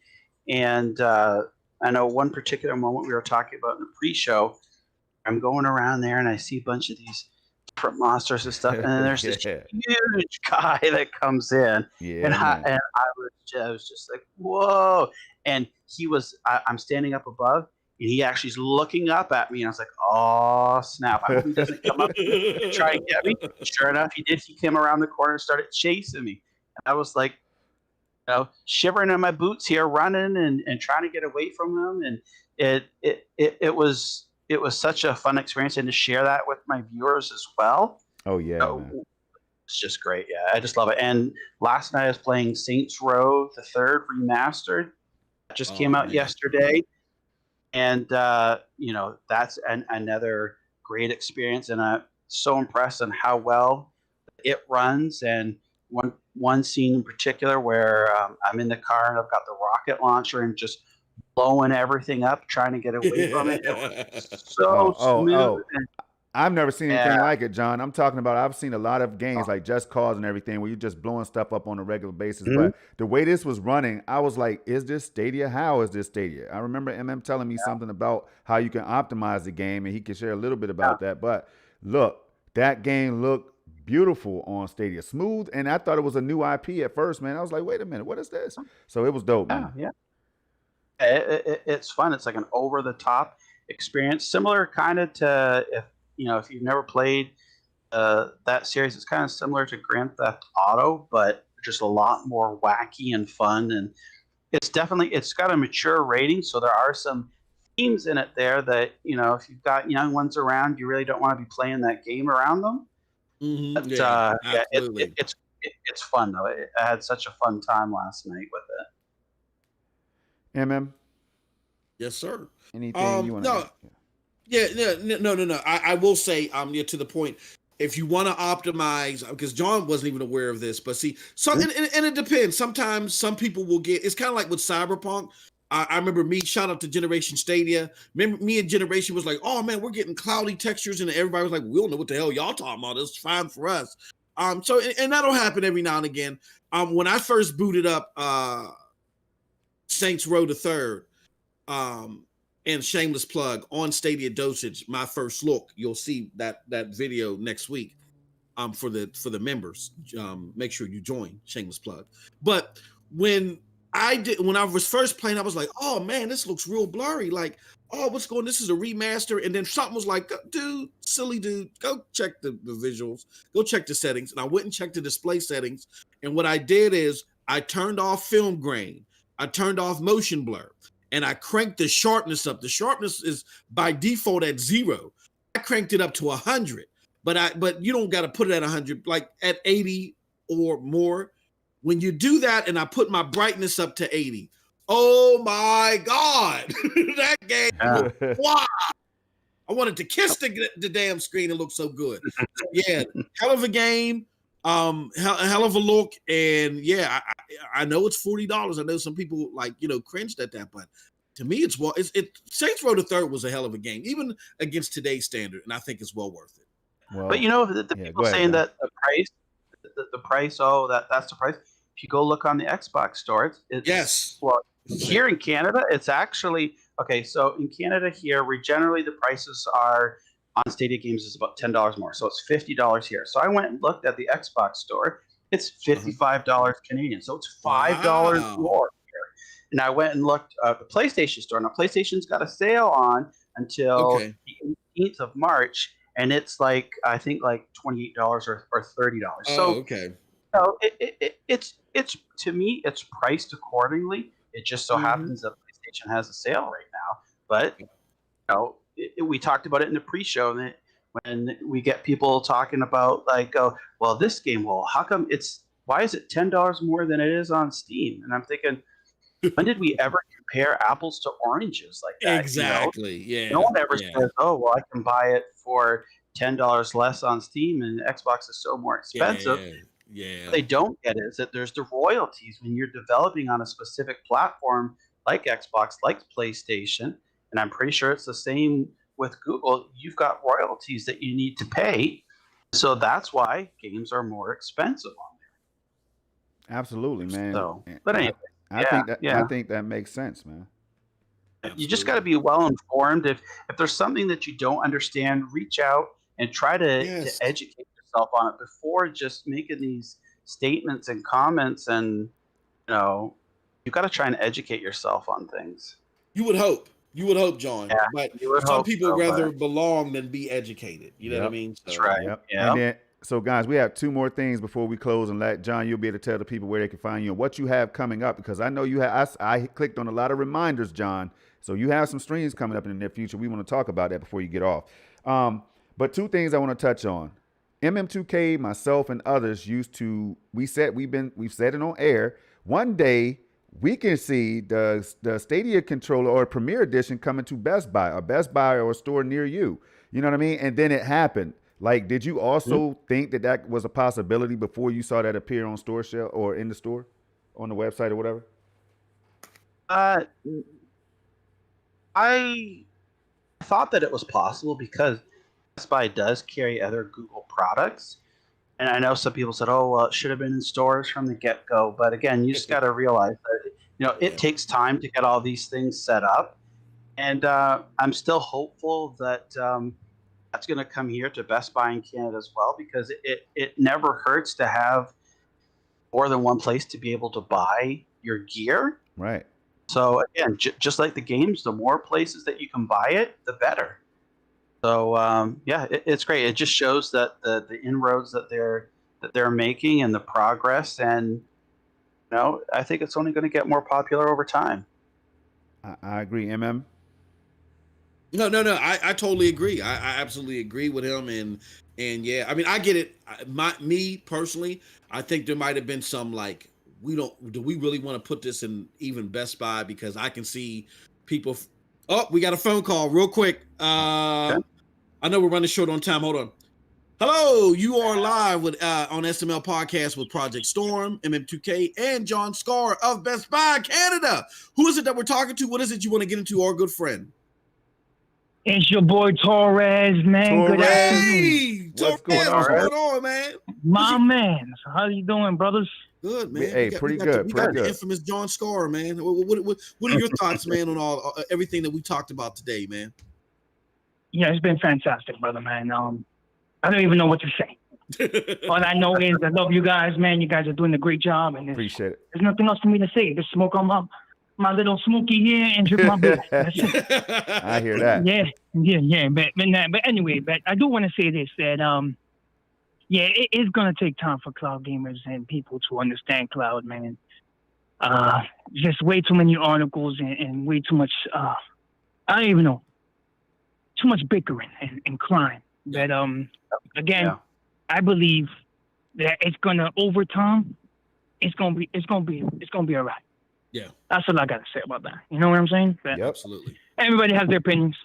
and I know one particular moment we were talking about in the pre-show. I'm going around there, and I see a bunch of these different monsters and stuff, and then there's this huge guy that comes in, and I was just like, whoa! And I'm standing up above, and he actually is looking up at me, and I was like, oh snap! I hope he doesn't come up and try and get me. Sure enough, he did. He came around the corner and started chasing me, and I was like, shivering in my boots here, running and trying to get away from him, and it was such a fun experience, and to share that with my viewers as well. Oh yeah. It's just great. Yeah, I just love it. And last night I was playing Saints Row the Third Remastered. It just came out yesterday, and that's another great experience. And I'm so impressed on how well it runs. And one scene in particular where I'm in the car and I've got the rocket launcher and just blowing everything up, trying to get away from it. It was so smooth. And, I've never seen anything like it, John. I'm talking about, I've seen a lot of games like Just Cause and everything where you're just blowing stuff up on a regular basis. But the way this was running, I was like, is this Stadia? How is this Stadia? I remember MM telling me something about how you can optimize the game, and he can share a little bit about that. But look, that game looked beautiful on Stadia. Smooth, and I thought it was a new IP at first, man. I was like, wait a minute, what is this? So it was dope, man. It's fun. It's like an over-the-top experience, similar kind of to if you've never played that series, it's kind of similar to Grand Theft Auto, but just a lot more wacky and fun. And it's got a mature rating, so there are some themes in it there that if you've got young ones around, you really don't want to be playing that game around them. But, absolutely. It's fun though. I had such a fun time last night with it. MM? Yes, sir. Anything you want to No. I will say, to the point, if you want to optimize, because John wasn't even aware of this, but see, and it depends. Sometimes some people will get, it's kind of like with Cyberpunk. I remember shout out to Generation Stadia. Remember me and Generation was like, oh man, we're getting cloudy textures, and everybody was like, we don't know what the hell y'all talking about. It's fine for us. So that'll happen every now and again. When I first booted up Saints Row the Third, and shameless plug on Stadia Dosage, my first look. You'll see that video next week. For the members, make sure you join. Shameless plug. But when I was first playing, I was like, oh man, this looks real blurry. Like, oh, what's going? This is a remaster. And then something was like, dude, silly dude, go check the visuals, go check the settings. And I went and checked the display settings. And what I did is I turned off film grain, I turned off motion blur, and I cranked the sharpness up. The sharpness is by default at 0. I cranked it up to 100, but you don't got to put it at 100, like at 80 or more. When you do that, and I put my brightness up to 80, oh my God, that game, wow. I wanted to kiss the damn screen. It looked so good. Yeah, hell of a game. Hell of a look, and I know it's $40. I know some people cringed at that, but to me, it's Saints Row the Third was a hell of a game, even against today's standard, and I think it's well worth it. Well, but the people saying that the price, that's the price. If you go look on the Xbox store, it's here in Canada, it's actually okay. So in Canada here, generally the prices are on Stadia games is about $10 more. So it's $50 here. So I went and looked at the Xbox store. It's $55 Canadian. So it's $5 more here. And I went and looked at the PlayStation store. Now PlayStation's got a sale on until the 18th of March. And it's I think $28 or $30. So okay. It's to me, it's priced accordingly. It just so happens that PlayStation has a sale right now. But we talked about it in the pre-show that when we get people talking about this game, why is it $10 more than it is on Steam? And I'm thinking, when did we ever compare apples to oranges like that? Exactly. Yeah. No one ever says, oh, well, I can buy it for $10 less on Steam and Xbox is so more expensive. Yeah. What they don't get is that there's the royalties when you're developing on a specific platform like Xbox, like PlayStation. And I'm pretty sure it's the same with Google. You've got royalties that you need to pay. So that's why games are more expensive on there. Absolutely, man. So, but anyway, I think that makes sense, man. You just got to be well informed. If there's something that you don't understand, reach out and try to educate yourself on it before just making these statements and comments. And you've got to try and educate yourself on things. You would hope, John. Yeah, but some people rather belong than be educated. You know what I mean? So, that's right. Yep. Yeah. And then, so guys, we have 2 more things before we close, and let John, you'll be able to tell the people where they can find you and what you have coming up, because I know you have. I clicked on a lot of reminders, John. So you have some streams coming up in the near future. We want to talk about that before you get off. But 2 things I want to touch on. MM2K, myself, and others we've said it on air. One day we can see the Stadia controller or Premier Edition coming to Best Buy or a store near you. You know what I mean? And then it happened. Like, did you also think that was a possibility before you saw that appear on store shelf or in the store, on the website or whatever? I thought that it was possible because Best Buy does carry other Google products. And I know some people said, oh, well, it should have been in stores from the get-go. But again, you just got to realize that, it takes time to get all these things set up. And I'm still hopeful that that's going to come here to Best Buy in Canada as well, because it never hurts to have more than one place to be able to buy your gear. Right. So again, just like the games, the more places that you can buy it, the better. So it's great. It just shows that the inroads that they're making and the progress, and I think it's only going to get more popular over time. I agree, MM. No. I totally agree. I absolutely agree with him, and yeah, I mean, I get it. Me personally, I think there might have been some like, do we really want to put this in even Best Buy, because I can see people. Oh, we got a phone call real quick. I know we're running short on time. Hold on. Hello, you are live with on SML Podcast with Project Storm, MM2K, and Jon Scarr of Best Buy Canada. Who is it that we're talking to? What is it you want to get into, our good friend? It's your boy Torres, man. Good afternoon. Torres, what's going on, man? My man. How you doing, brothers? Good, man. Hey, pretty good. We got the infamous Jon Scarr, man. What are your thoughts, man, on everything that we talked about today, man? Yeah, it's been fantastic, brother, man. I don't even know what to say. All I know is I love you guys, man. You guys are doing a great job, and appreciate it. There's nothing else for me to say. Just smoke on my little smoky here and drink my beer. That's it. I hear that. Yeah. But anyway, but I do want to say this, that it is gonna take time for cloud gamers and people to understand cloud, man. Just way too many articles and way too much. I don't even know. Too much bickering and crime. But again, I believe that it's gonna, over time, it's gonna be all right. Yeah, that's all I gotta say about that. You know what I'm saying? But yep, absolutely. Everybody has their opinions,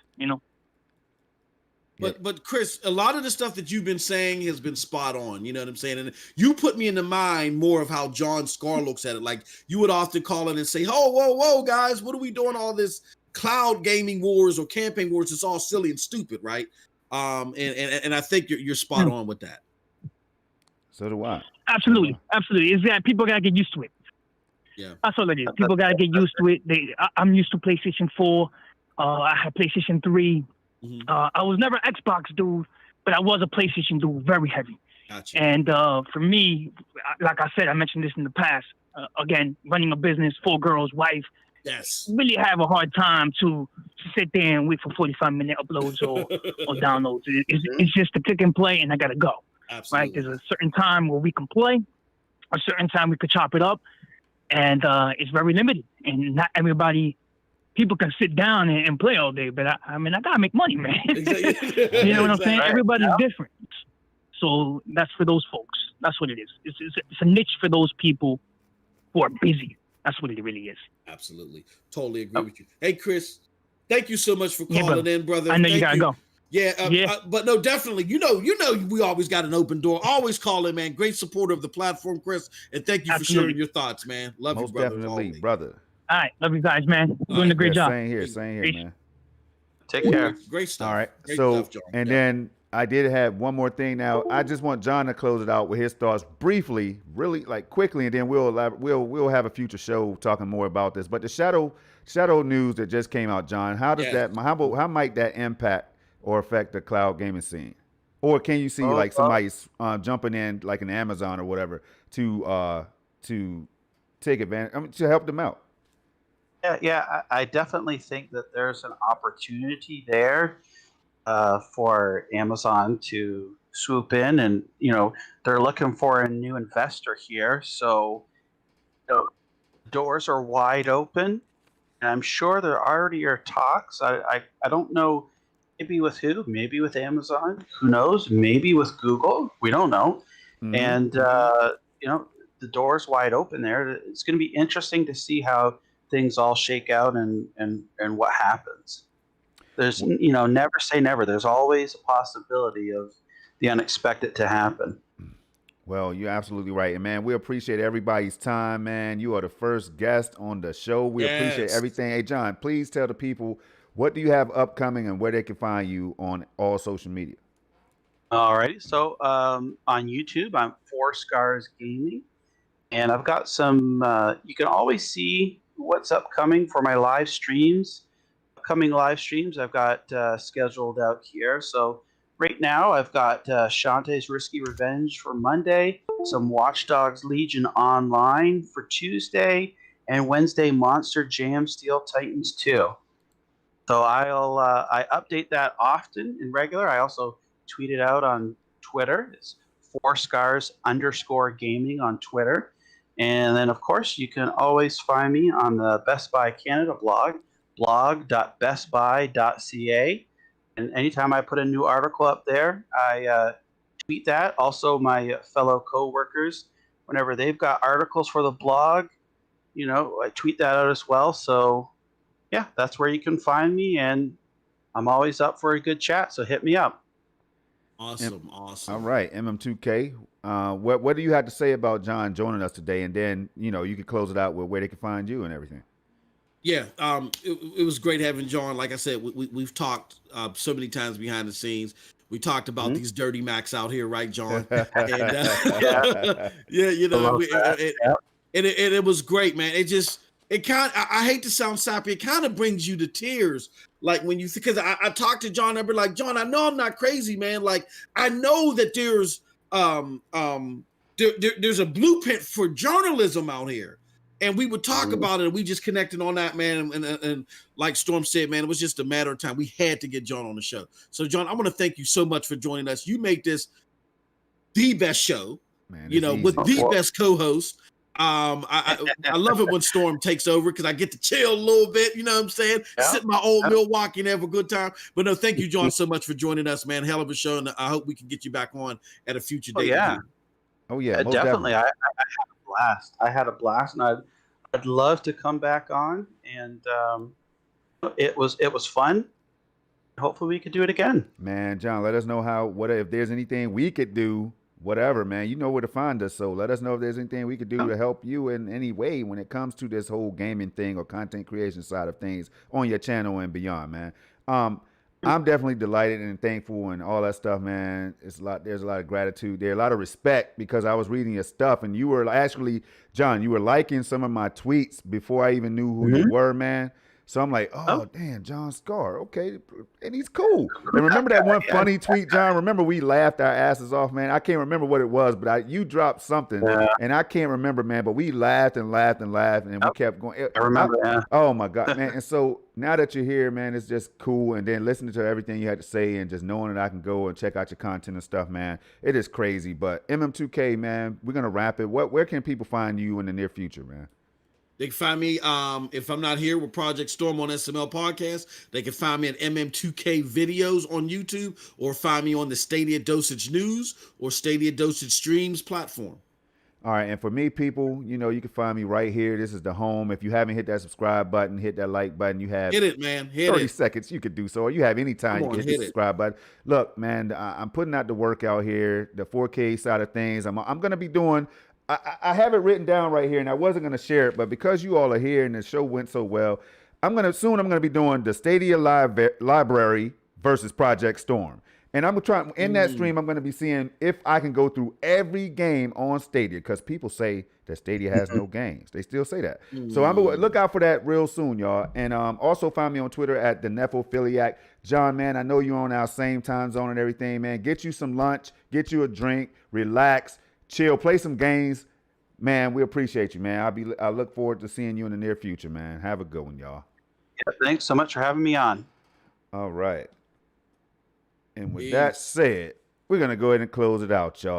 But Chris, a lot of the stuff that you've been saying has been spot on. You know what I'm saying? And you put me in the mind more of how Jon Scarr looks at it. Like, you would often call in and say, "Oh, whoa, guys, what are we doing all this cloud gaming wars or campaign wars? It's all silly and stupid, right?" And I think you're spot on with that. So do I. Absolutely. It's that people gotta get used to it. Yeah, that's all it is. People gotta get used to it. I'm used to PlayStation 4. I had PlayStation 3. Mm-hmm. I was never an Xbox dude, but I was a PlayStation dude, very heavy. Gotcha. And for me, like I said, I mentioned this in the past. Again, running a business, 4 girls, wife. Yes. Really have a hard time to sit there and wait for 45-minute uploads or downloads. It's just a click and play, and I gotta go. Absolutely. Right? There's a certain time where we can play, a certain time we could chop it up, and it's very limited. And not everybody. People can sit down and play all day, but I gotta make money, man. You know what I'm saying? Everybody's different. So that's for those folks. That's what it is. It's a niche for those people who are busy. That's what it really is. Absolutely. Totally agree with you. Hey, Chris, thank you so much for calling in, brother. I know you gotta go. Yeah, but no, definitely. You know, we always got an open door. Always call in, man. Great supporter of the platform, Chris. And thank you for sharing your thoughts, man. Love you, brother. Definitely, brother. All right. Love you guys, man. Doing a great job. Same here, man. Take care. Great stuff. All right. Great so, stuff, Jon. And then I did have one more thing now. I just want Jon to close it out with his thoughts briefly, really like quickly, and then we'll have a future show talking more about this. But the shadow news that just came out, Jon, how might that impact or affect the cloud gaming scene? Or can you see like somebody's jumping in like an Amazon or whatever to take advantage, to help them out? Yeah, I definitely think that there's an opportunity there for Amazon to swoop in, and they're looking for a new investor here. So doors are wide open, and I'm sure there already are talks. I don't know Maybe with who? Maybe with Amazon. Who knows? Maybe with Google. We don't know. Mhm. And the door's wide open there. It's going to be interesting to see how things all shake out and what happens. There's never say never. There's always a possibility of the unexpected to happen. Well, you're absolutely right. And, man, we appreciate everybody's time, man. You are the first guest on the show. We appreciate everything. Hey, Jon, please tell the people, what do you have upcoming and where they can find you on all social media? All right. So on YouTube, I'm 4Scarrs Gaming. And I've got some, you can always see what's upcoming for my live streams. Upcoming live streams I've got scheduled out here. So right now I've got Shantae's Risky Revenge for Monday, some Watch Dogs Legion Online for Tuesday, and Wednesday Monster Jam Steel Titans 2. So I update that often and regular. I also tweet it out on Twitter. It's 4Scarrs_gaming on Twitter. And then, of course, you can always find me on the Best Buy Canada blog.bestbuy.ca. And anytime I put a new article up there, I tweet that. Also, my fellow co-workers, whenever they've got articles for the blog, I tweet that out as well. So, yeah, that's where you can find me. And I'm always up for a good chat, so hit me up. Awesome. All right, MM2K. What do you have to say about Jon joining us today? And then, you can close it out with where they can find you and everything. Yeah, it was great having Jon. Like I said, we've talked so many times behind the scenes. We talked about these dirty Macs out here, right, Jon? And, it was great, man. I hate to sound sappy. It kind of brings you to tears. Like when because I talked to Jon, I'd be like, Jon, I know I'm not crazy, man. Like I know that there's there's a blueprint for journalism out here. And we would talk about it, and we just connected on that, man. And like Storm said, man, it was just a matter of time. We had to get Jon on the show. So, Jon, I want to thank you so much for joining us. You make this the best show, man, with the best co-host. I love it when Storm takes over because I get to chill a little bit. You know what I'm saying? Yeah. Sit in my old Milwaukee and have a good time. But no, thank you, Jon, so much for joining us, man. Hell of a show, and I hope we can get you back on at a future date. Oh yeah, definitely. I had a blast, and I'd love to come back on. And it was fun. Hopefully, we could do it again. Man, Jon, let us know if there's anything we could do. Whatever, man, you know where to find us. So let us know if there's anything we could do to help you in any way when it comes to this whole gaming thing or content creation side of things on your channel and beyond, man. I'm definitely delighted and thankful and all that stuff, man. There's a lot of gratitude there, a lot of respect, because I was reading your stuff and you were actually, Jon, you were liking some of my tweets before I even knew who you were, man. So I'm like, damn, Jon Scarr, okay, and he's cool. And remember that one funny tweet, Jon? Remember we laughed our asses off, man? I can't remember what it was, but you dropped something, and I can't remember, man, but we laughed and laughed and laughed, and we kept going. I remember that. Oh, my God, man. And so now that you're here, man, it's just cool. And then listening to everything you had to say and just knowing that I can go and check out your content and stuff, man, it is crazy. But MM2K, man, we're going to wrap it. Where can people find you in the near future, man? They can find me, if I'm not here with Project Storm on SML Podcast, they can find me at MM2K Videos on YouTube, or find me on the Stadia Dosage News or Stadia Dosage Streams platform. All right, and for me, people, you can find me right here. This is the home. If you haven't hit that subscribe button, hit that like button. You have hit it, man. 30 seconds. You could do so. Or you have any time you can hit the subscribe button. Look, man, I'm putting out the work out here, the 4K side of things. I'm going to be doing. I have it written down right here, and I wasn't going to share it, but because you all are here and the show went so well, I'm going to be doing the Stadia Library versus Project Storm. And I'm trying in that stream, I'm going to be seeing if I can go through every game on Stadia, because people say that Stadia has no games. They still say that. So I'm going to look out for that real soon, y'all. And also find me on Twitter at the Nephophiliac. Jon, man, I know you're on our same time zone and everything, man. Get you some lunch, get you a drink, relax, chill, play some games. Man, we appreciate you, man. I look forward to seeing you in the near future, man. Have a good one, y'all. Yeah, thanks so much for having me on. All right. And with that said, we're going to go ahead and close it out, y'all.